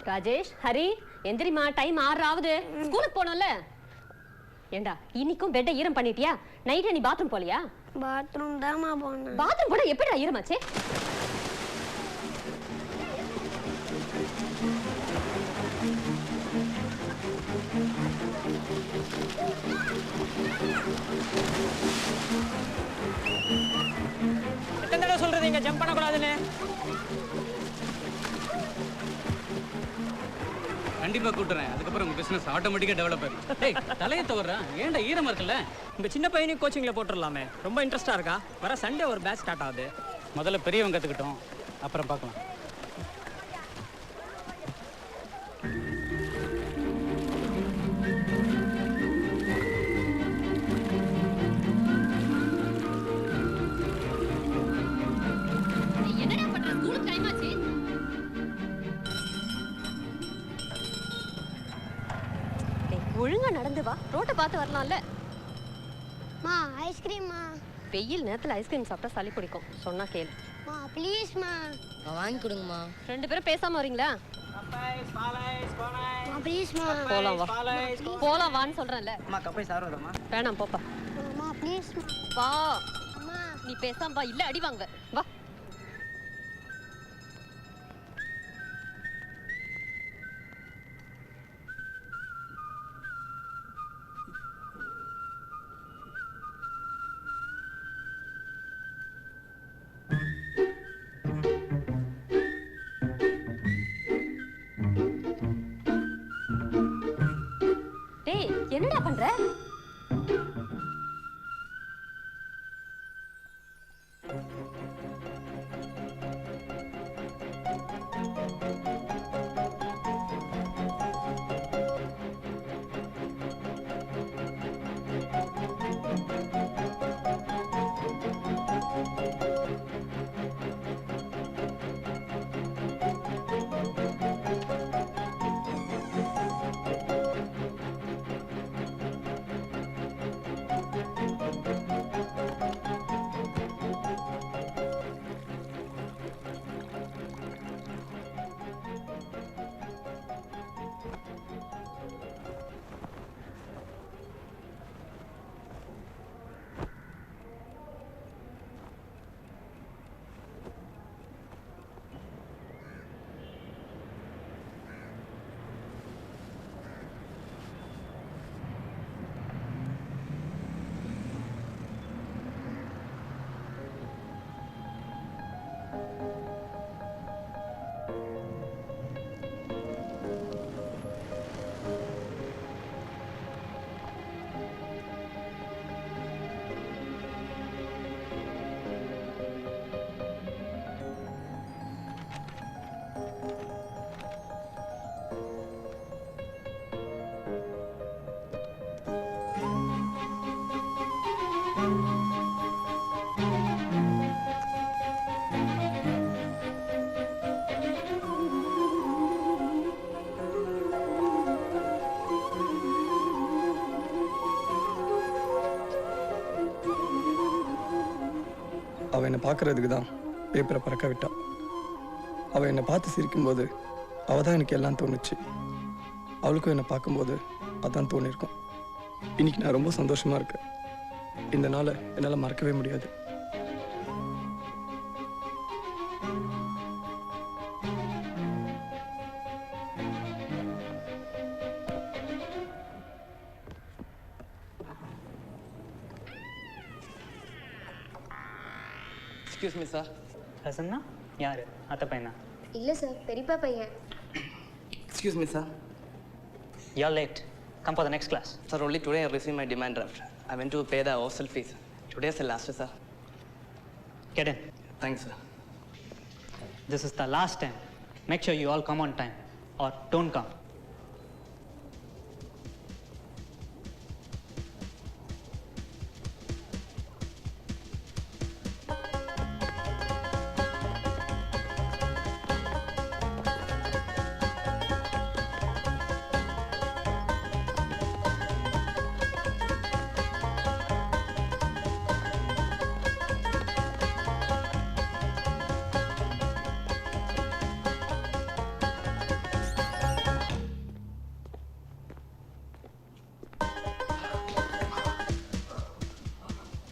Rajesh, Hari, எந்திரிமா, time 6 ஆகுது. ஸ்கூலுக்கு போனோம்ல. ஏண்டா இன்னைக்கும் பெட்டை ஈரம் பண்ணிட்டியா? நைட்டு நீ பாத்ரூம் போலியா? பாத்ரூம் தான்மா போனேன். பாத்ரூம் போனா எப்படிடா ஈரமாச்சு? எத்தனை தடவை சொல்றது இங்க ஜம்ப் பண்ணக்கூடாதுன்னு? கண்டிப்பா கூட்டுறேன். அதுக்கப்புறம் உங்க பிசினஸ் ஆட்டோமேட்டிக்கா டெவலப் ஆகும். டேய் தலைய தவறா ஏன்டா ஈரமா இருக்குல்ல? உங்க சின்ன பையனையும் கோச்சிங்ல போட்டுடலாமே. ரொம்ப இன்ட்ரெஸ்டா இருக்கா? வர சண்டே ஒரு பேட்ச் ஸ்டார்ட் ஆகுது. முதல்ல பெரியவங்க கத்துக்கிட்டோம், அப்புறம் பார்க்கலாம். என்னடா பண்ற? ஸ்கூலுக்கு டைம் ஆச்சு. ஒழுங்கா நடந்து வா, ரோட்டை பார்த்து வரலாம்ல. மா ஐஸ்கிரீம்மா. வெயில் நேரத்துல ஐஸ்கிரீம் சாப்பிட்டா சளி பிடிக்கும். சொன்னா கேளு. மா ப்ளீஸ்மா. வாங்கி கொடுங்கம்மா. 2 பேரும் பேசாம வரீங்களா? மா ப்ளீஸ்மா. போலாம் வா. போலாம் வான்னு சொல்றேன்ல. அம்மா கப்பை சாரோதம்மா. வேணாம் போப்பா. மா ப்ளீஸ்மா. வா. அம்மா நீ பேசாம வா, இல்ல அடி வாங்க. வா. டேய் என்னடா பண்ற? அவள் என்னை பார்க்கறதுக்கு தான் பேப்பரை பறக்க விட்டா. அவள் என்னை பார்த்து சிரிக்கும்போது அவள் தான் எனக்கு எல்லாம் தோணுச்சு. அவளுக்கும் என்னை பார்க்கும்போது அதான் தோணியிருக்கும். இன்னைக்கு நான் ரொம்ப சந்தோஷமாக இருக்கேன். இந்த நாளை என்னால் மறக்கவே முடியாது. Excuse me sir. ஹசன்னா யாரு? அத்தை பையனா? இல்ல சார், பெரியப்பா பையன். Excuse me, sir. You're late. Come for the next class. Sir, only today I received my demand draft. I went to pay the hostel fees. Today is the last day, sir. Get in. Thanks, sir. This is the last time. Make sure you all come on time or don't come.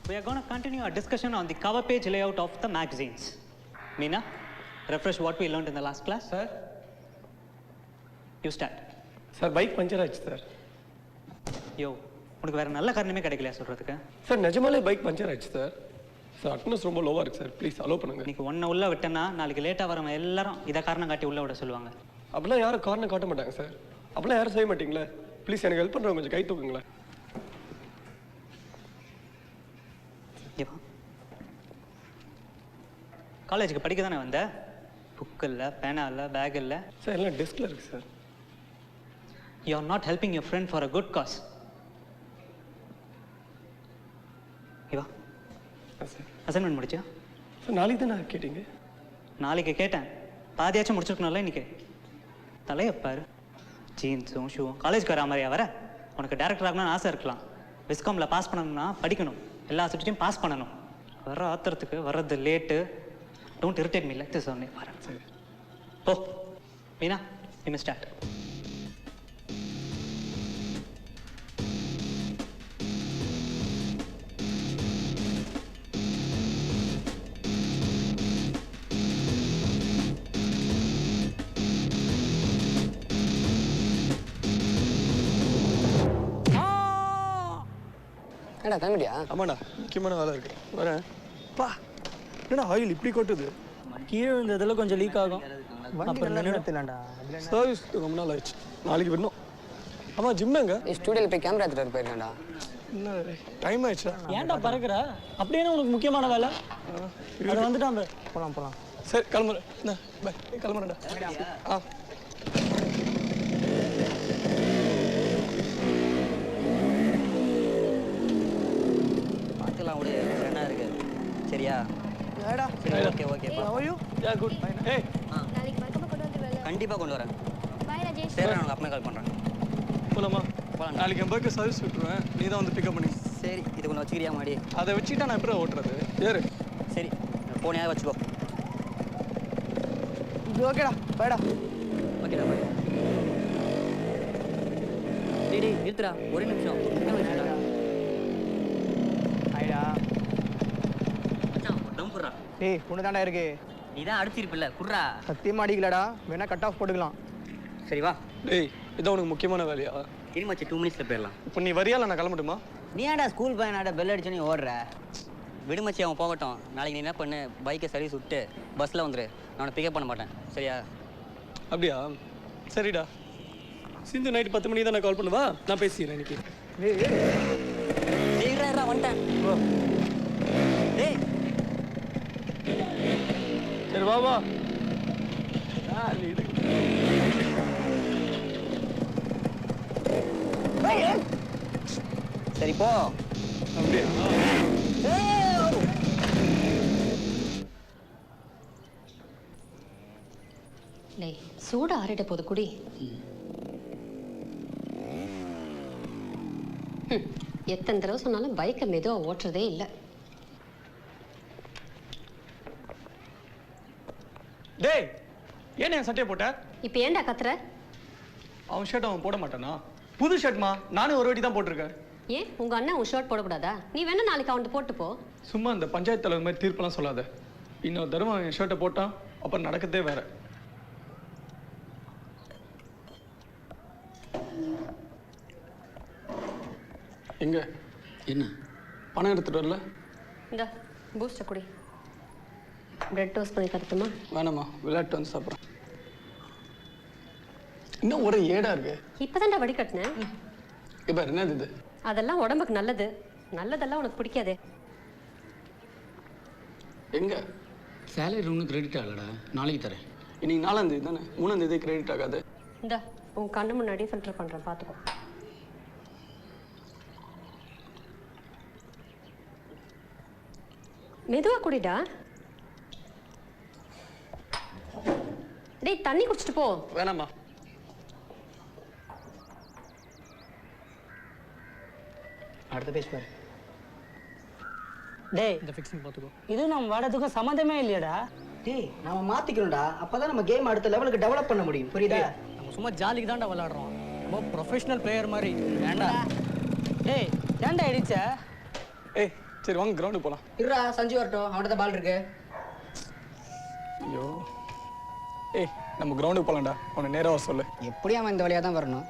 We are going to continue our discussion on the cover page layout of the magazines. Meena, refresh what we learned in the last class. Sir? You start. Sir bike puncture ஆச்சு sir. யோ, உனக்கு வேற நல்ல காரணமே கிடைக்கலையா சொல்றதுக்கு? Sir நிஜமாலே bike puncture ஆச்சு sir. Sir attendance ரொம்ப லோவாக இருக்குது சார், ப்ளீஸ் அலோவ் பண்ணுங்க. இன்னைக்கு ஒன்றை உள்ள விட்டேன்னா நாளைக்கு லேட்டாக வரவங்க எல்லாரும் இதை காரணம் காட்டி உள்ள விட சொல்லுவாங்க. அப்படிலாம் யாரும் காரணம் காட்ட மாட்டாங்க சார். அப்படிலாம் யாரும் செய்ய மாட்டீங்களே. ப்ளீஸ் எனக்கு ஹெல்ப் பண்ணுறவங்க கொஞ்சம் கை தூக்குங்களேன். காலேஜுக்கு படிக்க தானே வந்த? புக் இல்லை, பேனா இல்லை, பேக் இல்லை. சார் எல்லாம் டெஸ்கில் இருக்குது sir. You are not helping your friend for a good cos. இவா சார் அசைன்மெண்ட் முடிச்சா? சார் நாளைக்கு தான் நான் கேட்டீங்க. நாளைக்கு கேட்டேன், பாதியாச்சும் முடிச்சிருக்கணும்ல இன்னைக்கு. தலையப்பாரு, ஜீன்ஸும் ஷூவும். காலேஜ்க்கு வரா மாதிரியா வர? உனக்கு டேரக்டர் ஆகணும்னு ஆசை இருக்கலாம். விஸ்காமில் பாஸ் பண்ணணும்னா படிக்கணும், எல்லா சப்ஜெக்டையும் பாஸ் பண்ணணும். வர ஆத்திரத்துக்கு வர்றது late. Don't irritate me like this only. வரேன். ஓ மீனா, யூ மே ஸ்டார்ட். ஏடா கிளம்பிட்டியா? ஆமாண்ணா, முக்கியமான வேலை இருக்குது, வரேன். பா என்னடா ஆயில் இப்படி கொட்டுது? கீழே விழுந்ததில் கொஞ்சம் லீக் ஆகும். அப்புறம் நிறுத்தலாம்டா. சர்வீஸ் ரொம்ப நாள் ஆயிடுச்சு, நாளைக்கு வரணும். ஆமாம் ஜிம் எங்க? ஸ்டூடியோவில் போய் கேமரா எடுத்துகிட்டு போயிருக்கேன்டா. என்ன டைம் ஆயிடுச்சா? ஏன்டா பறக்குற? அப்படியே உனக்கு முக்கியமான வேலை அதை வந்துட்டான். போகலாம் போகலாம். சரி கிளம்புறேன். என்ன பாய், கிளம்புறேன்டா. ஆ பார்க்கலாம் விடு, என்ன இருக்கு சரியா? சரி ஓகே ஓகே குட். ஏய் நாளைக்கு மறக்காம கொண்டு வந்துருவேல. கண்டிப்பாக கொண்டு வரேன். பாய் ராஜேஷ். சரி, நான் அப்புறமே கால் பண்ணுறேன். போலாமா? போலாம். நாளைக்கு என் பைக்கை சர்வீஸ் விட்டுருவேன், நீ தான் வந்து பிக்கப் பண்ணி. சரி, இது கொஞ்சம் வச்சுக்கிறியா மாடி? அதை வச்சுக்கிட்டா நான் எப்படி ஓட்டுறது? ஏறு. சரி, போனியாவது வச்சுக்கோ. ஓகேடா, பாய்டா. ஓகேடா பாய். டேய் நிறுத்துடா, ஒரே நிமிஷம். என்ன வச்சுடா? ஆயிடா. மச்சான் தம் போடுறா. டேய் ஒன்று தாண்டா இருக்கு. நீ தான் அடிச்சிருப்பில்ல, குர்ரா. சத்தியமா அடிக்கலடா, வேணா கட் ஆஃப் போட்டுக்கலாம். சரி வா. டேய் இதான் உனக்கு முக்கியமான வேலையா? இனி மச்சி 2 மினிட்ஸில் போயிடலாம். இப்போ நீ வரியால நான் கிளம்பட்டுமா? நீ ஏன்டா ஸ்கூல் பையனாடா பெல் அடிச்சு நீ ஓடுற? விடுமச்சி அவன் போகட்டும். நாளைக்கு நீ என்ன பண்ணு, பைக்கை சர்வீஸ் விட்டு பஸ்ஸில் வந்துரு. நான் உன்னை பிக்கப் பண்ண மாட்டேன், சரியா? அப்படியா? சரிடா. சிந்து நைட்டு 10 மணிக்கு தான் நான் கால் பண்ணுவா, நான் பேசிக்கிறேன் இன்னைக்கு. டேய் வந்துட்டேன். டேய் சரி வா வா. சரி போ. அப்படியா? லேய், சூடு ஆறிட போது குடி. எத்தனை தடவை சொன்னாலும் பைக்கை மெதுவாக ஓட்டுறதே இல்லை. டேய் ஏன் என் சட்டையை போட்ட? இப்போ ஏன்டா கத்துற? அவன் ஷர்ட் அவன் போட மாட்டானா? புது ஷர்ட்மா, நானும் ஒரு வாட்டி தான் போட்டிருக்கேன். ஏன் உங்க அண்ணன் உன் ஷர்ட் போடக்கூடாதா? நீ வேணா நாளைக்கு அவன்கிட்ட போட்டு போ. சும்மா இந்த பஞ்சாயத்து தலைவர் மாதிரி தீர்ப்பெல்லாம் சொல்லாத. இன்னொரு தடவை அவன் என் ஷர்ட்டை போட்டான், அப்புறம் நடக்கதே வேற. எங்க என்ன பணம் எடுத்துட்டு வரல? இந்த பூஸ்டர் குடி. பிரெட் டோஸ்ட் பண்ணி தரட்டுமா? வேணாமா, விளையாட்டு வந்து சாப்பிட்றேன். இன்னும் ஒரே ஏடா இருக்கு. இப்பதான்டா வடிகட்டினேன். இப்போ என்னது இது? அதெல்லாம் உடம்புக்கு நல்லது. நல்லதெல்லாம் உனக்கு பிடிக்காதே. எங்க சேலரி ஒன்றும் கிரெடிட் ஆகலடா, நாளைக்கு தரேன். இன்னைக்கு 4ஆம் தேதி தானே, 3ஆம் தேதி கிரெடிட் ஆகாது. இந்த உன் கண்ணு முன்னாடியே ஃபில்டர் பண்றேன், பாத்துக்கோ. மெதுவா குடிடா. டேய் தண்ணி குடிச்சிட்டு போ. வேணாமா. அடுத்த பேஜ் பாரு. டேய் இந்த ஃபிக்ஸிங் பார்த்துக்கோ. இது நம்ம வாடத்துக்கும் சம்மந்தமே இல்லையாடா. டேய் நாம மாத்திக்கணும்டா, அப்பதான் நம்ம கேம் அடுத்த லெவலுக்கு டெவலப் பண்ண முடியும், புரியுதா? நம்ம சும்மா ஜாலிக்கு தான்டா விளையாடுறோம், ரொம்ப ப்ரொஃபஷனல் பிளேயர் மாதிரி. ஏன்டா டேய் ஏன்டா அடிச்ச? ஏய் சரி வாங்க கிரவுண்டுக்கு போகலாம். இருடா சஞ்சு வரட்டும், அவன்கிட்ட தான் பால் இருக்கு. ஐயோ ஏய் நம்ம கிரவுண்டுக்கு போகலாம்டா. அவனை நேராக சொல்லு. எப்படியும் அவன் இந்த வழியாக தான் வரணும்.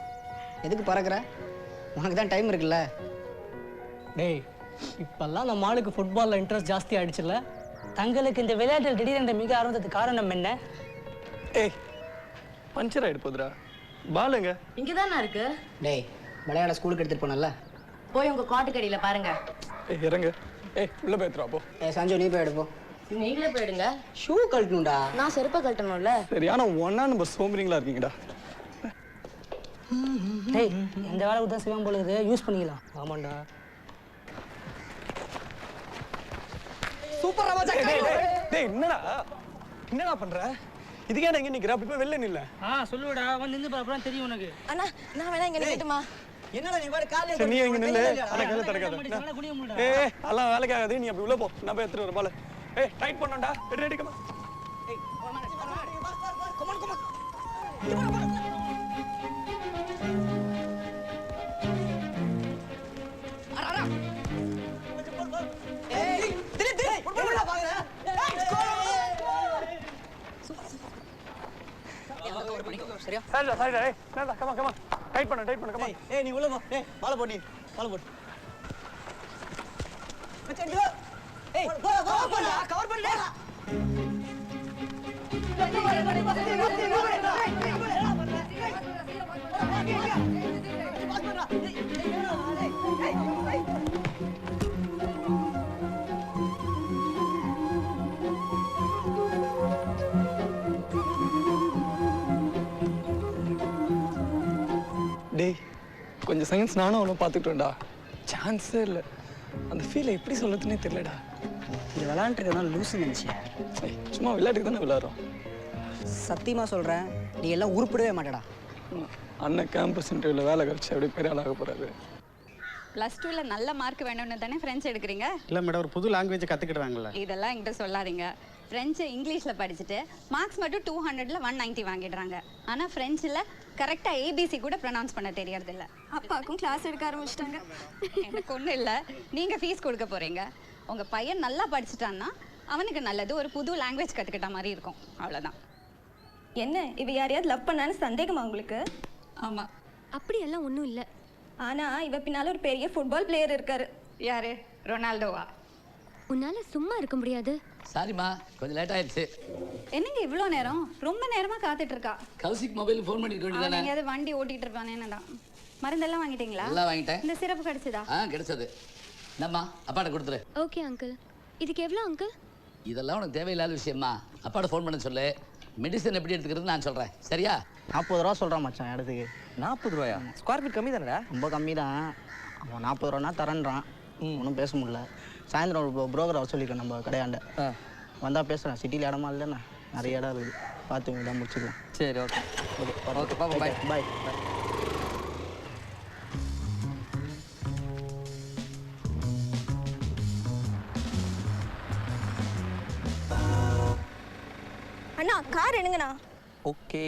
எதுக்கு பறக்கிற? உனக்கு தான் டைம் இருக்குல்ல. டேய் இப்பெல்லாம் நம்ம ஆளுக்கு ஃபுட்பாலில் இன்ட்ரெஸ்ட் ஜாஸ்தி ஆயிடுச்சுல்ல. தங்களுக்கு இந்த விளையாட்டில் திடீரென்று மிக ஆரம்பத்துக்கு காரணம் என்ன? ஏய் பஞ்சர் ஆகிடு போதுடா. பாலுங்க இங்கே தானே இருக்கு. டேய் விளையாட ஸ்கூலுக்கு எடுத்துகிட்டு போனல, போய் உங்க காட்டுக்கடியில் பாருங்க. ஏய் இறங்க. ஏய் உள்ள போய் எடுத்துருவா போ. சஞ்சு நீ போய் எடுப்போம். நீங்களே போயிடுங்க. ஷூ கழட்டணும்டா. நான் செருப்பை கழட்டணும்ல. சரியான ஒன்றா நம்ம சோம்பரிங்களா இருக்கீங்கடா. டேய் இந்த வேலை தான் சிவம் போல இருக்குது, யூஸ் பண்ணிக்கலாம். ஆமாண்டா. சூப்பர் ராஜா. டேய் என்னடா பண்ற? இதுக்கே நான் இங்க நிக்கிறேன். அப்படி போய் வெளில நில்ல. சொல்லுடா, வந்து நின்று அப்புறம் தெரியும் உனக்கு. அண்ணா நான் வேணா இங்க நிக்கட்டுமா? என்னடா நீ பாரு காலையில சரி நீ இங்க நில்லு. அட கையில தடக்காத. குடிய முடியல. ஏய் அதெல்லாம் வேலைக்கு ஆகாது. நீ அப்படி உள்ள போ. நான் போய் எடுத்துட்டு வரேன் பால். ஏய் டைட் பண்ணணும்டா. Ready comma. சரியா? சரிடா. ஏய் நான்டா கமா. டைட் பண்ணு கமா. ஏய் நீ உள்ள போ. ஏய் பால் போடு. பால் போடு. ஏய் கவர் பண்ணு. டேய் கொஞ்சம் செகண்ட்ஸ் நானும் அவனை பார்த்துக்கிட்டேன்டா. சான்ஸே இல்லை. அந்த ஃபீலை எப்படி சொல்றதுன்னே தெரியலடா. இந்த விளையாண்டுருக்கதான் லூசு நினச்சேன். சும்மா விளையாட்டுக்கு தானே விளையாடுறோம். சத்தியமாக சொல்கிறேன், நீ எல்லாம் உருப்பிடவே மாட்டடா. அண்ணன் கேம்பஸ் இன்டர்வியூவில் வேலை கிடைச்சி அப்படியே பெரிய ஆளாக போகிறாரு. ப்ளஸ் டூவில் நல்ல மார்க் வேணும்னு தானே ஃப்ரெண்ட்ஸ் எடுக்கிறீங்க? இல்லை மேடம், ஒரு புது லாங்குவேஜை கற்றுக்கிடுவாங்களே. இதெல்லாம் என்கிட்ட சொல்லாதீங்க. ஃப்ரெஞ்சு இங்கிலீஷில் படிச்சுட்டு மார்க்ஸ் மட்டும் 200ல் 190 வாங்கிடுறாங்க. ஆனால் ஃப்ரெஞ்சில் கரெக்டாக ஏபிசி கூட ப்ரொனவுன்ஸ் பண்ண தெரியறதில்ல. அப்பாவுக்கும் கிளாஸ் எடுக்க ஆரம்பிச்சிட்டாங்க. எனக்கு ஒன்றும் இல்லை, நீங்கள் ஃபீஸ் கொடுக்க போகிறீங்க. உங்கள் பையன் நல்லா படிச்சுட்டான்னா அவனுக்கு நல்லது, ஒரு புது லாங்குவேஜ் கற்றுக்கிட்ட மாதிரி இருக்கும். அவ்வளோதான். என்ன இவ யாரையாவது லவ் பண்ணான்னு சந்தேகமா உங்களுக்கு? ஆமாம். அப்படியெல்லாம் ஒன்றும் இல்லை. ஆனா இவ பின்னால ஒரு பெரிய ஃபுட்பால் பிளேயர் இருக்காரு. யாரு? ரொனால்டோவா? உன்னால சும்மா இருக்க முடியாது. சாரிம்மா, கொஞ்சம் லேட் ஆயிடுச்சு. என்னங்க இவ்வளோ நேரம்? ரொம்ப நேரமாக காத்துட்டு இருக்கா. கௌசிக் மொபைல் ஃபோன் பண்ணிட்டு வேண்டியதானே? எங்கேயாவது வண்டி ஓட்டிட்டு இருப்பானேன்னு. மருந்தெல்லாம் வாங்கிட்டீங்களா? எல்லாம் வாங்கிட்டேன். இந்த சிறப்பு கிடைச்சதா? கிடைச்சது. என்னம்மா அப்பாட்ட கொடுத்துரு. Okay uncle. இதுக்கு எவ்வளோ அங்கிள்? இதெல்லாம் உனக்கு தேவையில்லாத விஷயம்மா. அப்பாட்ட ஃபோன் பண்ண சொல்லு. மெடிசன் எப்படி எடுத்துக்கிறது நான் சொல்கிறேன். சரியா? 40 ரூபா சொல்கிறான் மச்சான் இடத்துக்கு. 40 ரூபாயா? ஸ்கொயர் ஃபீட் கம்மி தானடா? ரொம்ப கம்மி தான். அவன் 40 ரூபானா தரேன்றான். ஒன்றும் பேச முடியல. சாயந்தரம் ஒரு புரோக்கர் வர சொல்லியிருக்கேன் நம்ம கடையாண்ட. வந்தால் பேசுகிறேன். சிட்டியில் இடமா இல்லைண்ணா, நிறைய இடம் இருக்குது. பார்த்து இதான் முடிச்சுக்கலாம். சரி ஓகே ஓகே பாப்பா. பாய் பாய். அண்ணா கார் எடுங்கண்ணா. ஓகே.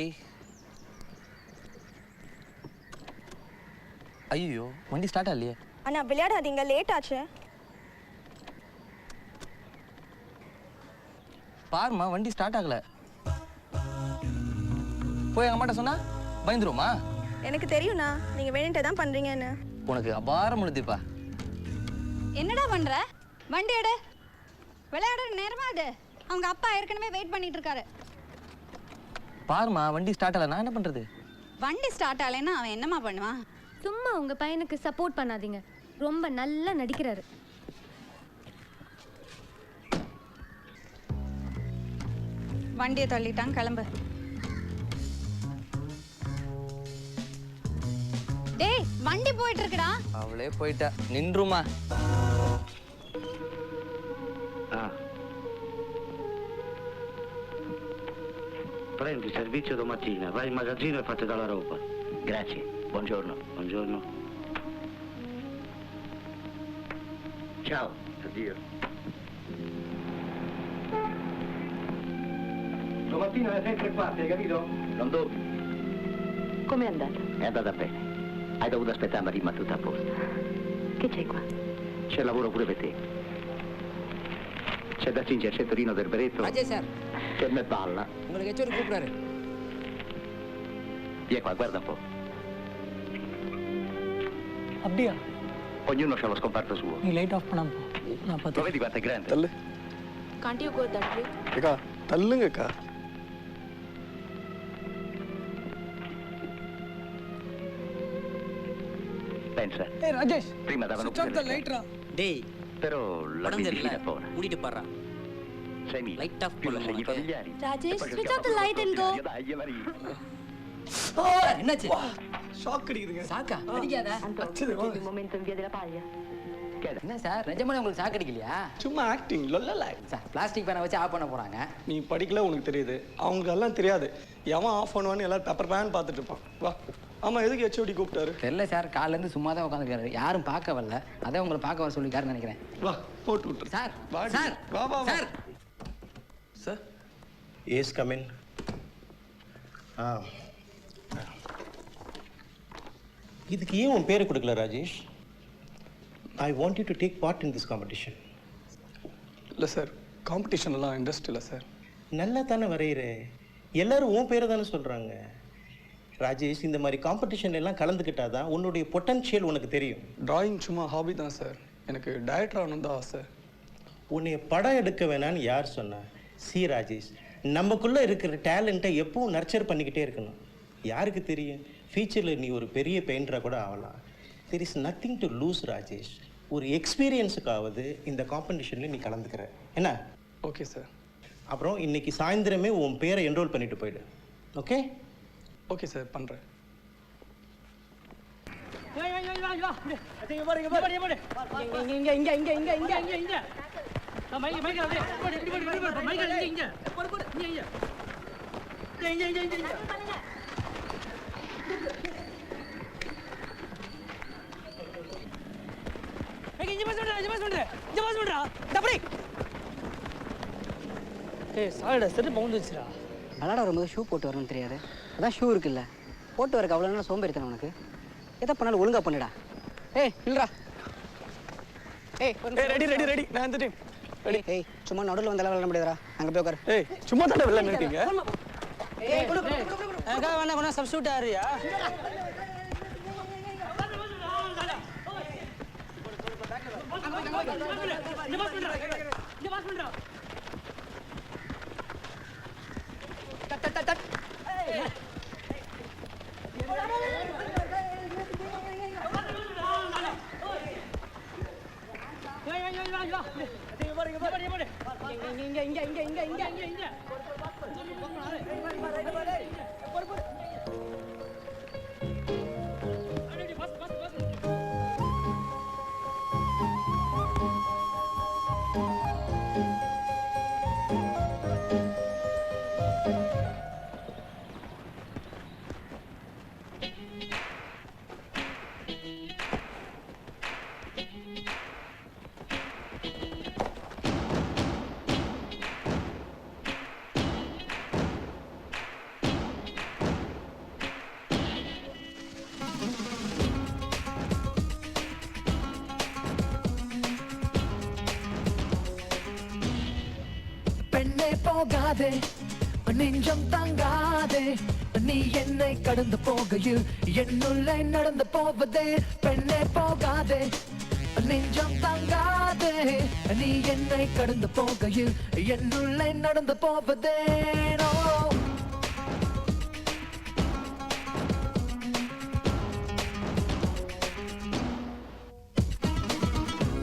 ஐயோ வண்டி ஸ்டார்ட் ஆகலையே. அண்ணா விளையாடாதீங்க, லேட் ஆச்சு. பாருமா வண்டி ஸ்டார்ட் ஆகல. போய் அம்மாட்ட சொன்னா பயந்துருமா? எனக்கு தெரியும்ண்ணா, நீங்க வேணுன்ட்டு தான் பண்றீங்கன்னு. உனக்கு அபாரம் உழுதிப்பா. என்னடா பண்ற? வண்டி எடு. விளையாடுற நேரமா அது. அவங்க அப்பா ஏற்கனவே வெயிட் பண்ணிட்டு இருக்காரு. பாருமா வண்டி ஸ்டார்ட் ஆகல, நான் என்ன பண்றது? வண்டி ஸ்டார்ட் ஆகலைன்னா அவன் என்னமா பண்ணுவான்? சும்மா உங்க பையனுக்கு சப்போர்ட் பண்ணாதீங்க. ரொம்ப நல்லா நடிக்கிறாரு. வண்டியை தள்ளிட்டான், கிளம்பு. டேய் வண்டி போயிட்டு இருக்குடா. அவளே போயிட்டா. நின்றுமா. Prendi servizio domattina, vai in magazzino e fate dalla roba. Grazie, buongiorno. Buongiorno. Ciao, addio. Domattina alle 6:15, hai capito? Non dormi. Com'è andata? È andata bene. Hai dovuto aspettare, ma rimane tutto a posto. Che c'è qua? C'è lavoro pure per te. C'è da cingerci il Torino del Beretto. Rajesh sir. Che me balla. உங்களுக்கு HOD கூப்பிடுறாரு. Vieni qua, guarda un po'. அப்படியா? Ognuno ha lo scomparto suo. நீ light off பண்ணாம போ. நான் Lo பார்த்து. vedi quanto è grande? தள்ளு. Can't you go that way? அக்கா தள்ளுங்கக்கா. Pensa. ஏய் Rajesh. Prima davano Switch off the light ரா. டேய் Però la benzina è buona. மூடிட்டு பாறா. 6.000. Light off più பண்ணு segni உனக்கு. familiari. Rajesh, E poi switch schiaffo off the light and go. Dai, Maria. என்னாச்சு? Shock அடிக்குதுங்க. சாக்கா? அடிக்காத. Un momento in via della paglia. என்ன sir நிஜமாலே உங்களுக்கு சாக்கு அடிக்கலையா? சும்மா ஆக்டிங் லொல்லல. சார் பிளாஸ்டிக் பேனை வச்சு ஆஃப் பண்ண போறாங்க. நீ படிக்கல உனக்கு தெரியுது. அவங்களுக்கு எல்லாம் தெரியாது. எவன் ஆஃப் பண்ணுவான்னு எல்லாரும் பேப்பர் பேன் பார்த்துட்டு இருப்பான். வா. ஆமா எதுக்கு ஹெச்ஓடி கூப்பிட்டாரு? தெரியல சார் காலைல இருந்து சும்மா தான் உட்காந்துருக்காரு. யாரும் பார்க்க வரல. அதான் உங்களை பார்க்க வர சொல்லிருக்காருன்னு நினைக்கிறேன். வா போட்டு விட்டுரு. சார் வாடி. சார் வா வா வா. சார் சார் எஸ் கம் இன். இதுக்கு ஏன் உன் பேரை கொடுக்கல Rajesh? I want you to take part in this competition. இல்லை சார் காம்படிஷன்லாம் இன்ட்ரெஸ்ட் இல்லை சார். நல்லா தானே வரைகிற, எல்லாரும் உன் பேரை தானே சொல்கிறாங்க. ராஜேஷ் இந்த மாதிரி காம்படிஷன் எல்லாம் கலந்துக்கிட்டாதான் உன்னுடைய பொட்டன்ஷியல் உனக்கு தெரியும். டிராயிங் சும்மா ஹாபி தான் சார். எனக்கு டைரக்டர் ஆகணும் தான் ஆசை. உன்னை படம் எடுக்க வேணான்னு யார் சொன்னா? சி ராஜேஷ், நமக்குள்ளே இருக்கிற டேலண்ட்டை எப்பவும் நர்ச்சர் பண்ணிக்கிட்டே இருக்கணும். யாருக்கு தெரியும், ஃபியூச்சரில் நீ ஒரு பெரிய பெயிண்டராக கூட ஆகலாம். There is nothing to lose Rajesh. ஒரு எக்ஸ்பீரியன்ஸுக்காவது இந்த காம்படிஷனில் நீ கலந்துக்கிற என்ன? Okay sir. அப்புறம் இன்னைக்கு சாயந்தரமே உன் பேரை என்ரோல் பண்ணிட்டு போயிடு. ஓகே ஓகே சார் பண்ணுறேன். ஏய் சாரிடா செருப்பு வந்துச்சுடா. விளாட வரும்போது ஷூ போட்டு வரணும்னு தெரியாது. அதான் ஷூ இருக்குல்ல, போட்டு வரக்கு அவ்வளோ நேரம் சோம்பேறித்தனம் உனக்கு. எதை பண்ணாலும் ஒழுங்கா பண்ணுடா. ஏய் இல்லடா. ஏய் ரெடி ரெடி ரெடி நான் இந்த டீம் ரெடி. ஏய் சும்மா நடுவில் வந்து விளாட முடியாதுடா. அங்கே போய் உட்காரு. ஏய் சும்மா தானே விளையாண்டு இருக்கீங்க. ஏய் எனக்காக வேணா கொஞ்சம் சப்ஸ்டியூட் ஆறியா? பெண்ணே போகாதே நெஞ்சம் தாங்காதே, நீ என்னை கடந்து போகையில் என்னுள்ளே நடந்து போவதே. பெண்ணே போகாதே நெஞ்சம் தாங்காதே, நீ என்னை கடந்து போகையில் என்னுள்ளே நடந்து போவதே.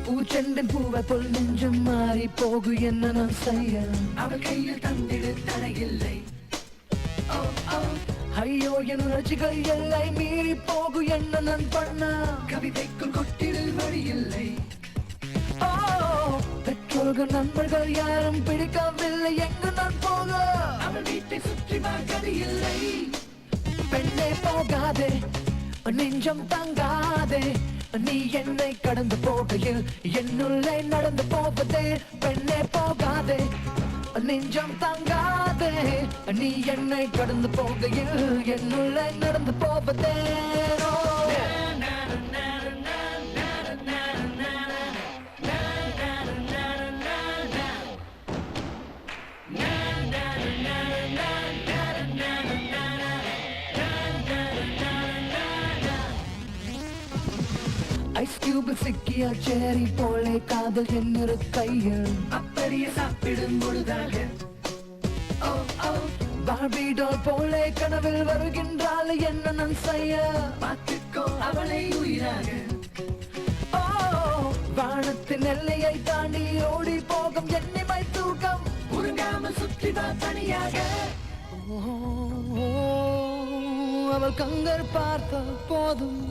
பூச்செண்டின் பூவை போல் நெஞ்சம் மாறி போகு என்ன நான் செய்ய? அவள் கையில் தந்திடு தடையில்லை. ஐயோ என் உணர்ச்சிகள் எல்லை மீறி போகு என்ன நான் பண்ண? கவிதைக்குள் கொட்டிடு வழியில்லை. பெற்றோர்கள் நண்பர்கள் யாரும் பிடிக்கவில்லை, எங்கு நான் போக? அவள் வீட்டை சுற்றி கதியில்லை. பெண்ணே போகாதே நெஞ்சம் தாங்காதே, நீ என்னை கடந்து போகையில் என்னுள்ளே நடந்து போவதே. பெண்ணே போகாதே நெஞ்சம் தாங்காதே, நீ என்னை கடந்து போகையில் என்னுள்ளே நடந்து போவதே. உனக்குள் சிக்கிய சேரி போலே காதல் என்னொரு கையில் அப்படியே சாப்பிடும் பொழுதாக பார்பிடால் போலே கனவில் வருகின்றாள் என்ன நான் செய்ய பார்த்துக்கோ அவளை உயிராக வானத்தின் எல்லையை தாண்டி ஓடி போகும் எண்ணிமை தூக்கம் உறங்காமல் சுற்றிதான் தனியாக அவள் கங்கர் பார்த்த போதும்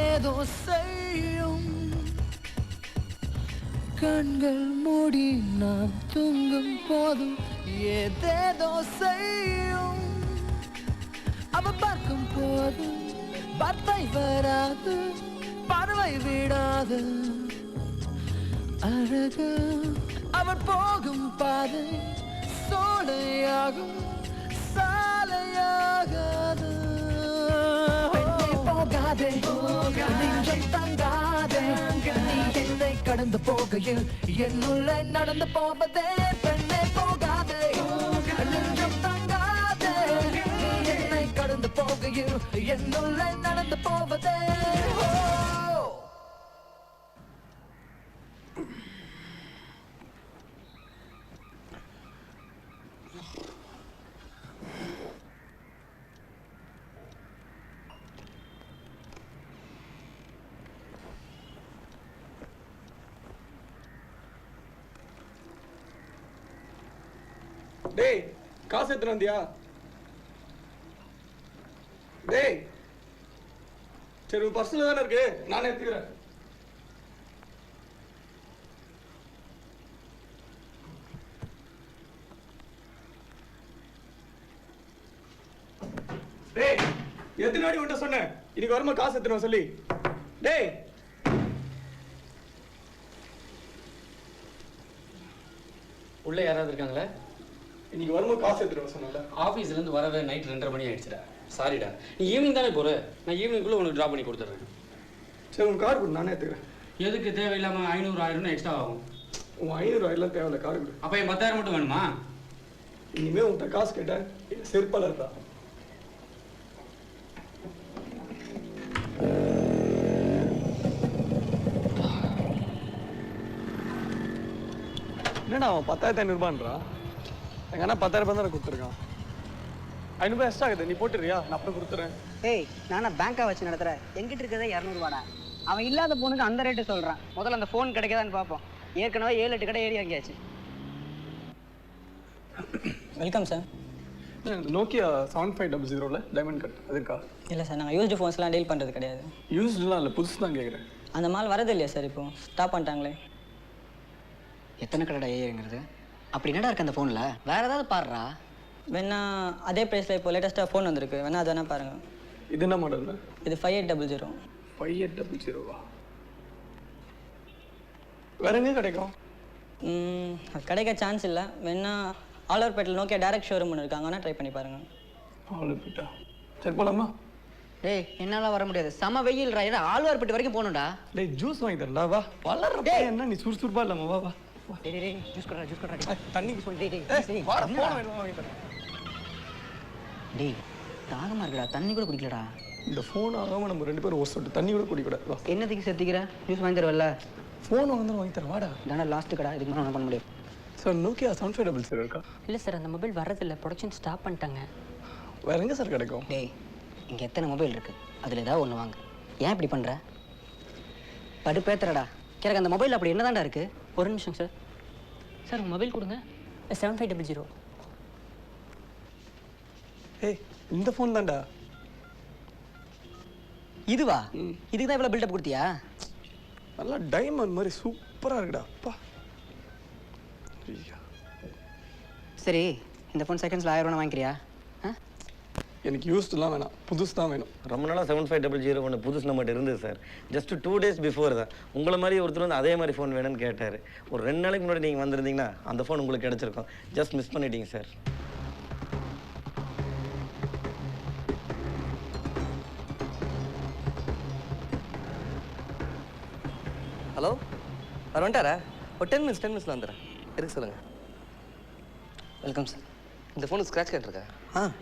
ஏதோ செய்யும் கண்கள் மூடி நான் தூங்கும் போதும் ஏதேதோ செய்யும் அவ பார்க்கும் போதும் வார்த்தை வராது பார்வை விடாது அழகு அவர் போகும் பாதை சோலையாகும் சாலையாகாது போகாதே நெஞ்சம் தங்காதே நீ என்னை கடந்து போகையில் என்னுள்ள நடந்து போவதே பெண்ணே போகாதே நெஞ்சம் தங்காதே நீ என்னை கடந்து போகையில் என்னுள்ள நடந்து போவதே டேய் காசு எடுத்துட்டு வந்தியா? டேய் சரி உன் பர்சனல் தானே இருக்கு, நானே எடுத்துக்கிறேன். டேய் எத்தனை வாட்டி உன்கிட்ட சொன்னேன் இன்னைக்கு வருமா காசு எடுத்துட்டு சொல்லி? டேய் உள்ள யாராவது இருக்காங்களா? இன்னைக்கு வரும்போது காசு எடுத்துட்டு சொன்னல. ஆஃபீஸ்லேருந்து வரவே நைட் 2:30 மணி ஆயிடுச்சுடா. சாரிடா, நீ ஈவினிங் தானே போகிற, நான் ஈவினிங்குள்ளே உனக்கு ட்ராப் பண்ணி கொடுத்துட்றேன். சரி உன் கார் கொடு, நானே எடுத்துக்கிறேன். எதுக்கு தேவையில்லாமல் 500 1000 எக்ஸ்ட்ரா ஆகும். உன் 500 எல்லாம் தேவையில்ல, கார் கொடு. அப்போ என் 10,000 மட்டும் வேணுமா? இனிமே உன்கிட்ட காசு கேட்டேன் செருப்பால இருக்கா? என்னடா அவன் 10,500 எங்க அண்ணா 10,000 தானே கொடுத்துருக்கான். 500 எக்ஸ்ட்ரா ஆகுது, நீ போட்டுறியா? நான் அப்புறம் கொடுத்துறேன். ஏய் நானா பேங்காக வச்சு நடத்துகிறேன், எங்கிட்ட இருக்கிறதே 200 அவன் இல்லாத போனுக்கு அந்த ரேட்டு சொல்கிறான். முதல்ல அந்த ஃபோன் கிடைக்காதான்னு பார்ப்போம். ஏற்கனவே 7-8 கடை ஏறி வாங்கியாச்சு. Welcome sir. Nokia 7500 diamond cut அது இருக்கா? இல்லை சார், நாங்கள் யூஸ்டு ஃபோன்ஸ்லாம் டீல் பண்ணுறது கிடையாது. யூஸ்டுலாம் இல்லை, புதுசு தான் கேட்குறேன். அந்த மால் வரது இல்லையா சார்? இப்போ ஸ்டாப் பண்ணிட்டாங்களே. எத்தனை கடை ஏறுங்கிறது? அப்படி என்னடா இருக்கு அந்த ஃபோனில்? வேற ஏதாவது பாடுறா. வேணா அதே ப்ரைஸில் இப்போ லேட்டஸ்ட்டாக ஃபோன் வந்திருக்கு, வேணா அது வேணா பாருங்கள். இது என்ன மாடல்? இது 5800. 5800வா? வேற எங்கே கிடைக்கும்? அது கிடைக்க சான்ஸ் இல்லை. வேணா ஆலூர்பேட்டில் நோக்கியா டேரக்ட் ஷோரூம் ஒன்று இருக்காங்க, வேணா ட்ரை பண்ணி பாருங்கள். ஆலூர்பேட்டா? சரி போலாமா? டேய் என்னால் வர முடியாது, செம வெயில். ஏன்னா ஆழ்வார்பேட்டு வரைக்கும் போகணும்டா. டேய் ஜூஸ் வாங்கி தரேன்டா, வா. வளர்ற என்ன நீ சுறுசுறுப்பா இல்லாம, வா வா. டேய் ஜூஸ் கடா, ஜூஸ் கடா. தண்ணிக்கு சொல்லி டேய் தாகமா இருக்குடா, தண்ணி கூட குடிக்கலடா. இந்த ஃபோன் ஆகாம நம்ம 2 பேரும் ஒரு சொட்டு தண்ணி கூட குடிக்கூடாது. வா. என்னத்துக்கு சேர்த்திக்கிற? ஜூஸ் வாங்கி தருவல்ல? ஃபோன் வாங்கி தரேன், வாடா. தானே லாஸ்ட்டு கடா, இதுக்கு மேலே ஒன்றும் பண்ண முடியாது. சார் நோக்கியா 7500 இருக்கா? இல்லை சார், அந்த மொபைல் வரதில்லை, ப்ரொடக்ஷன் ஸ்டாப் பண்ணிட்டாங்க. வேற எங்கே சார் கிடைக்கும்? டேய் இங்கே எத்தனை மொபைல் இருக்குது, அதில் ஏதாவது ஒன்று வாங்க. ஏன் இப்படி பண்ணுற? படுப்பேத்துறடா. எனக்கு அந்த மொபைல் அப்படி என்னதான்டா இருக்குது? ஒரு நிமிஷம் சார். சார் உங்கள் மொபைல் கொடுங்க. 7500. ஏய் இந்த ஃபோன் தான்டா. இதுவா? இதுக்கு தான் இவ்வளோ பில்டப் கொடுத்தியா? நல்லா டைமண்ட் மாதிரி சூப்பராக இருக்குடா. அப்பா சரி இந்த ஃபோன் செகண்ட்ஸில் 1000 வாங்கிக்கிறியா? எனக்கு யூஸ்டுலாம் வேணாம், புதுசு தான் வேணும். ரொம்ப நாளாக 7500 ஒன்று புதுசு நம்மகிட்ட இருந்தது சார். ஜஸ்ட் 2 days பிஃபோர் தான் உங்களை மாதிரி ஒருத்தர் வந்து அதே மாதிரி ஃபோன் வேணும்னு கேட்டார். ஒரு 2 நாளைக்கு முன்னாடி நீங்கள் வந்திருந்தீங்கன்னா அந்த ஃபோன் உங்களுக்கு கிடச்சிருக்கும். ஜஸ்ட் மிஸ் பண்ணிட்டீங்க சார். ஹலோ, அவர் வந்துட்டாரா? ஒரு 10 மினிட்ஸில் வந்துடுறேன். இருக்கு சொல்லுங்கள். Welcome sir. இந்த ஃபோனுக்கு ஸ்க்ராட்ச் கார்டு இருக்கா?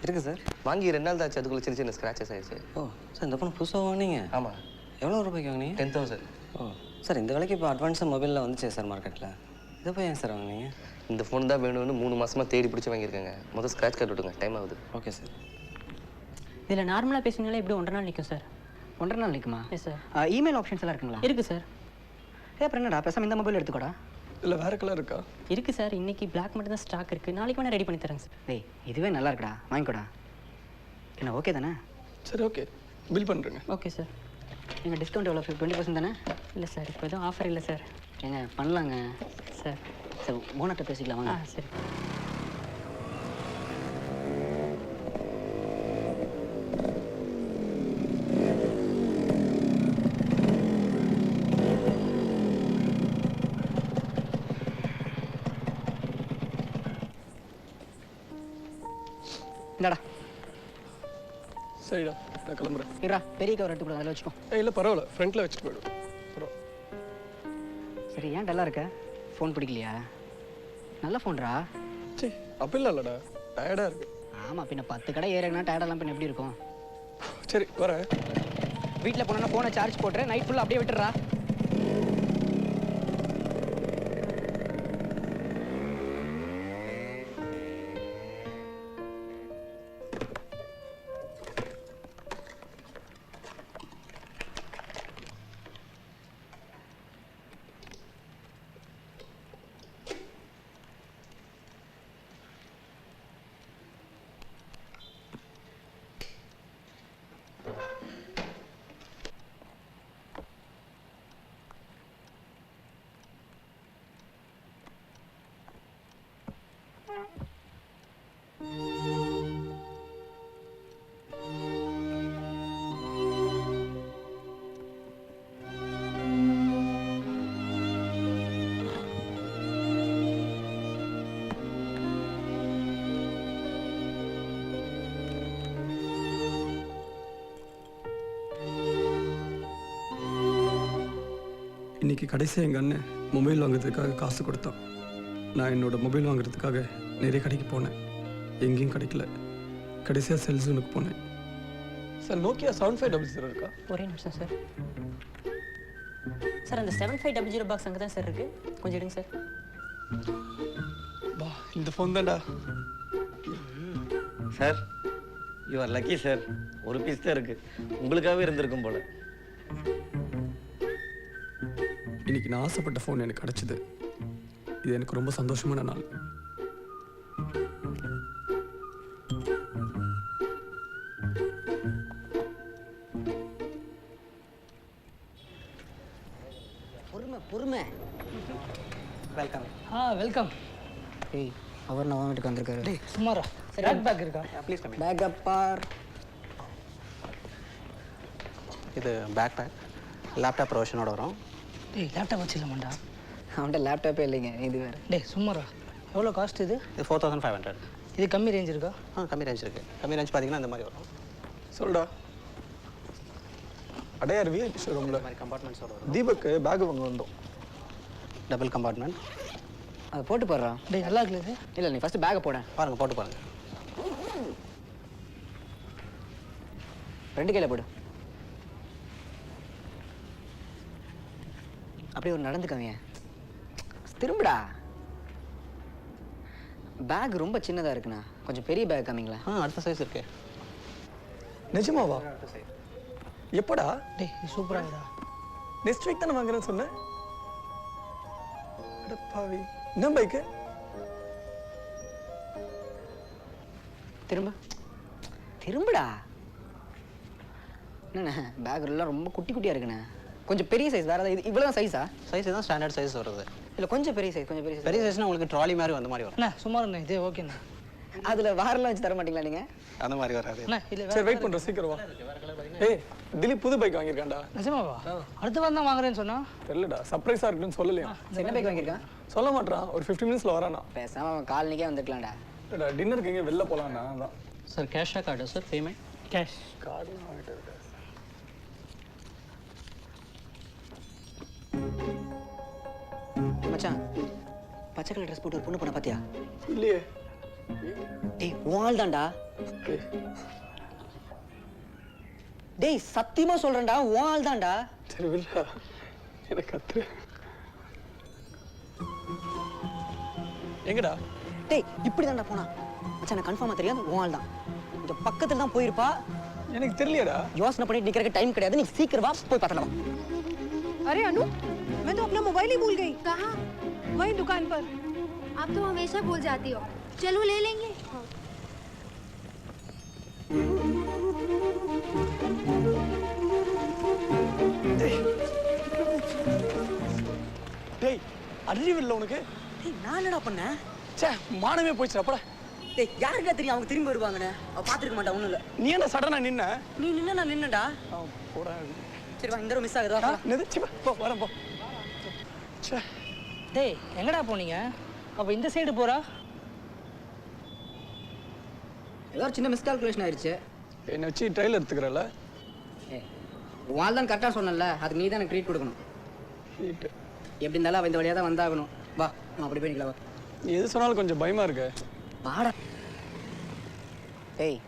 இருக்குது சார். வாங்கி 2 நாள் தான் ஆச்சு, அதுக்குள்ள சின்ன சின்ன ஸ்க்ராச்சஸ் ஆயிடுச்சு. சார் இந்த ஃபோன் புதுசாக வாங்கினீங்க? ஆமாம். எவ்வளோ ரூபாய்க்கு வாங்கினீங்க? 10,000. சார் இந்த விலைக்கு இப்போ அட்வான்ஸாக மொபைலில் வந்துச்சு சார் மார்க்கெட்டில். இதை போய் ஏன் சார் வாங்கினீங்க? இந்த ஃபோன் தான் வேணும்னு 3 மாசமா தேடி பிடிச்சி வாங்கியிருக்காங்க. முதல் ஸ்க்ராட்ச் கார்டு விட்டுங்க, டைம் ஆகுது. Okay sir. இதில் நார்மலாக பேசுனீங்களா எப்படி 1.5 நாள் நிற்கும் சார்? 1.5 நாள் நிற்குமா? Yes sir. இமெயில் ஆப்ஷன்ஸ் எல்லாம் இருக்குங்களா? இருக்குது சார். அப்புறம் என்னடா பேசாமல் இந்த மொபைல் எடுத்துக்கோடா. இல்லை வேறு கலர் இருக்கா? இருக்குது சார். இன்னைக்கு பிளாக் மட்டும் தான் ஸ்டாக் இருக்குது. நாளைக்கு வேணால் ரெடி பண்ணி தரேங்க சார். டேய் இதுவே நல்லா இருக்குடா, வாங்கிக்கோடா. என்ன ஓகே தானே? சரி ஓகே, பில் பண்ணுறேங்க. Okay sir. எங்கள் டிஸ்கவுண்ட் எவ்வளோ? 20% தானே? இல்லை சார், இப்போ எதுவும் ஆஃபர் இல்லை சார். ஏங்க பண்ணலாங்க சார். சார் ஓனர்கிட்ட பேசிக்கலாமா? சரி. இந்தாடா. சரிடா, நான் கிளம்புறேன். இருடா, பெரிய கவர் எடுத்து கூட அதில் வச்சுக்கோ. இல்லை பரவாயில்ல, ஃப்ரண்ட்டில் வச்சுட்டு போய்டும். சரி, ஏன் டல்லாக இருக்க? ஃபோன் பிடிக்கலையா? நல்ல ஃபோன்ரா. சரி அப்படி இல்லைடா, டயர்டாக இருக்கு. ஆமாம், பின்ன 10 கடை ஏறினா டயர்டெல்லாம் பின்ன எப்படி இருக்கும்? சரி வரேன். வீட்டில் போனோன்னா ஃபோனை சார்ஜ் போட்டுறேன், நைட் ஃபுல்லாக அப்படியே விட்டுறா. இன்றைக்கி கடைசியாக எங்கள் அண்ணன் மொபைல் வாங்குறதுக்காக காசு கொடுத்தான். நான் என்னோடய மொபைல் வாங்குறதுக்காக நிறைய கடைக்கு போனேன், எங்கேயும் கிடைக்கல. கடைசியாக செல்ஸுனுக்கு போனேன். சார் நோக்கியா 7500 இருக்கா? ஒரே நிமிஷம் சார். சார் அந்த 7500 பாக்ஸ் அங்கே தான் சார் இருக்குது, கொஞ்சம் எடுங்க சார். பா இந்த ஃபோன் தான்டா. Sir you are lucky sir. ஒரு பீஸ் தான் இருக்குது, உங்களுக்காகவே இருந்திருக்கும் போல. இன்னைக்கு நான் ஆசைப்பட்ட ஃபோன் எனக்கு கிடைச்சிது. இது எனக்கு ரொம்ப சந்தோஷமான நாள். பொறுமை பொறுமை. வெல்கம். வெல்கம். ஏய் அவர் நான் வீட்டுக்கு வந்திருக்காரு. டேய் சும்மாரா. சரி பேக் இருக்கா? Please come. பேக் அப்பார். இது பேக் லேப்டாப் ப்ரொவிஷனோட வரும். டேய் லேப்டாப் வச்சிடலாமாண்டா? அவன்கிட்ட லேப்டாப்பே இல்லைங்க, இது வேறு. டேய் சும்மாரா. எவ்வளோ காஸ்ட் இது? இது 4500. இது கம்மி ரேஞ்ச் இருக்கா? கம்மி ரேஞ்ச் இருக்குது. கம்மி ரேஞ்ச் பார்த்தீங்கன்னா இந்த மாதிரி வரும். சொல்டா. அடையார் விஐபி ஷோரூமில் மாதிரி கம்பார்ட்மெண்ட்ஸோட வரும். தீபக்கு பேக் வாங்க வந்தோம். Double compartment. அதை போட்டு போடுறா. டேய் நல்லா இருக்குல்ல இது? இல்லை நீ ஃபஸ்ட்டு பேக்கை போட பாருங்கள், போட்டு பாருங்கள். 2 கையில் போடு. அப்படியே ஒரு நடந்துக்கவிய. திரும்புடா. பேக் ரொம்ப சின்னதாக இருக்குண்ணா, கொஞ்சம் பெரிய பேக் காமிங்களா? அடுத்த சைஸ் இருக்கு. நிஜமாவா? எப்படா? டேய் சூப்பராகடா. நெக்ஸ்ட் வீக் தானே வாங்குறேன்னு சொன்னேன். அடப்பாவி, என்ன பைக்கு? திரும்ப திரும்புடா. என்னண்ணே பேக் எல்லாம் ரொம்ப குட்டி குட்டியாக இருக்குண்ணே, கொஞ்சம் பெரிய சைஸ். வேறு ஏதாவது இவ்வளோ தான் சைஸா? சைஸ் தான் ஸ்டாண்டர்ட் சைஸ் வருது. இல்லை கொஞ்சம் பெரிய சைஸ், கொஞ்சம் பெரிய சைஸ். பெரிய சைஸ்னால் உங்களுக்கு ட்ராலி மாதிரி வந்த மாதிரி வரும். அண்ணா சும்மா இருந்தேன், இதே ஓகேண்ணா. அதில் வாரெல்லாம் வச்சு தர மாட்டீங்களா நீங்கள்? அந்த மாதிரி வராது. அண்ணா இல்லை சரி வெயிட் பண்ணுறோம், சீக்கிரம் வா. ஏய் திலீப் புது பைக் வாங்கியிருக்காண்டா. நிஜமாவா? அடுத்த வாரம் தான் வாங்குறேன்னு சொன்னா? தெரியலடா, சர்ப்ரைஸாக இருக்குன்னு சொல்லலையா? என்ன பைக் வாங்கியிருக்கான்? சொல்ல மாட்டான், ஒரு 15 மினிட்ஸில் வரானா. பேசாமல் அவன் காலனிக்கே வந்துருக்கலாம்டா. இல்லைடா, டின்னருக்கு எங்கே வெளில போகலான்னா அதான். சார் கேஷா கார்டா சார் பேமெண்ட்? கேஷ். கார்டுலாம் வாங்கிட்டு இருக்கேன். மச்சான் பச்சை கலர் ட்ரெஸ் போட்டு ஒரு பொண்ணு பண்ண பார்த்தியா? இல்லையே. டேய் உன் ஆள் தான்டா. டேய் சத்தியமா சொல்றேன்டா உன் ஆள் தான்டா. சரி வில்ல எனக்கு கத்து. எங்கடா? டேய் இப்படி தான்டா போனா. மச்சான் எனக்கு கன்ஃபார்மா தெரியாது உன் ஆள் தான். இங்க பக்கத்துல தான் போயிருப்பா. எனக்கு தெரியலடா. யோசனை பண்ணிட்டு நிக்கிறதுக்கு டைம் கிடையாது. நீ சீக்கிரம் வா போய் பார்த்தலாம். अरे अनु, मैं तो अपना मोबाइल ही भूल गई। कहाँ? वही दुकान पर। आप तो हमेशा भूल जाती हो। चलो ले लेंगे। டேய் அறிவு இல்ல உனக்கு? டேய் நான் என்னடா பண்ணேன்? ச்சே மானமே போயிடுச்சுடா போடா. டேய் யாருக்கா தெரியும் அவங்க திரும்பி வருவாங்கன்னு? அவ பாத்துக்க மாட்டா ஒண்ணும் இல்ல. நீ என்ன சடனா நின்ன? நீ நின்ன நான் நின்னடா. போடா. சரி வா இந்த மிஸ் ஆகுதா? நிதிச்சு போ வரேன் போ. ச்சே டேய் எங்கடா போனீங்க? அப்ப இந்த சைடு போறா? ஏதோ ஒரு சின்ன மிஸ்கால்குலேஷன் ஆயிருச்சு. என்ன வச்சு ட்ரையல் எடுத்துக்கறல? உன் தான் கரெக்டா சொன்னல. அதுக்கு நீ தான் எனக்கு ட்ரீட் கொடுக்கணும். ட்ரீட் எப்படி இருந்தாலும் அவ இந்த வழியா தான் வந்தாகணும். வா நான் அப்படி போய் நிக்கலாம் வா. நீ எது சொன்னாலும் கொஞ்சம் பயமா இருக்கு. வாடா. டேய்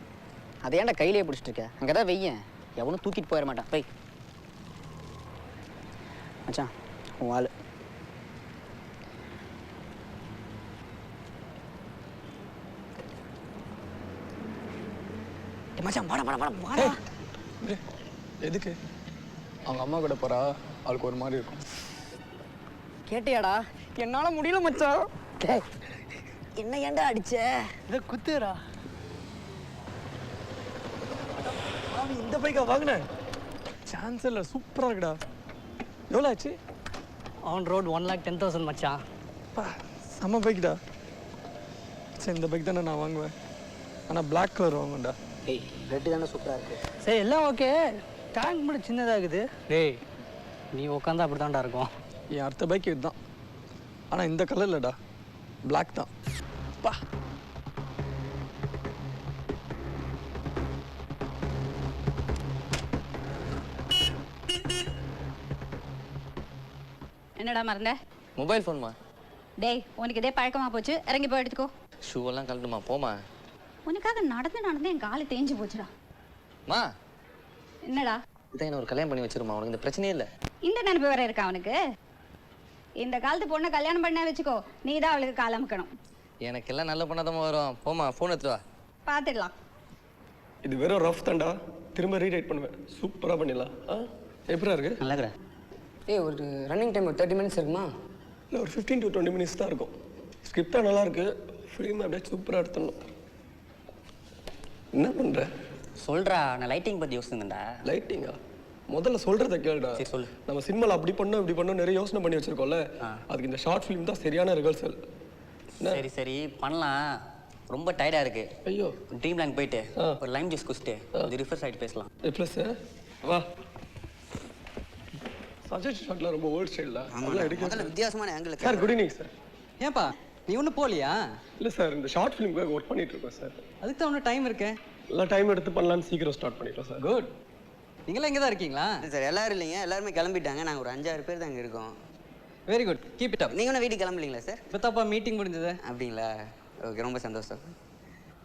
அதை ஏன்டா கையிலேயே பிடிச்சிட்டு இருக்க? அங்கதான் வெய்யேன். எவனும் தூக்கிட்டு போயிட மாட்டான். போய் மச்சான் உன் ஆளு. மச்சான் வாடா வாடா வாடா வாடா. எதுக்கு? அவங்க அம்மா கூட போறா. அவளுக்கு ஒரு மாதிரி இருக்கும். கேட்டியாடா? என்னால முடியல மச்சான். டேய் என்ன ஏன்டா அடிச்ச? இத குத்துறா. அவன் இந்த பைக்கா வாங்குன? சான்ஸ் இல்ல. சூப்பரா இருக்குடா. எவ்வளவு ஆச்சு? ஆன் ரோட் 1,10,000 மச்சான். செம்ம பைக்டா. சரி இந்த பைக் தானே நான் வாங்குவேன். ஆனா பிளாக் கலர் வாங்குவேன்டா. ஏய் ரெட் தானே சூப்பரா இருக்கு. சரி எல்லாம் ஓகே. டேங்க் மட்டும் சின்னதாகுது. டேய் நீ உட்காந்தா அப்படி தான்டா இருக்கும். என் அடுத்த பைக் இதுதான். ஆனா இந்த கலர் இல்லடா. பிளாக் தான். பா என்னடா மறந்த? மொபைல் ஃபோன்மா. டேய் உனக்கு இதே பழக்கமா போச்சு. இறங்கி போய் எடுத்துக்கோ. ஷூவெல்லாம் கழட்டுமா போமா. உனக்காக நடந்து நடந்து என் காலை தேஞ்சு போச்சுடா. மா என்னடா? இதான் என்ன ஒரு கல்யாணம் பண்ணி வச்சிருமா. உனக்கு இந்த பிரச்சனையே இல்லை. இந்த நினைப்பு வேற இருக்கா அவனுக்கு? இந்த காலத்து பொண்ணை கல்யாணம் பண்ண வச்சுக்கோ. நீ தான் அவளுக்கு கால் அமுக்கணும். எனக்கெல்லாம் நல்ல பண்ணாதமா வரும். போமா ஃபோன் எடுத்து வா. பார்த்துடலாம். இது வெறும் ரஃப் தான்டா. திரும்ப ரீரைட் பண்ணுவேன். சூப்பரா பண்ணிடலாம். எப்படியா இருக்கு? நல்லா இருக்கா? ஏய் ஒரு ரன்னிங் டைம் ஒரு 30 மினிட்ஸ் இருக்குமா? இல்லை ஒரு 15 to 20 மினிட்ஸ் தான் இருக்கும். ஸ்கிரிப்டாக நல்லா இருக்கு. ஃபிலிம் அப்படியே சூப்பராக எடுத்துடணும். என்ன பண்ணுற? சொல்றா நான் லைட்டிங் பற்றி யோசிச்சுங்கடா. லைட்டிங்கா? முதல்ல சொல்கிறத கேளுடா. சரி சொல்லு. நம்ம சினிமாவில் அப்படி பண்ணோம் இப்படி பண்ணோம் நிறைய யோசனை பண்ணி வச்சிருக்கோம்ல. அதுக்கு இந்த ஷார்ட் ஃபிலிம் தான் சரியான ரிஹர்சல். சரி சரி பண்ணலாம். ரொம்ப டயர்டாக இருக்கு. ஐயோ ட்ரீம் லேண்ட் போயிட்டு ஒரு லைம் ஜூஸ் குடிச்சிட்டு இது ரிஃப்ரெஷ் ஆகிட்டு பேசலாம். ப்ளஸ் வா. சஜஸ்ட் ஷாட்லாம் ரொம்ப ஓல்ட் ஸ்டைல் தான். அதெல்லாம் எடுக்க வித்தியாசமான angle. Sir good evening sir. ஏன்பா நீ ஒன்றும் போகலையா? இல்லை சார் இந்த ஷார்ட் ஃபிலிமுக்காக ஒர்க் பண்ணிட்டு இருக்கோம் சார். அதுக்கு தான் ஒன்றும் டைம் இருக்கு. எல்லாம் டைம் எடுத்து பண்ணலான்னு சீக்கிரம் ஸ்டார்ட் பண்ணிட்டோம் சார். குட். நீங்களாம் இங்கே தான் இருக்கீங்களா? சார் எல்லாரும் இல்லைங்க. எல்லாருமே கிளம்பிட்டாங்க. நாங்கள் ஒரு 5-6 பேர் தான் இங்கே இருக்கோம். Very good keep it up. நீங்கள் ஒன்றும் வீட்டுக்கு கிளம்பலீங்களா சார்? இப்போதாப்பா மீட்டிங் முடிஞ்சது. அப்படிங்களா? ஓகே ரொம்ப சந்தோஷம்.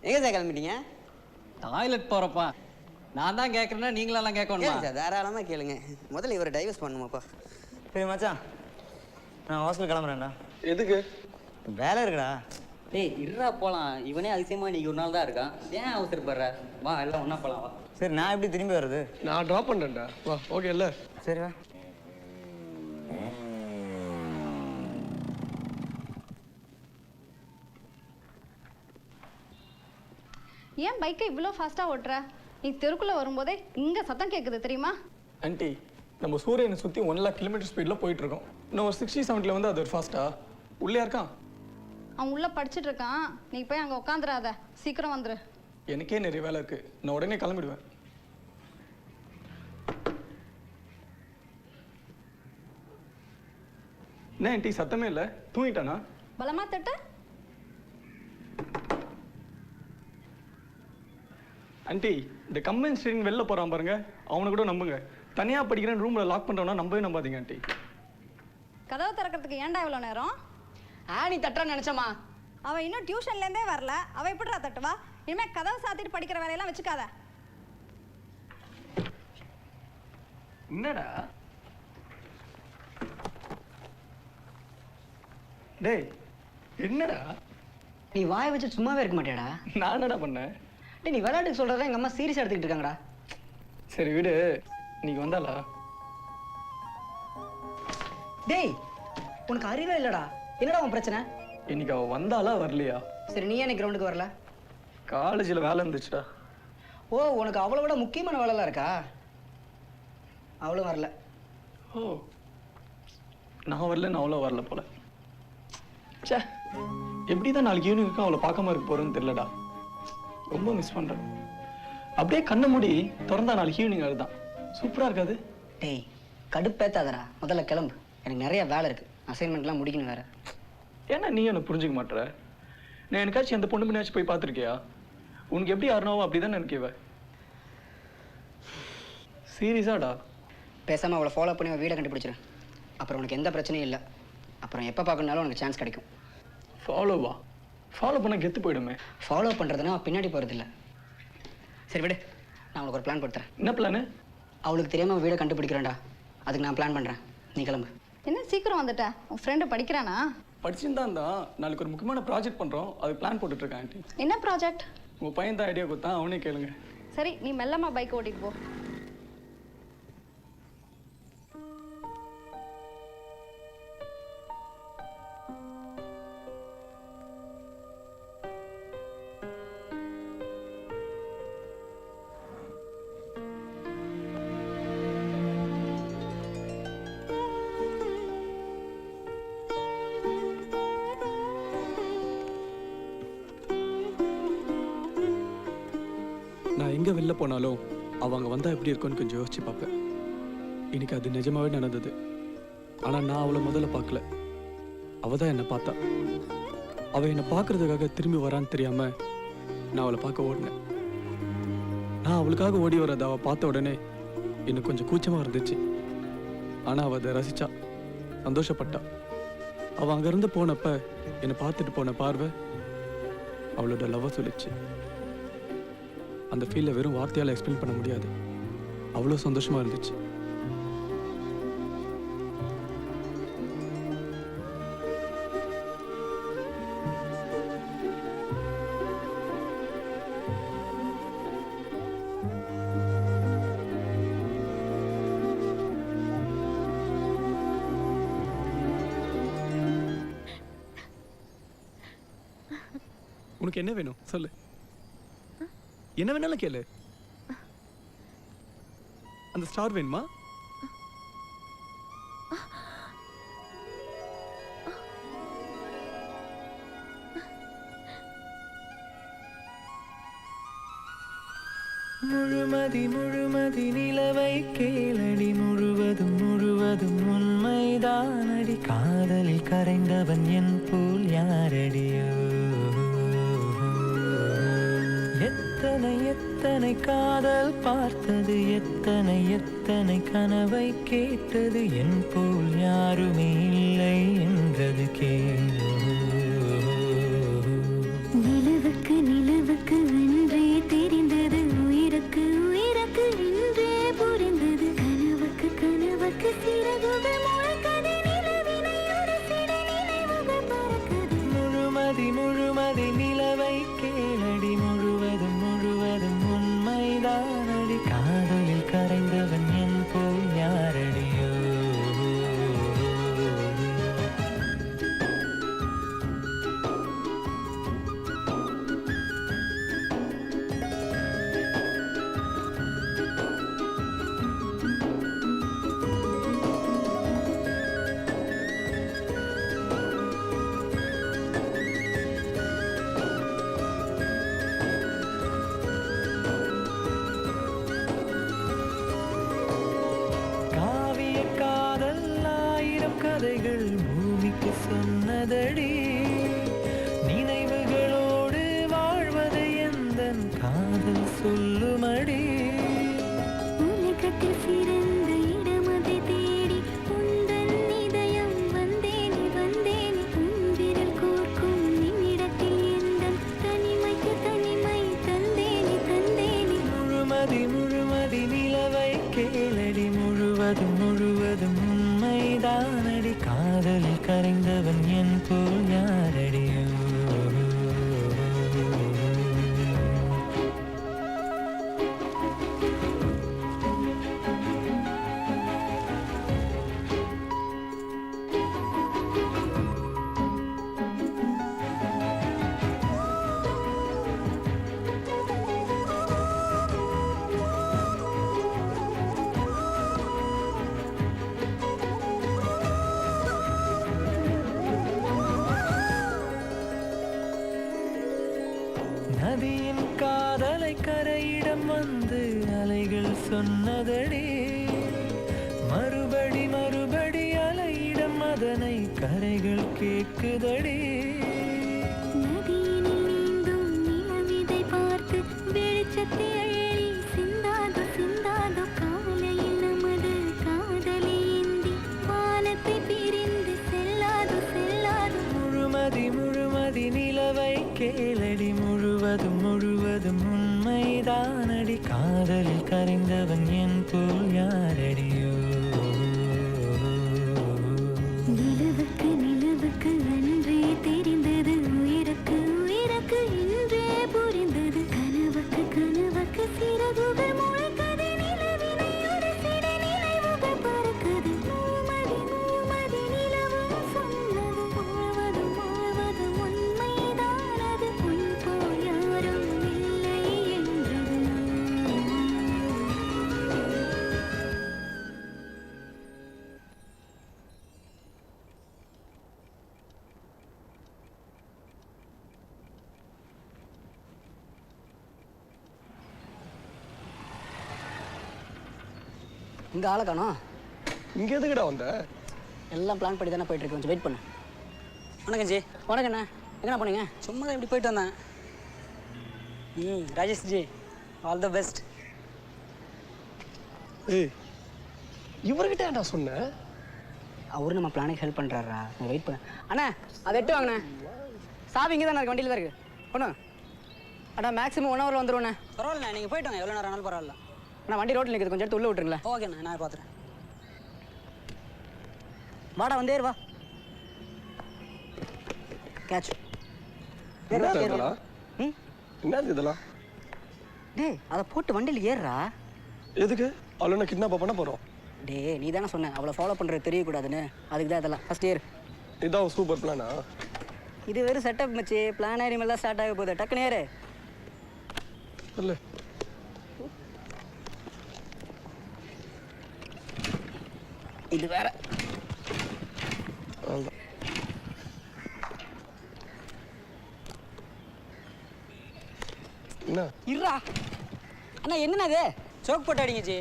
எங்கே சார் கிளம்பிட்டீங்க? டாய்லெட் போகிறப்பா. நான் தான் கேட்குறேன்னா நீங்களெல்லாம் கேட்கணுமா? சார் தாராளமாக கேளுங்க. முதல்ல இவரை டைவர்ஸ் பண்ணுமாப்பா. சரி மச்சான் நான் ஹாஸ்டல் கிளம்புறேன்டா. எதுக்கு? வேலை இருக்குடா. டேய் இருடா போகலாம். இவனே அதிசயமா இன்னைக்கு ஒரு நாள் தான் இருக்கான். ஏன் அவசரப்படுற? வா எல்லாம் ஒன்றா போகலாம் வா. சரி நான் எப்படி திரும்பி வர்றது? நான் ட்ராப் பண்ணுறேன்டா. வா ஓகே இல்லை? சரி வா. ஏன் பைக்கை இவ்வளோ ஃபாஸ்ட்டாக ஓட்டுற? நீ தெருக்குள்ளே வரும்போதே இங்கே சத்தம் கேட்குது தெரியுமா? ஆண்டி நம்ம சூரியனை சுற்றி 1 lakh கிலோமீட்டர் ஸ்பீடில் போயிட்டு இருக்கோம். இன்னும் ஒரு 60-70 வந்து அது ஒரு ஃபாஸ்ட்டா? உள்ளே இருக்கான். அவன் உள்ளே படிச்சுட்டு இருக்கான். நீ போய் அங்கே உட்காந்துடாத. சீக்கிரம் வந்துரு. எனக்கே நிறைய வேலை இருக்கு. நான் உடனே கிளம்பிடுவேன். என்ன ஆண்டி சத்தமே இல்லை? தூங்கிட்டானா? பலமா தட்ட. ஆண்டி இந்த கம்பெனி ஸ்டேரிங் வெளில போகிறான் பாருங்க. அவனை கூட நம்புங்க. தனியாக படிக்கிறேன் ரூமில் லாக் பண்ணுறோன்னா நம்பவே நம்பாதீங்க ஆண்டி. கதவை திறக்கிறதுக்கு ஏன்டா இவ்வளோ நேரம்? நீ தட்டுறான்னு நினச்சம்மா. அவள் இன்னும் டியூஷன்லேருந்தே வரல. அவள் எப்படிடா தட்டுவா? இனிமேல் கதவை சாத்திட்டு படிக்கிற வேலையெல்லாம் வச்சுக்காத. என்னடா டேய், என்னடா நீ வாயை வச்சு சும்மாவே இருக்க மாட்டேடா. நான் என்னடா பண்ணேன்? டேய், நீ விளையாட்டுக்கு சொல்கிறதா எங்கள் அம்மா சீரியஸாக எடுத்துக்கிட்டு இருக்காங்கடா. சரி விடு, இன்னைக்கு வந்தாளா? டேய், உனக்கு அறிவே இல்லைடா. என்னடா உன் பிரச்சனை? இன்னைக்கு அவள் வந்தாளா வரலையா? சரி, நீ ஏன் கிரவுண்டுக்கு வரல? காலேஜில் வேலை இருந்துச்சுடா. ஓ, உனக்கு அவளை விட முக்கியமான வேலைலாம் இருக்கா? அவளும் வரல. ஓ, நான் வரல, நான் அவ்வளோ வரல போல. சே, எப்படி தான் நாளைக்கு ஈவினிங்க்கு அவளை பார்க்காம இருக்க போகிறேன்னு தெரியலடா. ரொம்ப மிஸ் பண்ணுறேன். அப்படியே கண்ணை மூடி திறந்தா நாளைக்கு ஈவினிங் அதுதான் சூப்பராக இருக்காது? டேய், கடுப்பேத்தாதடா. முதல்ல கிளம்பு, எனக்கு நிறைய வேலை இருக்குது. அசைன்மெண்ட்லாம் முடிக்கணும் வேறு. ஏன்னா நீ என்ன புரிஞ்சுக்க மாட்டேற? நான் எனக்காச்சும் எந்த பொண்ணு முன்னாச்சும் போய் பார்த்துருக்கியா? உனக்கு எப்படி யாருனாவோ அப்படி தான் நினைக்கவ. சீரியஸாடா? பேசாமல் அவளை ஃபாலோ பண்ணி அவள் வீடை கண்டுபிடிச்சிரு. அப்புறம் உனக்கு எந்த பிரச்சனையும் இல்லை. அப்புறம் எப்போ பார்க்கணுனாலும் உனக்கு சான்ஸ் கிடைக்கும். ஃபாலோவா? ஃபாலோ பண்ண கெத்து போயிடுமே. ஃபாலோ பண்ணுறதுனா அவள் பின்னாடி போகிறதில்ல. சரி விடு, நான் உனக்கு ஒரு பிளான் கொடுத்துறேன். என்ன பிளானு? அவளுக்கு தெரியாமல் வீடை கண்டுபிடிக்கிறேன்டா. அதுக்கு நான் பிளான் பண்ணுறேன். நீ கிளம்பு. என்ன சீக்கிரம் வந்துட்ட? உன் ஃப்ரெண்டு படிக்கிறானா? படிச்சுதான் தான். நாளைக்கு ஒரு முக்கியமான ப்ராஜெக்ட் பண்ணுறோம், அதுக்கு பிளான் போட்டுட்ருக்கேன் ஆண்டி. என்ன ப்ராஜெக்ட்? உங்கள் பையன் தான் ஐடியா கொடுத்தான், அவனே கேளுங்க. சரி, நீ மெல்லமாக பைக் ஓட்டிட்டு போ. நான் எங்கே வெளில போனாலும் அவங்க வந்தால் எப்படி இருக்கும்னு கொஞ்சம் யோசிச்சு பார்ப்பேன். இன்னைக்கு அது நிஜமாவே நடந்தது. ஆனால் நான் அவளை முதல்ல பார்க்கல, அவள் தான் என்னை பார்த்தா. அவள் என்னை பார்க்கறதுக்காக திரும்பி வரான்னு தெரியாமல் நான் அவளை பார்க்க ஓடினேன். நான் அவளுக்காக ஓடி வரதை அவள் பார்த்த உடனே எனக்கு கொஞ்சம் கூச்சமாக இருந்துச்சு. ஆனால் அவள் அதை ரசிச்சா, சந்தோஷப்பட்டா. அவள் அங்கேருந்து போனப்ப என்னை பார்த்துட்டு போன பார்வை அவளோட லவ்வை சொல்லிச்சு. அந்த ஃபீலை வெறும் வார்த்தையால் எக்ஸ்பிளைன் பண்ண முடியாது. அவ்வளோ சந்தோஷமாக இருந்துச்சு. உனக்கு என்ன வேணும் சொல்லு, என்ன வேணாலும் கேளு. அந்த ஸ்டார் வேணுமா? முழுமதி முழுமதி நிலவை கேளடி, முழுவதும் முழுவதும் உண்மைதானடி. காதலில் கரைந்தவன் என் போல் யாரடியோ. எத்தனை எத்தனை காதல் பார்த்தது, எத்தனை எத்தனை கனவை கேட்டது. என் போல் யாருமே இல்லை என்றது கேளு. நிலவுக்கு நிலவுக்கு அன்றே தெரிந்தது, உயிருக்கு உயிருக்கு இன்றே புரிந்தது. கனவுக்கு கனவுக்கு சிறகுகள் முளைக்கது, நிலவினை உரசிட நினைவுகள் பறக்குது. முழுமதி முழுமதி நிலவை கேளடி, முழுவதும் முழுவதும் உண்மைதானடி. காதலில் கரைந்தவன் என் போல் யாரடியோ. கதைகள் பூமிக்கு சொன்னதடி. நினைவுகளோடு வாழ்வது எந்தன் காதல் சொல்லுமடி. உலகத்தில் சிறந்த இடமதை தேடி உந்தன் இதயம் வந்தேனே வந்தேனே. உன் விரல் கோர்க்கும் நிமிடத்தில் நதியின் காதலை கரையிடம் வந்து அலைகள் சொன்னதடி மறுபடி மறுபடி அலையிடம் அதனை கரைகள் கேட்குதடி நதியினில் நீந்தும் நிலவிதை பார்த்து வெளிச்சத்தை அள்ளி சிந்தாதோ சிந்தாதோ காலையில் நமது காதலை ஏந்தி வானத்தை பிரிந்து செல்லாதோ செல்லாதோ முழுமதி முழுமதி நிலவை கேளடி முழுவதும் முழுவதும் உண்மைதானடி காதலில் கரைந்தவன் என் போல் யாரடியோ நிலவுக்கு நிலவுக்கு அன்றே தெரிந்தது உயிருக்கு உயிருக்கு இன்றே புரிந்தது கனவுக்கு கனவுக்கு சிறகுகள் முளைக்கது நிலவினை ஒரு சில நினைவுகள் பறக்குது மூமதி மூமதி நிலவும் சொன்னது வாழ்வது வாழ்வது உண்மைதானது உன் போல் யாரும் இல்லை என்றது இங்கே ஆளை காணோம். இங்கே எதுக்குடா வந்த? எல்லாம் பிளான் பண்ணி தானே போயிட்டு இருக்கு. கொஞ்சம் வெயிட் பண்ணு. வணக்கம் ஜி. வணக்கண்ணா. எங்கண்ணா போனீங்க? சும்மா தான் இப்படி போயிட்டு வந்தேன். Rajesh G, all the best. ஏய், இவர்கிட்ட ஏன்டா சொன்ன? அவரு நம்ம பிளானுக்கு ஹெல்ப் பண்ணுறாரா? வெயிட் பண்ண. அண்ணா அதை எட்டு வாங்கண்ணே. சாவி இங்கே தானே இருக்கு, வண்டியில் தான் இருக்கு. ஒன்று அண்ணா மேக்ஸிமம் 1 ஹவரில் வந்துடுவோண்ணே. பரவாயில்லண்ணா, நீங்கள் போயிட்டு வாங்க. எவ்வளோ நேரம் ஆனாலும் பரவாயில்ல. அண்ணா வண்டி ரோட்டில் நிற்குது, கொஞ்சம் எடுத்து உள்ளே விட்டுருங்களேன். ஓகேண்ணா, நான் பார்த்துறேன். வாடா வந்தே வா. கேட்ச். என்னது இதெல்லாம்? டேய் அதை போட்டு வண்டியில் ஏறுறா. எதுக்கு? அவளை என்ன கிட்னாப் பண்ண போகிறோம்? டே நீ தானே சொன்ன அவளை ஃபாலோ பண்ணுறது தெரியக்கூடாதுன்னு. அதுக்கு தான் இதெல்லாம். ஃபஸ்ட் இயர் இதான் சூப்பர் பிளானா? இது வெறும் செட்டப் மச்சி. பிளான் இனிமேல் ஸ்டார்ட் ஆக போகுது. டக்குன்னு ஏறு. இல்லை இது வேற. என்ன இருடா அண்ணா, என்னண்ணா இது? சோக் போட்டு அடிங்க ஜி.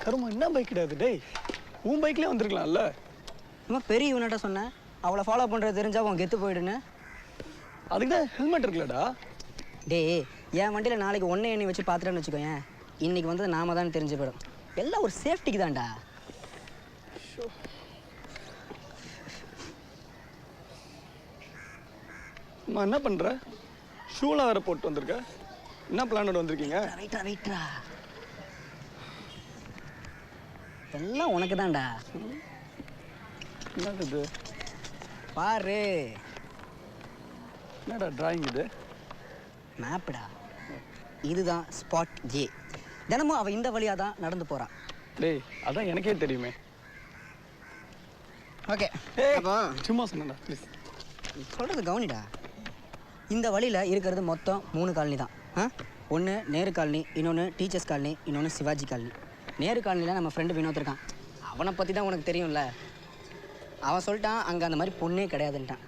கருமா என்ன பைக் கிடையாது? டேய் உன் பைக்லேயே வந்திருக்கலாம்ல. நம்ம பெரிய யூனிட்டா சொன்னேன் அவளை ஃபாலோ பண்ணுறது தெரிஞ்சா உன் கெத்து போயிடுன்னு. அதுக்கு தான் ஹெல்மெட் இருக்குல்லடா. டேய் என் வண்டியில் நாளைக்கு ஒன்றை எண்ணி வச்சு பார்த்துட்டேன்னு வச்சுக்கோயேன், இன்னைக்கு வந்து நாம தான் தெரிஞ்சு போயிடும். எல்லாம் ஒரு சேஃப்டிக்கு தான்டா. அம்மா என்ன பண்ணுற? ஷூலாம் வேறு போட்டு வந்திருக்க. என்ன பிளானோட வந்திருக்கீங்க? ரைட்டா ரைட்டா, எல்லாம் உனக்கு தான்டா. என்னது இது? பாரு. என்னடா டிராயிங் இது? மேப்டா. இதுதான் ஸ்பாட் ஏ. தினமும் அவள் இந்த வழியாக தான் நடந்து போகிறான். டேய் அதான் எனக்கே தெரியுமே. ஓகே சும்மா சொன்னடா ப்ளீஸ். சொல்கிறது கவனிடா. இந்த வழியில் இருக்கிறது மொத்தம் 3 காலனி தான். ஒன்று நேரு காலனி, இன்னொன்று டீச்சர்ஸ் காலனி, இன்னொன்று சிவாஜி காலனி. நேரு காலனியில் நம்ம ஃப்ரெண்டு வினோத் இருக்கான். அவனை பற்றி தான் உனக்கு தெரியும்ல. அவன் சொல்லிட்டான் அங்கே அந்த மாதிரி பொண்ணே கிடையாதுன்ட்டான்.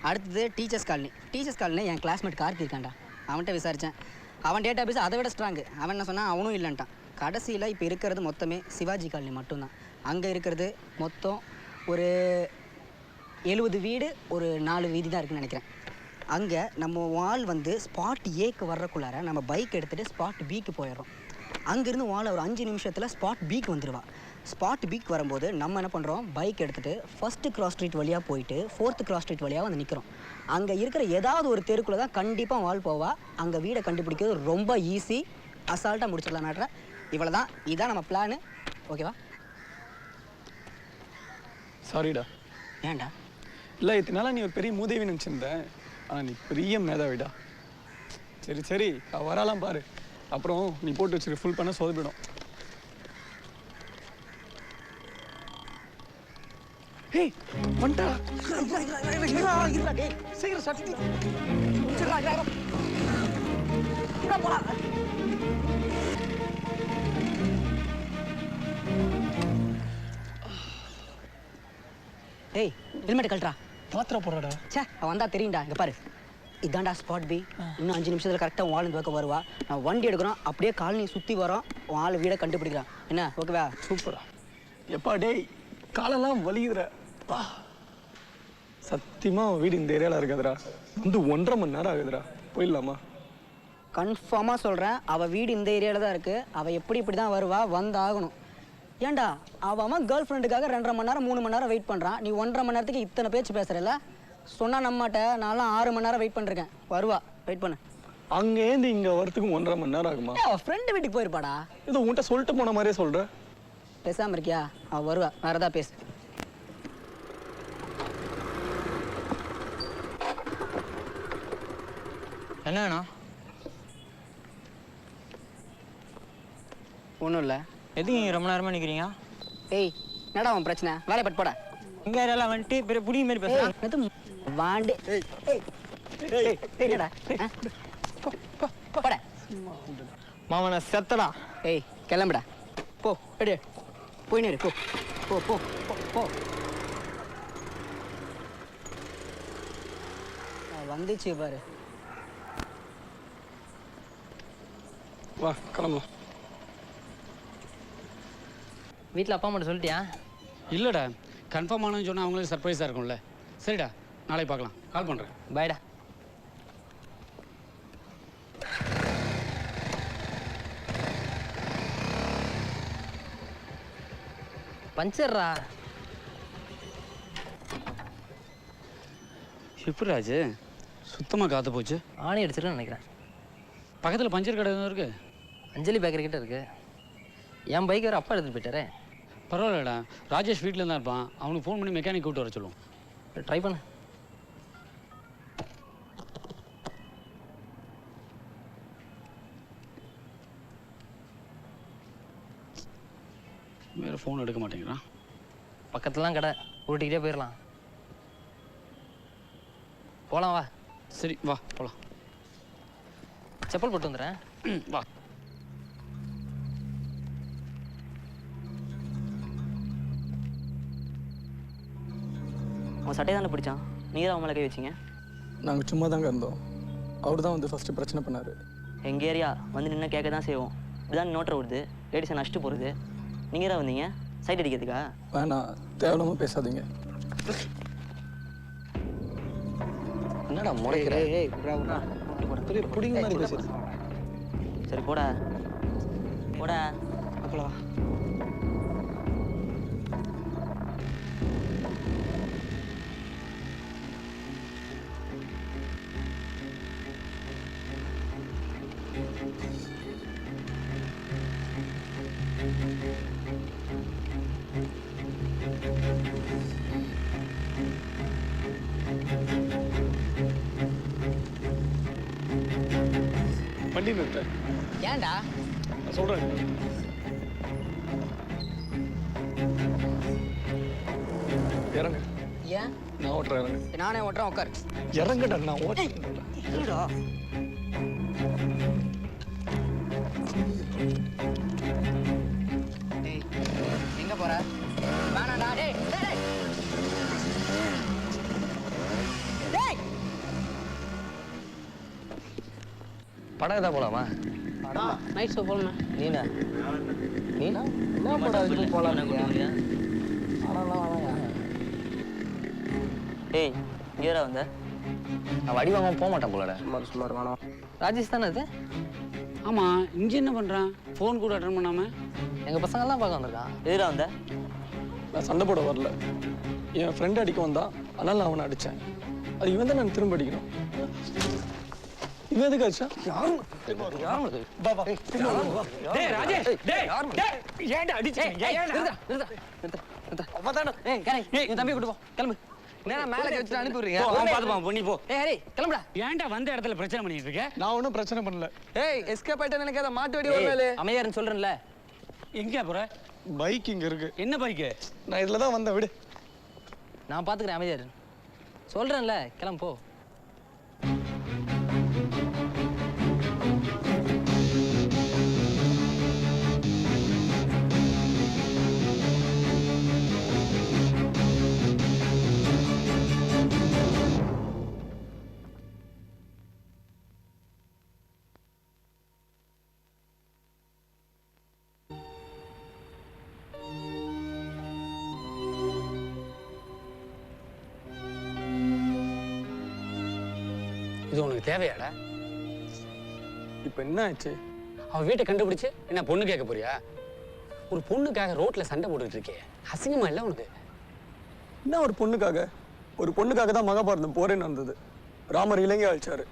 அடுத்தது டீச்சர்ஸ் காலனி. டீச்சர்ஸ் காலனியில் என் கிளாஸ்மேட் கார்த்தி இருக்கான்டா. அவன்கிட்ட விசாரித்தேன். அவன் டேட்டா பேஸ் அதை விட ஸ்ட்ராங்கு. அவன் என்ன சொன்னான், அவனும் இல்லைன்ட்டான். கடைசியில் இப்போ இருக்கிறது மொத்தமே சிவாஜி காலனி மட்டும்தான். அங்கே இருக்கிறது மொத்தம் ஒரு 70 வீடு, ஒரு 4 வீதி தான் இருக்குன்னு நினைக்கிறேன். அங்கே நம்ம வால் வந்து ஸ்பாட் ஏக்கு வர்றக்குள்ளார நம்ம பைக் எடுத்துகிட்டு ஸ்பாட் பிக்கு போயிடுறோம். அங்கேருந்து வால் ஒரு 5 நிமிஷத்தில் ஸ்பாட் பிக்கு வந்துடுவா. ஸ்பாட் பிக் வரும்போது நம்ம என்ன பண்ணுறோம், பைக் எடுத்துகிட்டு ஃபஸ்ட்டு கிராஸ் ஸ்ட்ரீட் வழியாக போயிட்டு 4th கிராஸ் ஸ்ட்ரீட் வழியாக வந்து நிற்கிறோம். அங்கே இருக்கிற ஏதாவது ஒரு தெருக்குள்ளே தான் கண்டிப்பாக வால் போவா. அங்கே வீடை கண்டுபிடிக்கிறது ரொம்ப ஈஸி. அசால்ட்டாக முடிச்சிடலாம். நாட்டுற இவ்வளோ தான். இதுதான் நம்ம பிளானு. ஓகேவா? சாரிடா. ஏன்டா? இல்லை இதனால நீ ஒரு பெரிய மூதேவி நினச்சிருந்தேன். ஆனால் நீ பெரிய மேதாவிடா. சரி சரி வராலாம் பாரு. அப்புறம் நீ போட்டு வச்சுரு, ஃபுல் பண்ண சொதப்பிடும். ஏய் வந்துட்டா. சீக்கிரம் சட்டி ஏய் ஹெல்மெட் கழட்டா. பாத்திரம் போடுறடா. சே அவன் வந்தா தெரியும்டா. இங்க பாரு, இதான்டா ஸ்பாட் பி. இன்னும் 5 நிமிஷத்துல கரெக்டாக உன் ஆள் இந்த பக்கம் வருவா. நான் வண்டி எடுக்கிறோம், அப்படியே காலனி சுற்றி வரோம், உன் ஆள் வீடை கண்டுபிடிக்கிறான். என்ன ஓகேவா? சூப்பரா. எப்பா டேய், காலெல்லாம் வலிக்குதுற. சத்தியமா அவன் வீடு இந்த ஏரியாவில் இருக்காதுடா. வந்து 1.5 மணி நேரம் ஆகுதுடா. போயிடலாமா? கன்ஃபார்மாக சொல்கிறேன், அவள் வீடு இந்த ஏரியாவில் தான் இருக்குது. அவள் இப்படி தான் வருவா, வந்தாகணும். ஏன்டா அவன் கேர்ள் ஃப்ரெண்டுக்காக 2.5 மணி நேரம் 3 மணி நேரம் வெயிட் பண்ணுறான். நீ 1.5 மணி நேரத்துக்கு இத்தனை பேச்சு பேசுகிறல்ல? சொன்னா நம்மகிட்ட நான்லாம் 6 மணி நேரம் வெயிட் பண்ணிருக்கேன். வருவா, வெயிட் பண்ணு. அங்கேருந்து இங்கே வரத்துக்கு 1.5 மணி நேரம் ஆகுமா? அவள் ஃப்ரெண்டு வீட்டுக்கு போயிருப்பாடா. இது உன்கிட்ட சொல்லிட்டு போன மாதிரியே சொல்கிறேன். பேசாமல் இருக்கியா? அவள் வருவா, வேறு ஏதாவது பேசு. என்னண்ணா? ஒன்றும் இல்லை. எதுக்கு நீங்கள் ரொம்ப நேரமாக நிற்கிறீங்க? ஏய் என்னடா அவன் பிரச்சனை? வேலையை பட்டு போட. இங்கே ஏரியாலாம் வந்துட்டு பெரிய புடி மாதிரி பேசுகிறேன். வாண்டு என்னடா போட மாமனை செத்தடா. ஏய் கிளம்புடா, போ எடு, போய் நேரு, போ போ போ போ. வந்துச்சு பாரு. வா கிளம்பலாம். வீட்டில் அப்பா மட்டும் சொல்லிட்டியா? இல்லைடா, கன்ஃபார்ம் ஆனு சொன்னால் அவங்களுக்கு சர்ப்ரைஸாக இருக்கும்ல. சரிடா, நாளைக்கு பார்க்கலாம். கால் பண்ணுறேன். பாய்டா. பஞ்சர்ரா. ஷிப்ராஜ் சுத்தமாக காத்து போச்சு. ஆணி அடிச்சிருன்னு நினைக்கிறேன். பக்கத்தில் பஞ்சர் கடை எதுவும் இருக்கு? அஞ்சலி பேக்கரி கிட்ட இருக்கு. என் பைக் வேறு அப்பா எடுத்துகிட்டு போயிட்டாரே. பரவாயில்லடா, ராஜேஷ் வீட்டில் தான் இருப்பான். அவனுக்கு ஃபோன் பண்ணி மெக்கானிக் கூப்பிட்டு வர சொல்லுவோம். ட்ரை பண்ணு. வேறு ஃபோன் எடுக்க மாட்டேங்கிறான். பக்கத்துலாம் கடை, ஊட்டிக்கிட்டே போயிடலாம். போகலாம் வா. சரி வா போகலாம். செப்பல் போட்டு வந்துடுறேன். வா. அவன் சட்டையை தானே பிடிச்சான், நீங்கள் தான் அவன் மேலே கை வச்சிங்க? நாங்கள் சும்மா தாங்க இருந்தோம். அவர் தான் வந்து ஃபஸ்ட்டு பிரச்சனை பண்ணார். எங்கள் ஏரியா வந்து நின்று கேட்க தான் செய்வோம். இப்படிதான் நோட்டரை விடுது, லேடிஸை நஷ்ட்டு போகிறது. நீங்கள் தான் வந்தீங்க சைட் அடிக்கிறதுக்கா? வேணாம், தேவையில்லாமல் பேசாதீங்க. என்னடா முறைக்கிற? பிடிங்க மாதிரி பேசுறது. சரி போடா போடா. அப்பலா வண்டி நிறுத்த. ஏன்டா? நான் சொல்கிறேன். இறங்க. ஏன்? நான் ஓட்டுறேன், இறங்க. நானே ஓட்டுறேன், உட்கார். இறங்கடா, நான் ஓட்டுறேன். இருடா. டேய் எங்க போற? வேணாடா. டேய் டேய் டேய். படம் எதாவது போகலாமா? நைட் ஷோ போகலாமா? நீனா என்ன படம் எதுவும் போகலாம்? டேய் இங்கேரா வந்த? நான் வடி வாங்க போக மாட்டேன் போலடா. சுமார் வேணாம். ராஜேஷ் தானே அது? ஆமாம், இங்கே என்ன பண்ணுறான்? ஃபோன் கூட அட்டன் பண்ணாமல். எங்கள் பசங்கள்லாம் பார்க்க வந்திருக்கான். எதிரா வந்த? நான் சண்டை போட வரல. என் ஃப்ரெண்டு அடிக்க வந்தான், அதனால் நான் அவனை அடித்தேன். அது இவன் தான் நான் திரும்ப அடிக்கணும். இவன் எதுக்கு அடிச்சா? தம்பி கூட்டு போ, கிளம்பு. மேலே வச்சுட்டு அனுப்பி விடுறீங்க. கிளம்புடா. ஏன்டா வந்த இடத்துல பிரச்சனை பண்ணிட்டு இருக்க? நான் ஒன்றும் பிரச்சனை பண்ணல. ஏய் எஸ்கேப் ஆயிட்டேன்னு நினைக்காத, மாட்டு வெடி வரல. அமையாருன்னு சொல்றேன்ல. எங்கே போற? பைக் இங்கே இருக்கு. என்ன பைக்கு? நான் இதில் தான் வந்தேன், விடு. நான் பார்த்துக்கிறேன், அமைதியாரு. சொல்றேன்ல, கிளம்பு போ. இது உனக்கு தேவையாடா? இப்போ என்ன ஆச்சு? அவன் வீட்டை கண்டுபிடிச்சு என்ன பொண்ணு கேட்க போறியா? ஒரு பொண்ணுக்காக ரோட்ல சண்டை போட்டுட்டு இருக்கே, அசிங்கமா இல்லை உனக்கு? என்ன ஒரு பொண்ணுக்காக தான் மகாபாரதம் போரே நடந்தது. ராமர் இலங்கை அழிச்சாரு.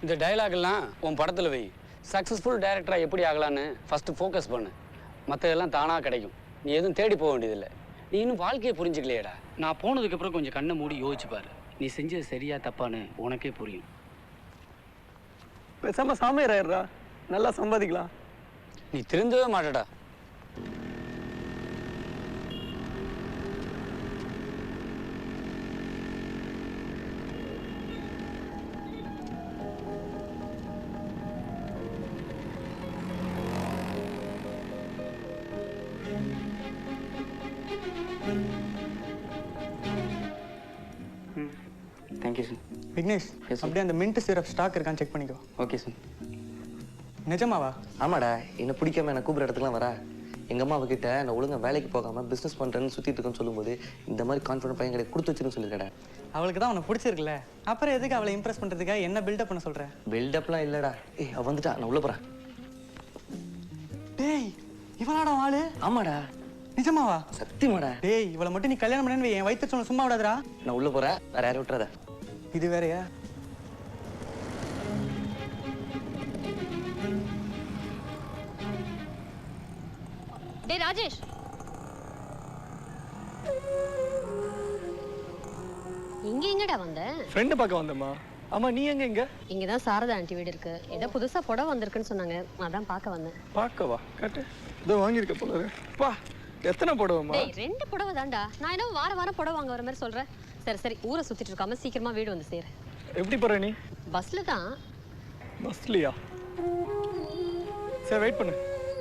இந்த டயலாக் எல்லாம் உன் படத்துல வை. சக்ஸஸ்ஃபுல் டைரக்டரா எப்படி ஆகலான்னு ஃபர்ஸ்ட் ஃபோக்கஸ் பண்ணு. மற்றதெல்லாம் தானா கிடைக்கும். நீ எதுவும் தேடி போக வேண்டியதில்லை. நீ இன்னும் வாழ்க்கையை புரிஞ்சுக்கலையேடா. நான் போனதுக்கு அப்புறம் கொஞ்சம் கண்ணை மூடி யோசிச்சு பாரு. நீ செஞ்சது சரியா தப்பான்னு உனக்கே புரியும். பேசாம சாமியார் ஆயிடுறா, நல்லா சம்பாதிக்கலாம். நீ திருந்தவே மாட்டடா. Thank you sir. விக்னேஷ், அப்படியே அந்த மின்ட் சிரப் ஸ்டாக் இருக்கான்னு செக் பண்ணிக்கோ. Okay sir. நிஜமாவா? ஆமாடா, என்னை பிடிக்காம என்னை கூப்பிட்ற இடத்துக்குலாம் வரா. எங்கள் அம்மா அவகிட்ட நான் ஒழுங்காக வேலைக்கு போகாமல் பிஸ்னஸ் பண்ணுறேன்னு சுற்றிட்டு இருக்கேன்னு சொல்லும்போது இந்த மாதிரி கான்ஃபிடன்ட் பையன் கிடையாது கொடுத்து வச்சுருன்னு சொல்லியிருக்கடா. அவளுக்கு தான் உனக்கு பிடிச்சிருக்குல்ல, அப்புறம் எதுக்கு அவளை இம்ப்ரெஸ் பண்ணுறதுக்காக என்ன பில்டப் பண்ண சொல்கிறேன்? பில்டப்லாம் இல்லைடா. அவள் வந்துட்டா, நான் உள்ள போகிறேன். டேய், இவளாடா ஆளு? ஆமாடா. நிஜமாவா? சத்தியமாடா. டேய், இவளை மட்டும் நீ கல்யாணம் பண்ணு, என் வயிற்று சொன்ன சும்மா விடாதடா. நான் உள்ள போகிறேன், வேற யாரும் விட்டுறத. இது வேறையா? டேய் ராஜேஷ், இங்க எங்கடா வந்த? ஃப்ரெண்ட் பார்க்க வந்தம்மா. ஆமா, நீ எங்க? இங்க தான் சாரதா ஆண்டி வீடு இருக்கு. ஏதோ புதுசா புடவை வந்திருக்குன்னு சொன்னாங்க, அதான் பார்க்க வந்தேன். பார்க்கவா? காட்டு. இதோ வாங்கியிருக்க போல இருக்கு. பா, எத்தனை புடவைமா? டேய், 2 புடவை தான்டா. நான் என்ன வாரம் புடவை வாங்க வர மாதிரி சொல்றேன்? சரி ஊரை சுத்திட்டு இருக்காம சீக்கிரமா வீடு வந்து சேரு. எப்படி போற நீ? பஸ்ல தான். பஸ்லியா? சரி, வெயிட் பண்ணு,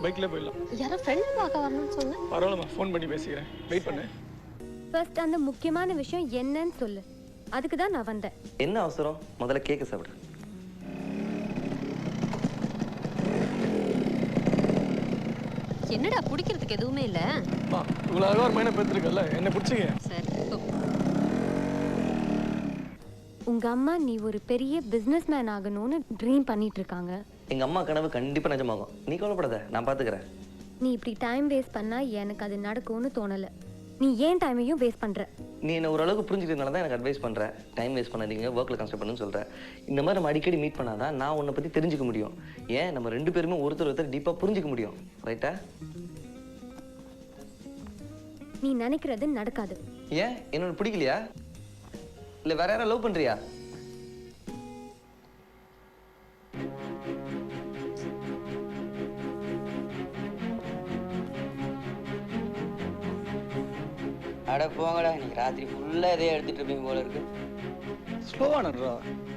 பைக்ல போயிடலாம். யாரோ ஃப்ரெண்ட் பார்க்க வரணும்னு சொன்ன. பரவாயில்லம்மா, ஃபோன் பண்ணி பேசிக்கிறேன், வெயிட் பண்ணு. ஃபர்ஸ்ட் அந்த முக்கியமான விஷயம் என்னன்னு சொல்லு. அதுக்கு தான் நான் வந்தேன். என்ன அவசரம்? முதல்ல கேக்க சாப்பிடு. என்னடா குடிக்கிறதுக்கு எதுவுமே இல்ல? இவ்வளவு அழகா ஒரு மைனை பெற்றிருக்கல, என்ன பிடிச்சிக்க. சரி. உங்க அம்மா நீ ஒரு பெரிய பிசினஸ் மேன் ஆகணும்னு ட்ரீம் பண்ணிட்டு இருக்காங்க. எங்க அம்மா கனவு கண்டிப்பா நிஜமாகும். நீ கவலைப்படாத, நான் பாத்துக்கிறேன். நீ இப்படி டைம் வேஸ்ட் பண்ணா எனக்கு அது நடக்கும்னு தோணல. நீ ஏன் டைமையும் வேஸ்ட் பண்ற? நீ என்ன ஓரளவுக்கு புரிஞ்சுக்கிறதுனால தான் எனக்கு அட்வைஸ் பண்ற. டைம் வேஸ்ட் பண்ணாதீங்க, ஒர்க்ல கான்சென்ட்ரேட் பண்ணுன்னு சொல்ற. இந்த மாதிரி நம்ம அடிக்கடி மீட் பண்ணாதான் நான் உன்னை பத்தி தெரிஞ்சுக்க முடியும். ஏன் நம்ம 2 பேருமே ஒருத்தர் டீப்பா புரிஞ்சுக்க முடியும். ரைட்டா? நீ நினைக்கிறது நடக்காது. ஏன்? என்னோட பிடிக்கலையா? இல்ல வேற யாரை லவ் பண்றியா? அட போங்கடா, இன்னைக்கு ராத்திரி ஃபுல்லாக இதே எடுத்துட்டு இருப்பீங்க போல இருக்கு. ஸ்லோவா நடுறா,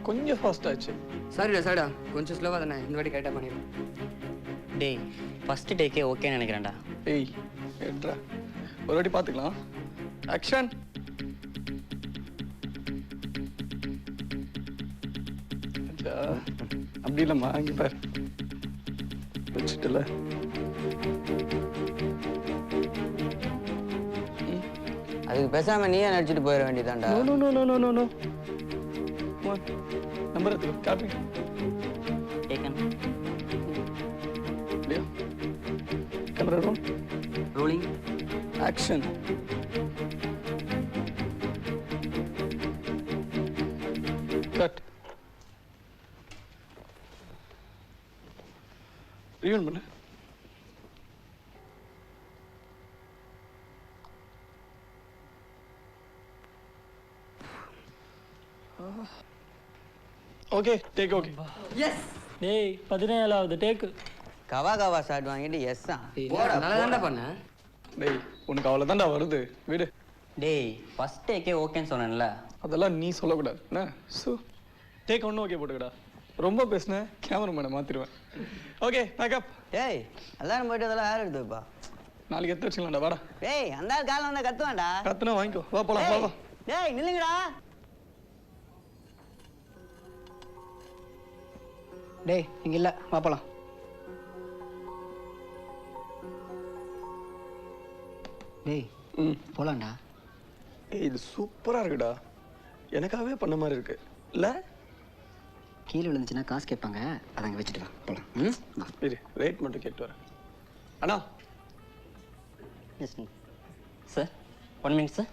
கொஞ்சம் ஃபாஸ்ட் ஆச்சு. சரிடா கொஞ்சம் ஸ்லோவாக தானே, இந்த வாட்டி கரெக்டாக பண்ணிடுறோம். டேய், ஃபர்ஸ்ட் டேக்கே ஓகேன்னு நினைக்கிறேன்டா. ஏய், ஏட்ரா, ஒரு வாட்டி பார்த்துக்கலாம். ஆக்ஷன். அப்படி இல்லைம்மா, அங்கே பாரு வச்சுட்டுல. அதுக்கு பேசாம நீயே நடிச்சுட்டு போயிட வேண்டியதான்டா. நோ. நம்பர் எடுத்து காப்பி. டேக்கன். இல்லையா? Camera roll. Rolling. Action. Cut. ரிவன் பண்ணு. Okay, take okay. எஸ். டேய், 17வது டேக். கவா ஷாட் வாங்கிட்டு எஸ் தான். நல்லா தான்டா பண்ணேன். டேய், உனக்கு அவ்வளோதான்டா வருது, விடு. டேய், ஃபர்ஸ்ட் டேக்கே ஓகேன்னு சொன்னேன்ல. அதெல்லாம் நீ சொல்லக்கூடாது என்ன? ஸோ டேக் ஒன்று ஓகே போட்டுக்கடா. ரொம்ப பேசுனேன், கேமராமேனை மாற்றிடுவேன். Okay, makeup. டேய், எல்லாரும் போயிட்டு அதெல்லாம் யார் எடுத்து வைப்பா? நாளைக்கு எடுத்து வச்சுக்கலாம்டா, வாடா. டேய், அந்த ஆள் காலம் வந்தா கத்துவான்டா. கத்துனா வாங்கிக்கோ, வா போலாம், வா. டேய், நில்லுங்கடா. டேய், இங்க இல்ல, வா போலாம். டேய், போலாம்டா. ஏய், இது சூப்பராக இருக்குடா. எனக்காகவே பண்ண மாதிரி இருக்கு இல்லை? கீழே விழுந்துச்சுன்னா காசு கேட்பாங்க, அதை அங்கே வச்சுட்டு வா போகலாம். வா. இரு, ரேட் மட்டும் கேட்டு வரேன். அண்ணா. Yes sir, 1 minute sir.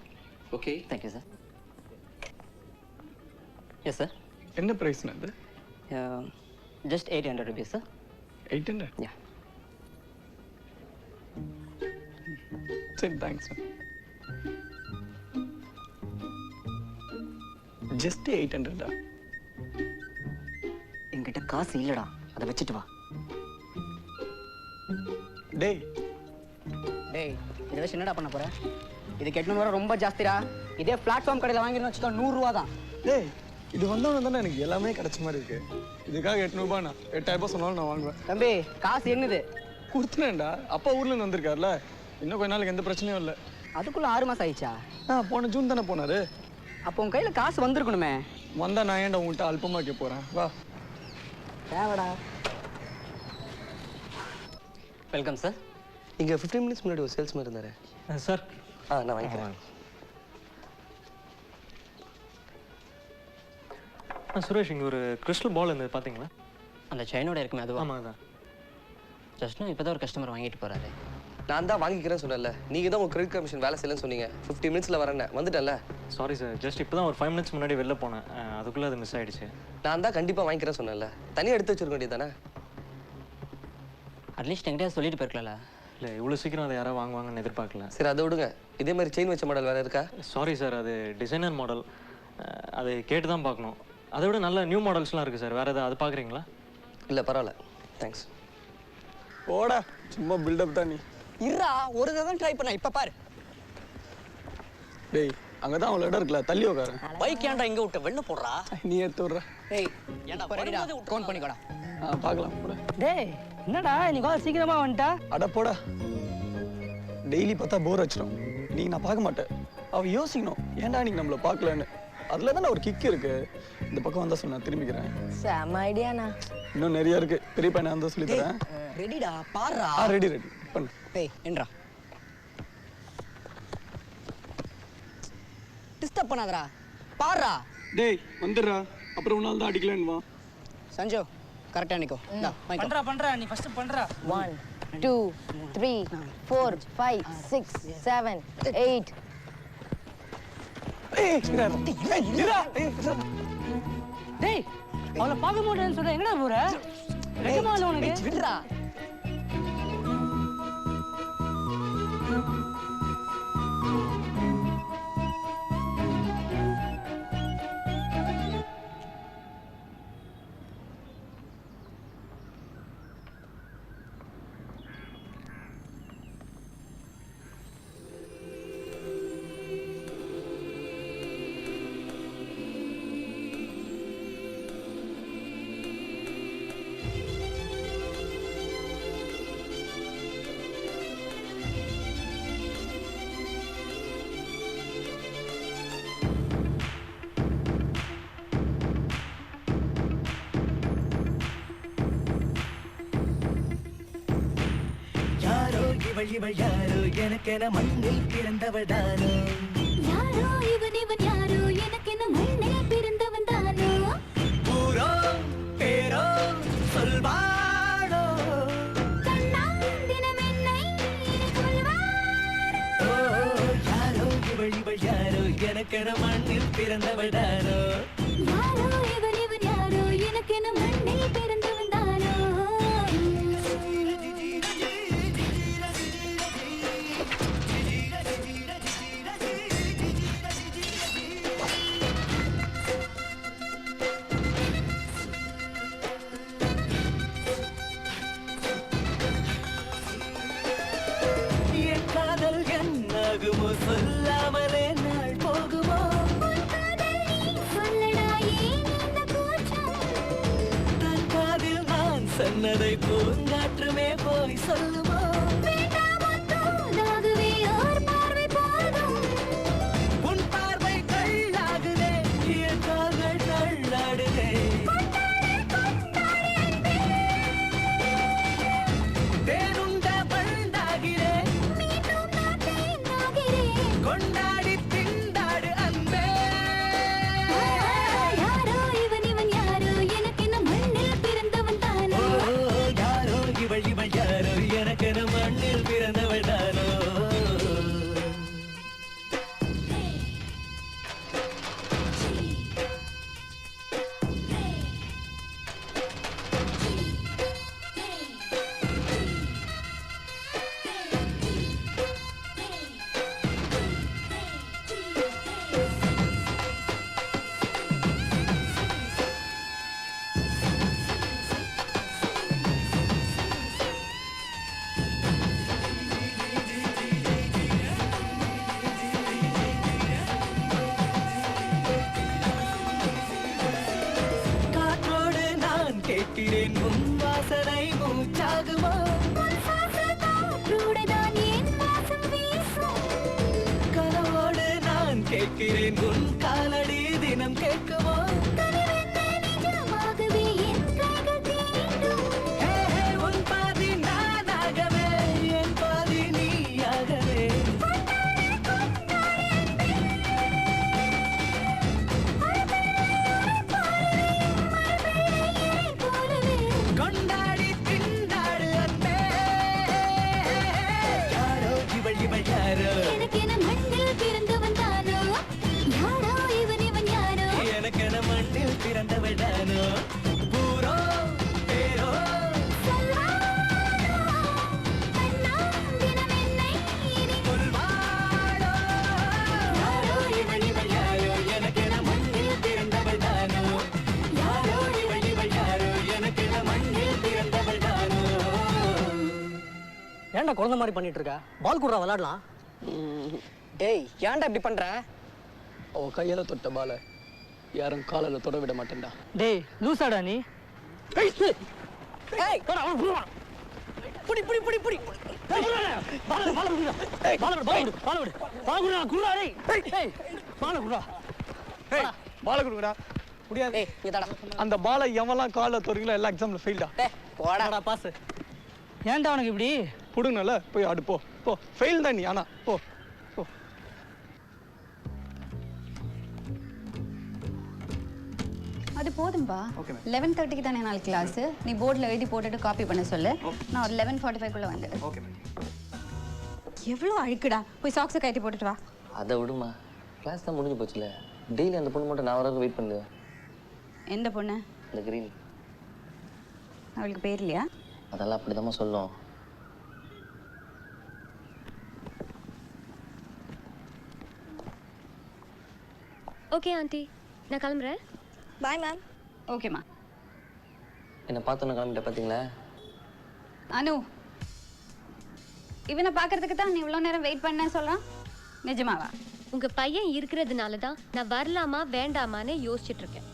Okay, thank you sir. Yes sir. என்ன ப்ரைஸ்ண்ணா இது? Just 800 rupees sir. 800? யா. சரி, தேங்க்ஸ் சார். ஜஸ்ட் 800 என்கிட்ட காசு இல்லடா, அதை வச்சுட்டு வா. டேய் டேய், இதை வச்சு என்னடா பண்ண போற? இதுக்கு 800 ரொம்ப ஜாஸ்திடா. இதே பிளாட்ஃபார்ம் கடையில் வாங்கிருந்தோம் வச்சுக்கோ 100 ரூபா தான். டேய், இது வந்தவன தானே எனக்கு எல்லாமே கிடைச்ச மாதிரி இருக்கு. இதுக்காக 800 ரூபாய், 8000 சொன்னாலும் நான் வாங்குவேன். தம்பி, காசு என்னது? கொடுத்துனேன்டா. அப்பா ஊர்ல இருந்து வந்திருக்காருல, இன்னும் கொஞ்ச நாளுக்கு எந்த பிரச்சனையும் இல்லை. அதுக்குள்ள 6 மாசம் ஆயிடுச்சா? போன ஜூன் தானே போனாரு. அப்போ உன் கையில காசு வந்திருக்கணுமே. வந்தா நான் ஏன்டா உங்கள்கிட்ட அல்பமா கேட்க போறேன்? வா. தேவடா. Welcome sir. இங்கே 15 minutes முன்னாடி ஒரு சேல்ஸ்மேன் இருந்தாரு சார். நான் வாங்கிக்கிறேன். சுரேஷ், இங்கே ஒரு கிறிஸ்டல் பால் இருந்தது பார்த்தீங்களா? அந்த செயினோட இருக்குமே அதுவா? ஆமாம், அதான். ஜஸ்ட் இப்போ தான் ஒரு கஸ்டமர் வாங்கிட்டு போறாரு. நான் தான் வாங்கிக்கிறேன்னு சொன்னேன்ல, நீங்கள் தான் உங்கள் கிரெடிட் கமிஷன் வேலை செய்யலன்னு சொன்னீங்க. 15 minutesல வரேன், வந்துட்டேன்ல. சாரி சார், ஜஸ்ட் இப்போ தான் ஒரு 5 minutes முன்னாடி வெளில போனேன், அதுக்குள்ளே அது மிஸ் ஆகிடுச்சு. நான் தான் கண்டிப்பாக வாங்கிக்கிறேன்னு சொன்னேன்ல, தனியாக எடுத்து வச்சிருக்க வேண்டியது தானே? அட்லீஸ்ட் என்கிட்ட சொல்லிட்டு போயிருக்கல. இல்லை, இவ்வளோ சீக்கிரம் அதை யாராவது வாங்குவாங்கன்னு எதிர்பார்க்கல. சரி, அதை விடுங்க. இதே மாதிரி செயின் வச்ச மாடல் வேறு இருக்கா? சாரி சார், அது டிசைனர் மாடல், அது கேட்டு தான் பார்க்கணும். அதை விட நல்ல நியூ மாடல்ஸ்லாம் இருக்குது சார். வேறு எதாவது அது பார்க்குறீங்களா? இல்லை, பரவாயில்ல, தேங்க்ஸ். ஓடா, சும்மா பில்டப் தான் நீ. இருடா, ஒரு தடவை ட்ரை பண்ண, இப்போ பாரு. டேய், அங்கே தான் அவ்வளோ இடம் இருக்குல்ல, தள்ளி உட்காரு. பைக் ஏன்டா இங்கே விட்ட? வெளில போடுறா. நீ எடுத்து விட்ற. டேய், ஏன்டா ரெடிடா? கவுண்ட் பண்ணிக்கோடா. பார்க்கலாம் போட. டேய், என்னடா நீ சீக்கிரமா வந்துட்டா? அட போடா. டெய்லி பார்த்தா போர் அடிச்சிடும். நீ நான் பார்க்க மாட்டேன். அவ யோசிக்கணும், ஏன்டா நீங்க நம்மள பார்க்கலன்னு. அதுல தானே ஒரு கிக் இருக்கு. இந்த பக்கம் வந்தா சொன்னா திரும்பிக்கிறேன். செம ஐடியாண்ணா. இன்னும் நிறைய இருக்கு. பெரிய பையனை வந்து சொல்லி தரேன். ரெடிடா, பாருடா. ரெடி பண்ணு. டேய், என்றா. டிஸ்டர்ப் பண்ணாதடா. பாருடா. டேய், வந்துடுறா. அப்புறம் உன்னால தான் அடிக்கலன்னு வா. சஞ்சு, கரெக்டா நிக்கோ. பண்றா நீ ஃபர்ஸ்ட் பண்றா. 1 2 3 4 5 6 7 8. டேய், அவளை பார்க்க மாட்டேன்னு சொல்ற, எங்கடா போற? வெக்கமா இல்ல உனக்கு? விடுடா. இவள் யாரோ எனக்கென மண்ணில் பிறந்தவள் தானோ. யாரோ இவன் யாரோ எனக்கென மண்ணில் பிறந்தவன் தானோ. ஊரோ பேரோ சொல்வாளோ. தினம் என்னை சொல்வாளோ. யாரோ இவள் யாரோ எனக்கென மண்ணில் பிறந்தவள் தானோ. யாரோ இவன் யாரோ எனக்கென மண்ணில் பிறந்தவன் தானோ. என்னாகுமோ சொல்லாமலே நாள் போகுமோ. தற்காதில் நான் சொன்னதை பூங்காற்றுமே போய் சொல்லுமோ. உன் பார்வை கள்ளாகுதே, என் கால்கள் தள்ளாடுதே. தேனுண்ட பண்டாகிறேன், கொண்டாடி திண்டாடு அன்பே. யாரோ இவன் யாரோ எனக்கென நிற்கிறேன் உன் காலடி தினம் கேட்கவோ உன் பாதி நானாகவே என் பாதி நீயாகவே கொண்டாடி திண்டாடு அன்பே யாரோ இவள் இவள் யாரோ எனக்கென மண்ணில் பிறந்தவள் தானோ ஊரோ பேரோ கொல்வாளோ யாரோ இவள் இவள் யாரோ எனக்கென மண்ணில் பிறந்தவள் தானோ யாரோ இவள் இவள் யாரோ எனக்கென மண்ணில் பிறந்தவள் தானோ. ஏன்டா குழந்தை மாதிரி பண்ணிட்டு இருக்க? பால் குடுறா விளையாடலாம். டேய் ஏன்டா இப்படி பண்ற? அவ கையில தொட்ட பால யாரும் காலில் தொட விட மாட்டேன்டா. டேய் லூசாடா நீ? ஏய் போடா அவன் புடி புடி புடி புடி பால கொடுங்கடா. முடியாது. அந்த பாலை எவன்லாம் காலில் தொடுறீங்களோ எல்லா எக்ஸாம்ல ஃபெயில்டா. போடா பாஸ். ஏன்டா உனக்கு இப்படி? புடுங்கல போய் ஆடு போ. போ ஃபெயில் தான் நீ. ஆனா போ. அது போதும்பா 11:30க்கு தானே நாள் கிளாஸ். நீ போர்டில் எழுதி போட்டுட்டு காப்பி பண்ண சொல்லு. நான் ஒரு 11:45க்குள்ள வந்துடு. எவ்வளோ அழுக்குடா. போய் சாக்ஸை கட்டி போட்டுட்டு வா. அதை விடுமா, கிளாஸ் தான் முடிஞ்சு போச்சுல. டெய்லி அந்த பொண்ணு மட்டும் நான் வர வெயிட் பண்ணுவேன். எந்த பொண்ணு? இந்த கிரீன். அவளுக்கு பேர் இல்லையா? அதெல்லாம் அப்படிதாம்மா சொல்லும். ஓகே ஆண்டி, நான் கிளம்புறேன். Bye ma'am. ஓகேம்மா. என்னை பார்த்தோன்னு கிளம்பிட்ட பார்த்தீங்களா? அனு, இவனை பார்க்கறதுக்கு தான் நீ இவ்வளோ நேரம் வெயிட் பண்ண சொல்கிறான். நிஜமாவா? உங்க பையன் இருக்கிறதுனால தான் நான் வரலாமா வேண்டாமான்னு யோசிச்சுட்டு இருக்கேன்.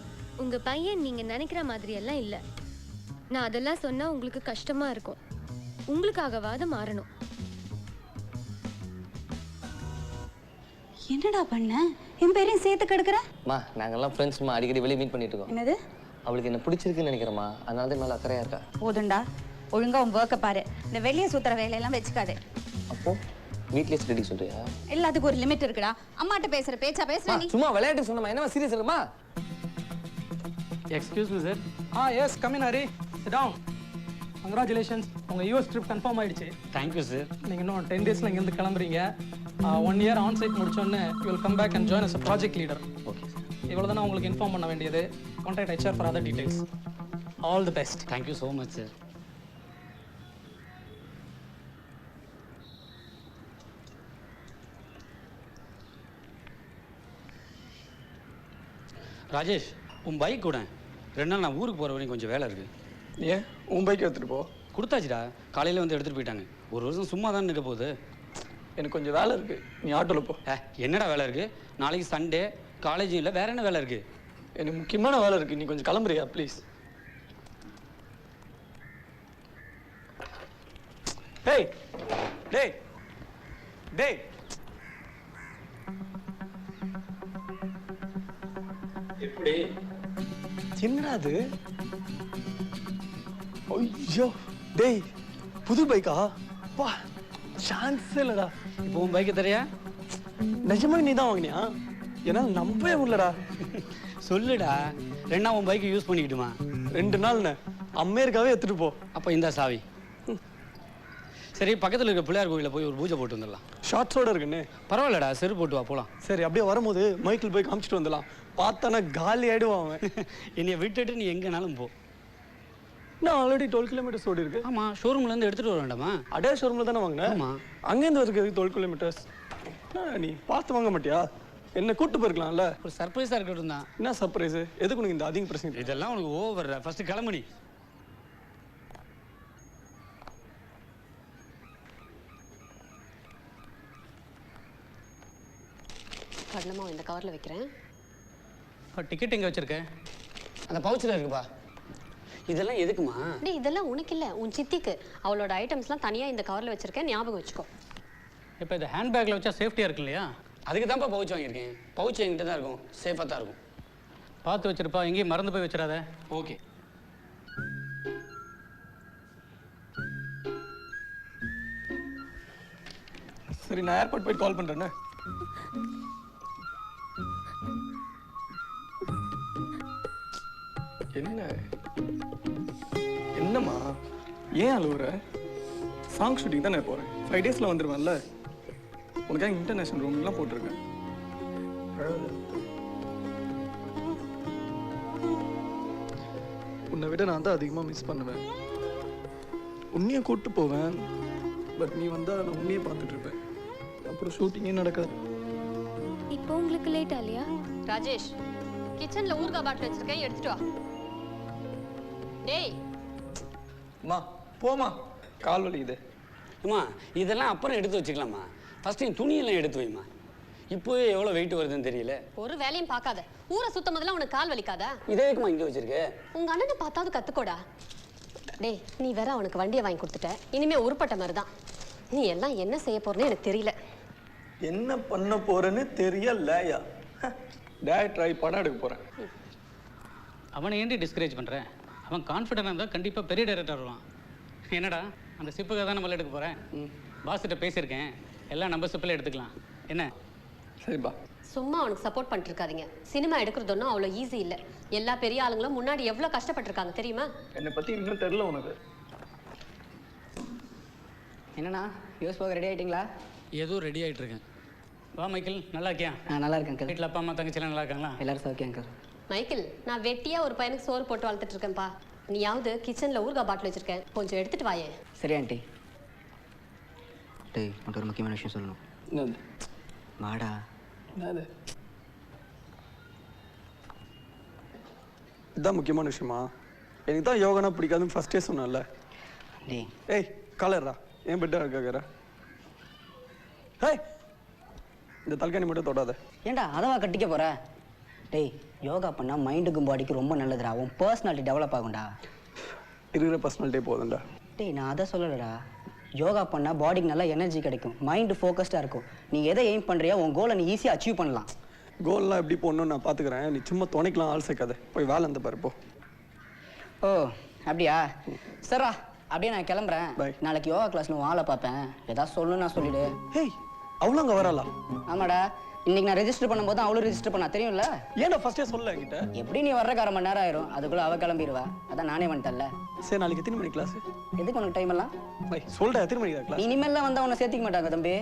உங்க பையன் நீங்க நினைக்கிற மாதிரி எல்லாம் இல்லை. நான் அதெல்லாம் சொன்னா உங்களுக்கு கஷ்டமா இருக்கும். உங்களுக்காகவாது மாறணும். என்னடா பண்ண? என் பேரையும் சேர்த்து கெடுக்கிற? மா நாங்கெல்லாம் ஃப்ரெண்ட்ஸ்மா, அடிக்கடி வெளியே மீட் பண்ணிட்டு இருக்கோம். என்னது? அவளுக்கு என்ன பிடிச்சிருக்குன்னு நினைக்கிறேம்மா, அதனால தான் மேலே அக்கறையா இருக்கா. போதுண்டா, ஒழுங்கா உன் ஒர்க்கை பாரு. இந்த வெளியே சுத்துற வேலையெல்லாம் வச்சுக்காதே. அப்போ வீட்லயே ஸ்டடி சொல்றியா? எல்லாத்துக்கும் ஒரு லிமிட் இருக்குடா. அம்மாட்ட பேசுற பேச்சா பேசுற நீ? சும்மா விளையாட்டு சொன்னமா, என்னமா சீரியஸ் இல்லமா? Excuse me sir. Yes come in Hari. Sit down. Congratulations, உங்கள் யூஎஸ் ட்ரிப் கன்ஃபார்ம் ஆயிடுச்சு. Thank you sir. நீங்கள் இன்னும் 10 டேஸில் இங்கேருந்து கிளம்புறீங்க. 1 இயர் ஆன் சைட் முடிச்சோன்னே you will come back and join as a project leader. Okay sir. இவ்வளோ தானே உங்களுக்கு இன்ஃபார்ம் பண்ண வேண்டியது. Contact HR for other details. All the best. Thank you so much sir. Rajesh, உன் பைக் கூட 2 நாள் நான் ஊருக்கு போகிற வரைக்கும் கொஞ்சம் வேலை இருக்குது. ஏன் உன் பைக் எடுத்துகிட்டு போ. கொடுத்தாச்சுடா, காலையில் வந்து எடுத்துகிட்டு போயிட்டாங்க. ஒரு வருஷம் சும்மா தான் நிற்க போகுது. எனக்கு கொஞ்சம் வேலை இருக்குது, நீ ஆட்டோவில் போ. என்னடா வேலை இருக்குது? நாளைக்கு சண்டே, காலேஜும் இல்லை, வேற என்ன வேலை இருக்குது? எனக்கு முக்கியமான வேலை இருக்குது, நீ கொஞ்சம் கிளம்புறியா ப்ளீஸ்? டேய் டேய் டேய் எப்படி என்னடா அது? ஐயோ டேய், புது பைக்கா? வா, சான்ஸே இல்லடா. இப்போ உன் பைக்கு தெரியா? நிஜமாக நீ தான் வாங்கினியா? என்னால் நம்பவே முடியலடா. சொல்லுடா, 2 நாள் உன் பைக்கை யூஸ் பண்ணிக்கிட்டுமா? 2 நாள்ண்ணே, அமெரிக்காவே எடுத்துகிட்டு போ. அப்போ இந்த சாவி. சரி, பக்கத்தில் இருக்க பிள்ளையார் கோயிலில் போய் ஒரு பூஜை போட்டு வந்துடலாம். ஷார்ட்ஸோட இருக்குண்ணே. பரவாயில்லடா, செரு போட்டு வா போகலாம். சரி, அப்படியே வரும்போது மைக்கிள் போய் காமிச்சிட்டு வந்துடலாம். பார்த்தானா காலி ஆகிடுவான் அவன். என்னைய விட்டுட்டு நீ எங்கேனாலும் போ. நான் ஆல்ரெடி 12 கிலோமீட்டர்ஸ் ஓடி இருக்கு. ஆமாம், ஷோரூம்லேருந்து எடுத்துகிட்டு வர வேண்டாமா? அடே ஷோரூமில் தானே வாங்கினேன். ஆமாம். அங்கேருந்து வருது 12 கிலோமீட்டர்ஸ். நீ பார்த்து வாங்க மாட்டியா? என்ன கூப்பிட்டு போயிருக்கலாம்ல. ஒரு சர்ப்ரைஸாக இருக்கட்டும் தான். என்ன சர்ப்ரைஸு? எதுக்கு உனக்கு இந்த அதிக பிரச்சனை? இதெல்லாம் உனக்கு ஓவர். ஃபர்ஸ்ட் கிளம்புனி. கடலமா இந்த கவரில் வைக்கிறேன். டிக்கெட் எங்கே வச்சிருக்கேன்? அந்த பவுச்சில் இருக்குப்பா. இதெல்லாம் எதுக்குமா? டேய், இதெல்லாம் உனக்கு இல்லை, உன் சித்திக்கு. அவளோட ஐட்டம்ஸ்லாம் தனியாக இந்த கவரில் வச்சிருக்கேன், ஞாபகம் வச்சுக்கோ. இப்போ இந்த ஹேண்ட்பேக்கில் வச்சா சேஃப்டியாக இருக்கு இல்லையா? அதுக்கு தான்ப்பா பவுச் வாங்கியிருக்கேன். பவுச் என்கிட்ட தான் இருக்கும், சேஃபாக தான் இருக்கும். பார்த்து வச்சிருப்பா, எங்கேயும் மறந்து போய் வச்சிடாத. ஓகே. சரி, நான் ஏர்போர்ட் போய் கால் பண்ணுறேண்ணே. என்னம்மா ஏன் அழுவுற? சாங் ஷூட்டிங் தான் நான் போகிறேன். 5 டேஸில் வந்துடுவேன்ல. உனக்காக இன்டர்நேஷ்னல் ரூம்லாம் போட்டிருக்கேன். உன்னை விட நான் தான் அதிகமாக மிஸ் பண்ணுவேன். உன்னையே கூப்பிட்டு போவேன், பட் நீ வந்தால் நான் உன்னையே பார்த்துட்டு இருப்பேன். அப்புறம் ஷூட்டிங்கே நடக்காது. இப்போ உங்களுக்கு லேட் ஆலியா? ராஜேஷ், கிச்சன்ல ஊர்கா பாட்டில் வச்சிருக்கேன், எடுத்துட்டு வா. டேய் அம்மா போமா, கால் வலிக்குது. அம்மா இதெல்லாம் அப்புறம் எடுத்து வச்சுக்கலாமா? ஃபர்ஸ்ட் நீ துணியெல்லாம் எடுத்து வைமா. இப்போவே எவ்வளோ வெயிட் வருதுன்னு தெரியல. ஒரு வேலையும் பார்க்காத, ஊரை சுத்தம் முதல்ல உனக்கு கால் வலிக்காதா? இதே இருக்குமா இங்கே வச்சிருக்க? உங்க அண்ணனை பார்த்தாவது கத்துக்கோடா. டேய், நீ வேற அவனுக்கு வண்டியை வாங்கி கொடுத்துட்ட, இனிமே உருப்பட்ட மாதிரி தான். நீ எல்லாம் என்ன செய்ய போறேன்னு எனக்கு தெரியல. என்ன பண்ண போறேன்னு தெரியலையா? டேரக்ட் ட்ரை படம் எடுக்க போறேன். அவனை ஏன்டி டிஸ்கரேஜ் பண்ணுறேன்? அவன் கான்ஃபிடென்ட்டாக இருந்தால் கண்டிப்பாக பெரிய டைரக்டர் வருவான். என்னடா, அந்த சிப்புக்காக தான் நம்மள எடுக்க போகிறேன். பாஸ்கிட்ட பேசியிருக்கேன், எல்லாம் நம்ம சிப்பில் எடுத்துக்கலாம். என்ன? சரிப்பா. சும்மா அவனுக்கு சப்போர்ட் பண்ணிட்டு இருக்காதீங்க. சினிமா எடுக்கிறது ஒன்றும் அவ்வளோ ஈஸி இல்லை. எல்லா பெரிய ஆளுங்களும் முன்னாடி எவ்வளோ கஷ்டப்பட்டிருக்காங்க தெரியுமா? என்னை பற்றி இன்னும் தெரியல உனக்கு. என்னண்ணா, யூஸ் போக ரெடி ஆகிட்டீங்களா? ஏதோ ரெடி ஆகிட்டு இருக்கேன். வா மைக்கேல், நல்லா இருக்கியா? நல்லா இருக்கேன் அங்கிள். வீட்டில் அப்பா அம்மா தங்கச்சிலாம் நல்லா இருக்காங்களா? எல்லாரும் சௌக்கியம் அங்கிள். மைக்கேல், நான் வெட்டியா ஒரு பையனுக்கு சோறு போட்டு வளர்த்துட்டு இருக்கேன்ப்பா. நீயாவது கிச்சனில் ஊர்கா பாட்டில் வச்சிருக்கேன், கொஞ்சம் எடுத்துட்டு வாயே. சரி ஆண்டி. டேய், உன்கிட்ட ஒரு முக்கியமான விஷயம் சொல்லணும். என்னது? வாடா. என்னது? இதுதான் முக்கியமான விஷயமா? எனக்கு தான் யோகானா பிடிக்காதுன்னு ஃபர்ஸ்டே சொன்னேன்ல. டேய் ஏய், காலர்ரா, ஏன் பெட்டாக இருக்காக்குற? ஏய், இந்த தல்காணி மட்டும் தொடாத. ஏன்டா அதவா கட்டிக்க போற? டேய், யோகா பண்ணால் மைண்டுக்கும் பாடிக்கும் ரொம்ப நல்லதுடா. உன் பர்சனாலிட்டி டெவலப் ஆகும்டா. இருக்கிற பர்சனாலிட்டியே போதும்டா. டேய், நான் அதை சொல்லலடா. யோகா பண்ணால் பாடிக்கு நல்லா எனர்ஜி கிடைக்கும், மைண்டு ஃபோக்கஸ்டாக இருக்கும். நீ எதை எய்ம் பண்ணுறியா, உன் கோலை நீ ஈஸியாக அச்சீவ் பண்ணலாம். கோல்லாம் எப்படி போடணும்னு நான் பார்த்துக்கிறேன். நீ சும்மா துணைக்கலாம் ஆள் சேர்க்காத. போய் வேலை அந்த பாரு போ. ஓ அப்படியா? சரிடா, அப்படியே நான் கிளம்புறேன். நாளைக்கு யோகா கிளாஸ்ல உன் ஆளை பார்ப்பேன். ஏதாவது சொல்லணும்னா சொல்லிடு. ஹேய், அவ்வளோ அங்கே வரலா? ஆமாடா, இன்னைக்கு நான் ரெஜிஸ்டர் பண்ணும்போது தான் அவளும் ரெஜிஸ்டர் பண்ணா, தெரியும்ல? ஏன்டா ஃபர்ஸ்டே சொல்ல என்கிட்ட? எப்படி நீ வர்றக்கு 1/2 மணி நேரம் ஆயிரும், அதுக்குள்ள அவ கிளம்பிடுவா. அதான் நானே வந்துட்டேன்ல. சரி, நாளைக்கு எத்தனை மணி கிளாஸ்? எதுக்கு உனக்கு டைம் எல்லாம்? சொல்லிட்டேன், எத்தனை மணிக்கு கிளாஸ்? இனிமேல்லாம் வந்தா உன்னை சேர்த்திக்க மாட்டாங்க தம்பி.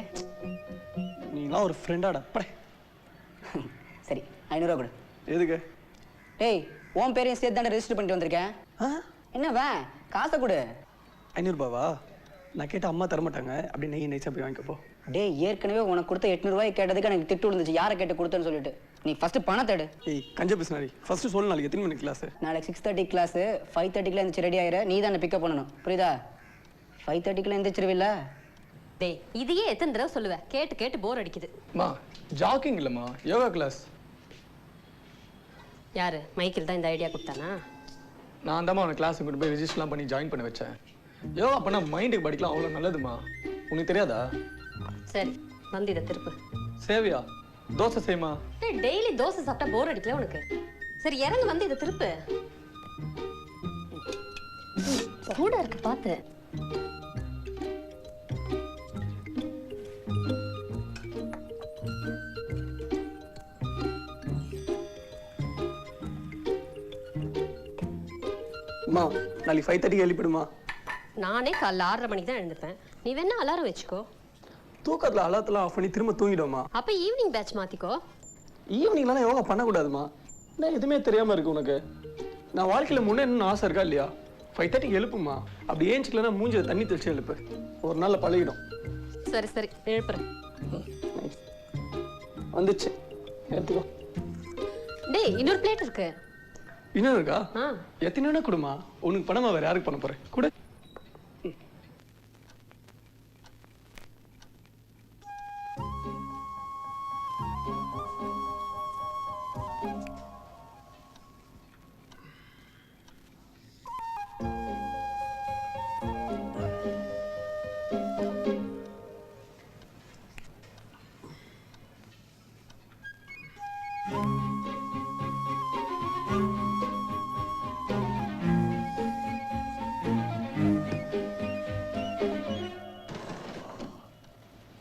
நீலாம் ஒரு ஃப்ரெண்டாடா. சரி, 500 ரூபா கொடு. எதுக்கு? டேய், உன் பேரையும் சேர்த்து தானே ரெஜிஸ்டர் பண்ணிட்டு வந்திருக்கேன். என்னவா காசை கொடு. 500 ரூபாவா? நான் கேட்ட அம்மா தரமாட்டாங்க. அப்படி நெய் நைஸாக போய் வாங்கிக்கப்போ. டேய், ஏற்கனவே உனக்கு கொடுத்த 800 ரூபாய் கேட்டதுக்கு எனக்கு திட்டு விழுந்துச்சு. யாரை கேட்டு கொடுத்தேன்னு சொல்லிட்டு. நீ ஃபர்ஸ்ட் பணத்தை எடு. ஏய், கஞ்ச பிஸ்னாரி, ஃபர்ஸ்ட் சொல்லு நாளைக்கு எத்தனை மணிக்கு கிளாஸ்? நாளைக்கு 6:30 கிளாஸ். 5:30 எந்திரிச்சு ரெடி ஆயிரு. நீ தான் பிக்கப் பண்ணணும், புரியுதா? 5:30 எந்திரிச்சிருவில்ல? டேய், இதையே எத்தனை தடவை சொல்லுவேன், கேட்டு கேட்டு போர் அடிக்குது. மா, ஜாக்கிங் இல்லைம்மா, யோகா கிளாஸ். யாரு? மைக்கேல் தான் இந்த ஐடியா கொடுத்தானா? நான் தான் அவனை கிளாஸுக்கு கொண்டு போய் ரெஜிஸ்டர்லாம் பண்ணி ஜாயின் பண்ண வச்சேன். யோகா பண்ணால் மைண்டுக்கு படிக்கலாம், அவ்வளோ நல்லதுமா. உனக்கு தெரியாதா? சரி, வந்து இதை திருப்பு. சேவியா, தோசை செய்யுமா? டெய்லி தோசை சாப்பிட்டா போர் அடிக்கல உனக்கு? சரி, இறங்கு, வந்து இதை திருப்பு. கூட இருக்கு பார்த்து. அம்மா, நாளைக்கு 5:30 எழுப்பிடுமா? நானே காலைல 6:30 மணிக்கு தான் எழுந்துப்பேன். நீ வேணா அலாரம் வச்சுக்கோ. தூக்கத்தில் அலாரத்தில் ஆஃப் பண்ணி திரும்ப தூங்கிடுவோமா? அப்போ ஈவினிங் பேட்ச் மாற்றிக்கோ. ஈவினிங்லாம் யோகா பண்ணக்கூடாதுமா. நான் எதுவுமே தெரியாமல் இருக்கு உனக்கு. நான் வாழ்க்கையில் முன்னே என்ன ஆசை இருக்கா இல்லையா? 5:30 எழுப்புமா. அப்படி ஏஞ்சிக்கலன்னா மூஞ்சில தண்ணி தெளிச்சு எழுப்பு. ஒரு நாளில் பழகிடும். சரி சரி, எழுப்புறேன். வந்துச்சு, எடுத்துக்கோ. டேய், இன்னொரு பிளேட் இருக்கு. இன்னும் இருக்கா? எத்தனை கொடுமா. உனக்கு பணமா வேற யாருக்கு பண்ண போறேன்? கூட.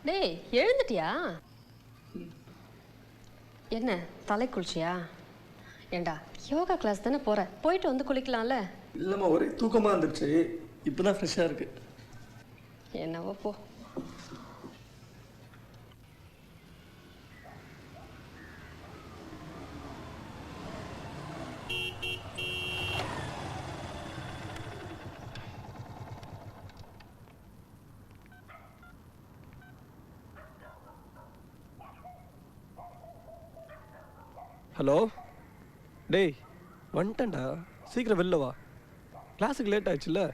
டேய் எழுந்துட்டியா? என்ன தலை குளிச்சியா? ஏண்டா யோகா கிளாஸ் தானே போற, போயிட்டு வந்து குளிக்கலாம்ல. இல்லைம்மா ஒரே தூக்கமாக இருந்துச்சு, இப்போ தான் ஃப்ரெஷ்ஷாக இருக்கு. என்னவோ போ. ஹலோ டேய், வந்துட்டேன்டா, சீக்கிரம் வெளில வா, கிளாஸுக்கு லேட் ஆயிடுச்சுல்ல.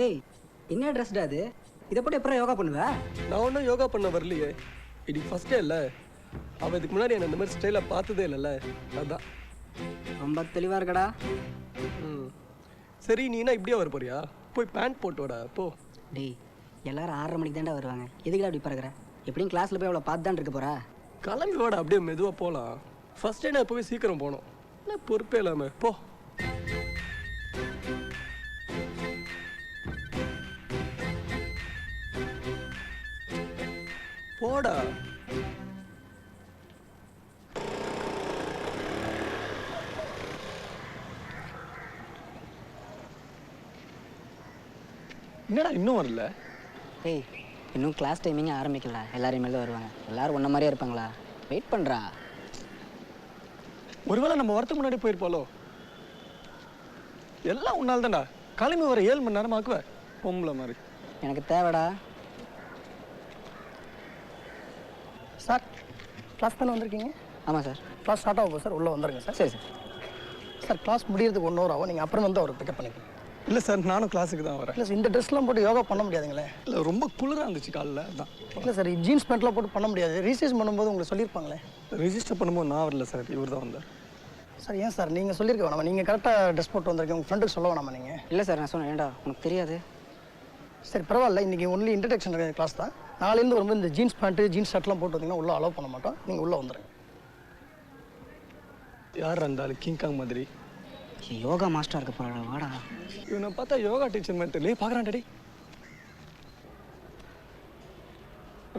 ஏய் என்ன ட்ரெஸ்டா அது? இதை போட்டு எப்பறம் யோகா பண்ணுவ? நான் ஒன்றும் யோகா பண்ண வரலையே, இது ஃபஸ்ட்டே இல்லை. அவள் இதுக்கு முன்னாடி என்ன இந்த மாதிரி ஸ்டைலாக பார்த்ததே இல்லைல்ல, அதான். ரொம்ப தெளிவாக இருக்கடா. ம் சரி, நீ என்ன இப்படியே வர போறியா? போய் பேண்ட் போட்டு வாடா போ. டேய் எல்லாரும் 6:30 மணிக்கு தான்டா வருவாங்க, எதுக்குடா அப்படி பறக்குற? எப்படியும் கிளாஸில் போய் அவளை பார்த்து தான் இருக்க போகிறா. கிளம்பி வாடா, அப்படியே மெதுவாக போகலாம். ஃபர்ஸ்ட் டே நான் எப்போவே சீக்கிரம் போகணும், என்ன பொறுப்பே இல்லாமல் போ. போடா. என்னடா இன்னும் வரல? ஏய் இன்னும் கிளாஸ் டைமிங் ஆரம்பிக்கல, எல்லாரும் மேலே வருவாங்க, எல்லாரும் ஒன்றை மாதிரியே இருப்பாங்களா? வெயிட் பண்ணுறா. ஒருவேளை நம்ம வரத்துக்கு முன்னாடி போயிருப்பாளோ? எல்லாம் உன்னால தான்டா, கிளம்பி வர 7 மணி நேரம் ஆக்குவேன் பொம்பளை மாதிரி. எனக்கு தேவைடா. சார் கிளாஸ் தானே வந்திருக்கீங்க? ஆமாம் சார். கிளாஸ் ஸ்டார்ட் ஆகும் சார், உள்ளே வந்துடுங்க சார். சரி சார். சார் கிளாஸ் முடியறதுக்கு 1 hour ஆகும், நீங்கள் அப்புறம் வந்து அவரை பிக்கப் பண்ணிக்கணும். இல்லை சார், நானும் கிளாஸுக்கு தான் வரேன். இல்லை சார், இந்த ட்ரெஸ்லாம் போட்டு யோகா பண்ண முடியாதுங்களே. இல்லை ரொம்ப குளிராக இருந்துச்சு காலைல, அதான். இல்லை சார், ஜீன்ஸ் பேண்ட்லாம் போட்டு பண்ண முடியாது. ரிஜிஸ்ட்ரேஷன் பண்ணும்போது உங்களுக்கு சொல்லியிருப்பாங்களே. ரிஜிஸ்டர் பண்ணும்போது நான் வரல சார், இவர் தான் வந்தார். சார் ஏன் சார் நீங்கள் சொல்லியிருக்க வேணாமா? நீங்கள் கரெக்டாக ட்ரெஸ் போட்டு வந்திருக்கீங்க, உங்கள் ஃப்ரெண்டுக்கு சொல்ல வேணாமா நீங்கள்? இல்லை சார், நான் சொன்னேன், ஏண்டா உனக்கு தெரியாது? சரி பரவாயில்ல, இன்றைக்கி ஒன்லி இன்ட்ரடக்ஷன் கிளாஸ் தான். நாளையிலேருந்து வரும்போது இந்த ஜீன்ஸ் பேண்ட்டு ஜீன்ஸ் ஷர்ட்லாம் போட்டு வந்தீங்கன்னா உள்ளே அலோவ் பண்ண மாட்டோம், நீங்கள் உள்ளே வந்துடுங்க. யார் இருந்தாலும் கிங்காங் மாதிரி யோகா மாஸ்டர் இருக்க போறாடா, வாடா. இவனை பார்த்தா யோகா டீச்சர் மாதிரி தெரியல, பார்க்குறான் டேடி.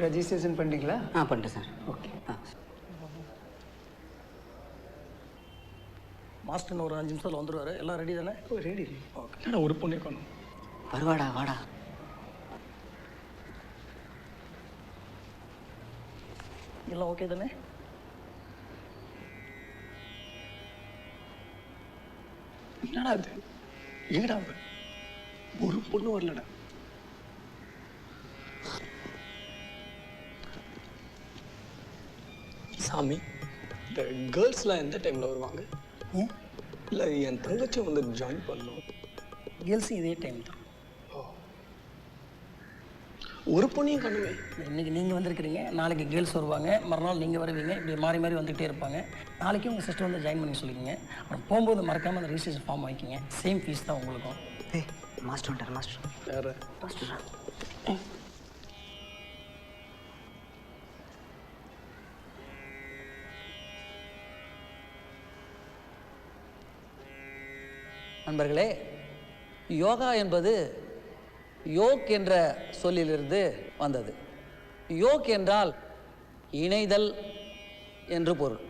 ரெஜிஸ்ட்ரேஷன் பண்ணிட்டீங்களா? பண்ணிட்டேன் சார். ஓகே. மாஸ்டர் ஒரு 5 நிமிஷத்தில் வந்துடுவார், எல்லாம் ரெடி தானே? ரெடி. ஓகே. என்னடா ஒரு பொண்ணே காணும்? வருவாடா, வாடா. எல்லாம் ஓகே தானே? என்னடா இது? எங்கடா ஒரு பொண்ணு வரலடா. சாமி, இந்த கேர்ள்ஸ்லாம் எந்த டைமில் வருவாங்க? இல்லை என் தங்கச்சி வந்து ஜாயின் பண்ணணும். கேர்ள்ஸ் இதே டைம் தான். ஒரு பொண்ணையும் கண்ணுமே. இன்றைக்கி நீங்கள் வந்திருக்கிறீங்க, நாளைக்கு கேர்ள்ஸ் வருவாங்க, மறுநாள் நீங்கள் வருவீங்க, இப்படி மாறி மாறி வந்துகிட்டே இருப்பாங்க. நாளைக்கு உங்கள் சிஸ்டர் வந்து ஜாயின் பண்ணி சொல்லிக்கோங்க. அப்புறம் போகும்போது மறக்காமல் அந்த ரிஜிஸ்ட்ரேஷன் ஃபார்ம் வாங்கிக்கிங்க, சேம் ஃபீஸ் தான் உங்களுக்கும். ஏய் மாஸ்டர் வந்துட்டார், மாஸ்டர். யாரு? மாஸ்டரா? நண்பர்களே, யோகா என்பது யோக் என்ற சொல்லிலிருந்து வந்தது. யோக் என்றால் இணைதல் என்று பொருள்.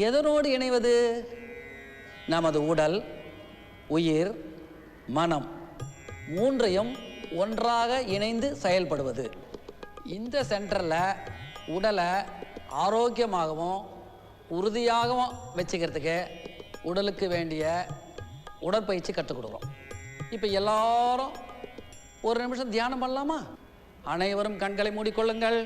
எதனோடு இணைவது? நமது உடல், உயிர், மனம் மூன்றையும் ஒன்றாக இணைந்து செயல்படுவது. இந்த சென்டரில் உடலை ஆரோக்கியமாகவும் உறுதியாகவும் வச்சுக்கிறதுக்கு உடலுக்கு வேண்டிய உடற்பயிற்சி கற்றுக் கொடுக்குறோம். இப்போ எல்லாரும் ஒரு நிமிஷம் தியானம் பண்ணலாமா? அனைவரும் கண்களை மூடிக்கொள்ளுங்கள்.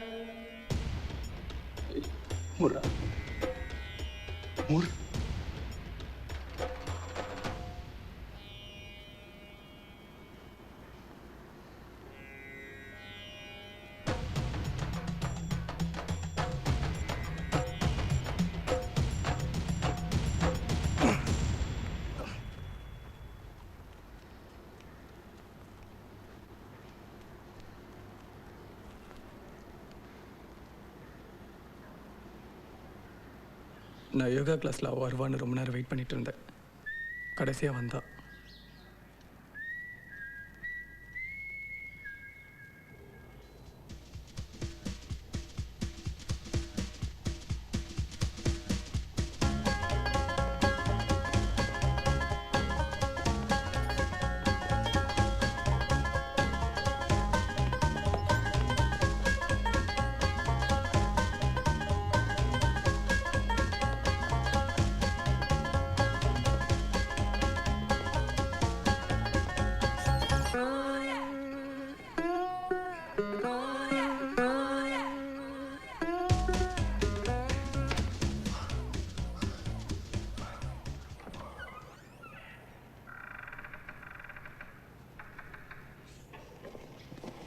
நான் யோகா கிளாஸில் அவள் வருவான்னு ரொம்ப நேரம் வெயிட் பண்ணிட்டு இருந்தேன். கடைசியாக வந்தா.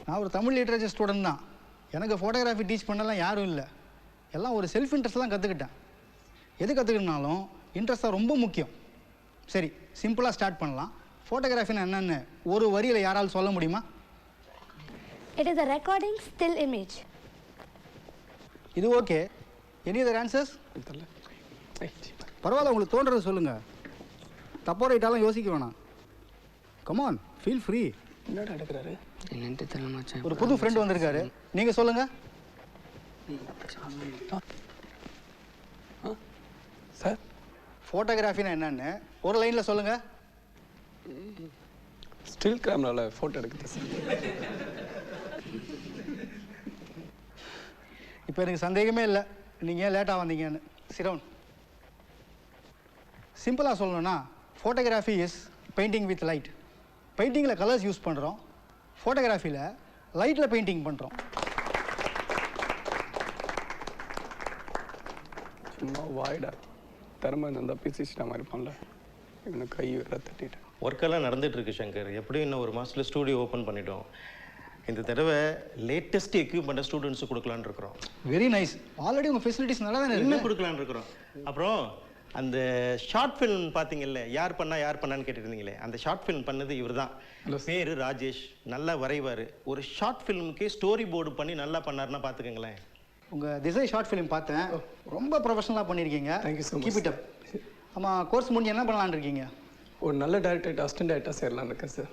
நான் ஒரு தமிழ் லிட்ரேச்சர் ஸ்டூடெண்ட் தான். எனக்கு ஃபோட்டோகிராஃபி டீச் பண்ணலாம் யாரும் இல்லை. எல்லாம் ஒரு செல்ஃப் இன்ட்ரெஸ்ட் தான் கற்றுக்கிட்டேன். எது கற்றுக்கினாலும் இன்ட்ரெஸ்ட் தான் ரொம்ப முக்கியம். சரி, சிம்பிளாக ஸ்டார்ட் பண்ணலாம். ஃபோட்டோகிராஃபின்னா என்னென்னு ஒரு வரியில் யாராலும் சொல்ல முடியுமா? It is a recording still image. இது ஓகே. Any other answers? பரவாயில்ல, உங்களுக்கு தோன்றது சொல்லுங்கள். தப்போ ரைட்டாலும் யோசிக்க வேணாம். Come on, feel free. என்னடா எடுக்கிறாரு? என்னன்ட்டு தெரியல. ஒரு புது ஃப்ரெண்ட் வந்திருக்காரு, நீங்கள் சொல்லுங்கள். சார், ஃபோட்டோகிராஃபினா என்னன்னு ஒரு லைனில் சொல்லுங்கள். ஸ்டில் கேமராவில் ஃபோட்டோ எடுக்குது சார். இப்போ எனக்கு சந்தேகமே இல்லை நீங்கள் ஏன் லேட்டாக வந்தீங்கன்னு. சிரவன், சிம்பிளாக சொல்லணும்னா photography is painting with light. பெயிண்டிங்கில் கலர்ஸ் யூஸ் பண்ணுறோம், ஃபோட்டோகிராஃபியில் லைட்டில் பெயிண்டிங் பண்ணுறோம். சும்மா வாய்டா, திறமை இருந்தால் பிசிச்சிட்டா மாதிரி பண்ணல. இவனுக்கு கை வேற தட்டிட்டேன். ஒர்க்கெல்லாம் நடந்துகிட்ருக்கு சங்கர். எப்படியும் இன்னும் ஒரு மாதத்தில் ஸ்டூடியோ ஓப்பன் பண்ணிட்டோம். இந்த தடவை லேட்டஸ்ட் எக்யூப்மெண்ட்டை ஸ்டூடெண்ட்ஸுக்கு கொடுக்கலான்னு இருக்கிறோம். Very nice. ஆல்ரெடி உங்கள் ஃபெசிலிட்டிஸ் நல்லா தானே இன்னும் கொடுக்கலான்னு இருக்கிறோம். அப்புறம் அந்த ஷார்ட் ஃபிலிம் பார்த்தீங்கல்ல, யார் பண்ணான்னு கேட்டுருந்தீங்களே, அந்த ஷார்ட் ஃபிலிம் பண்ணது இவர் தான். பேர் ராஜேஷ். நல்லா வரைவார். ஒரு ஷார்ட் ஃபிலிமுக்கே ஸ்டோரி போர்டு பண்ணி நல்லா பண்ணாருன்னா பார்த்துக்கங்களேன். உங்கள் திசை ஷார்ட் ஃபிலிம் பார்த்தேன், ரொம்ப ப்ரொஃபஷனலாக பண்ணியிருக்கீங்க. Thank you so much. Keep it up. ஆமாம், கோர்ஸ் முடிஞ்சு என்ன பண்ணலான்னு இருக்கீங்க? ஒரு நல்ல டேரக்டர் அசிஸ்டன்ட் டேரக்டர் சேரலான்னு இருக்கேன் சார்.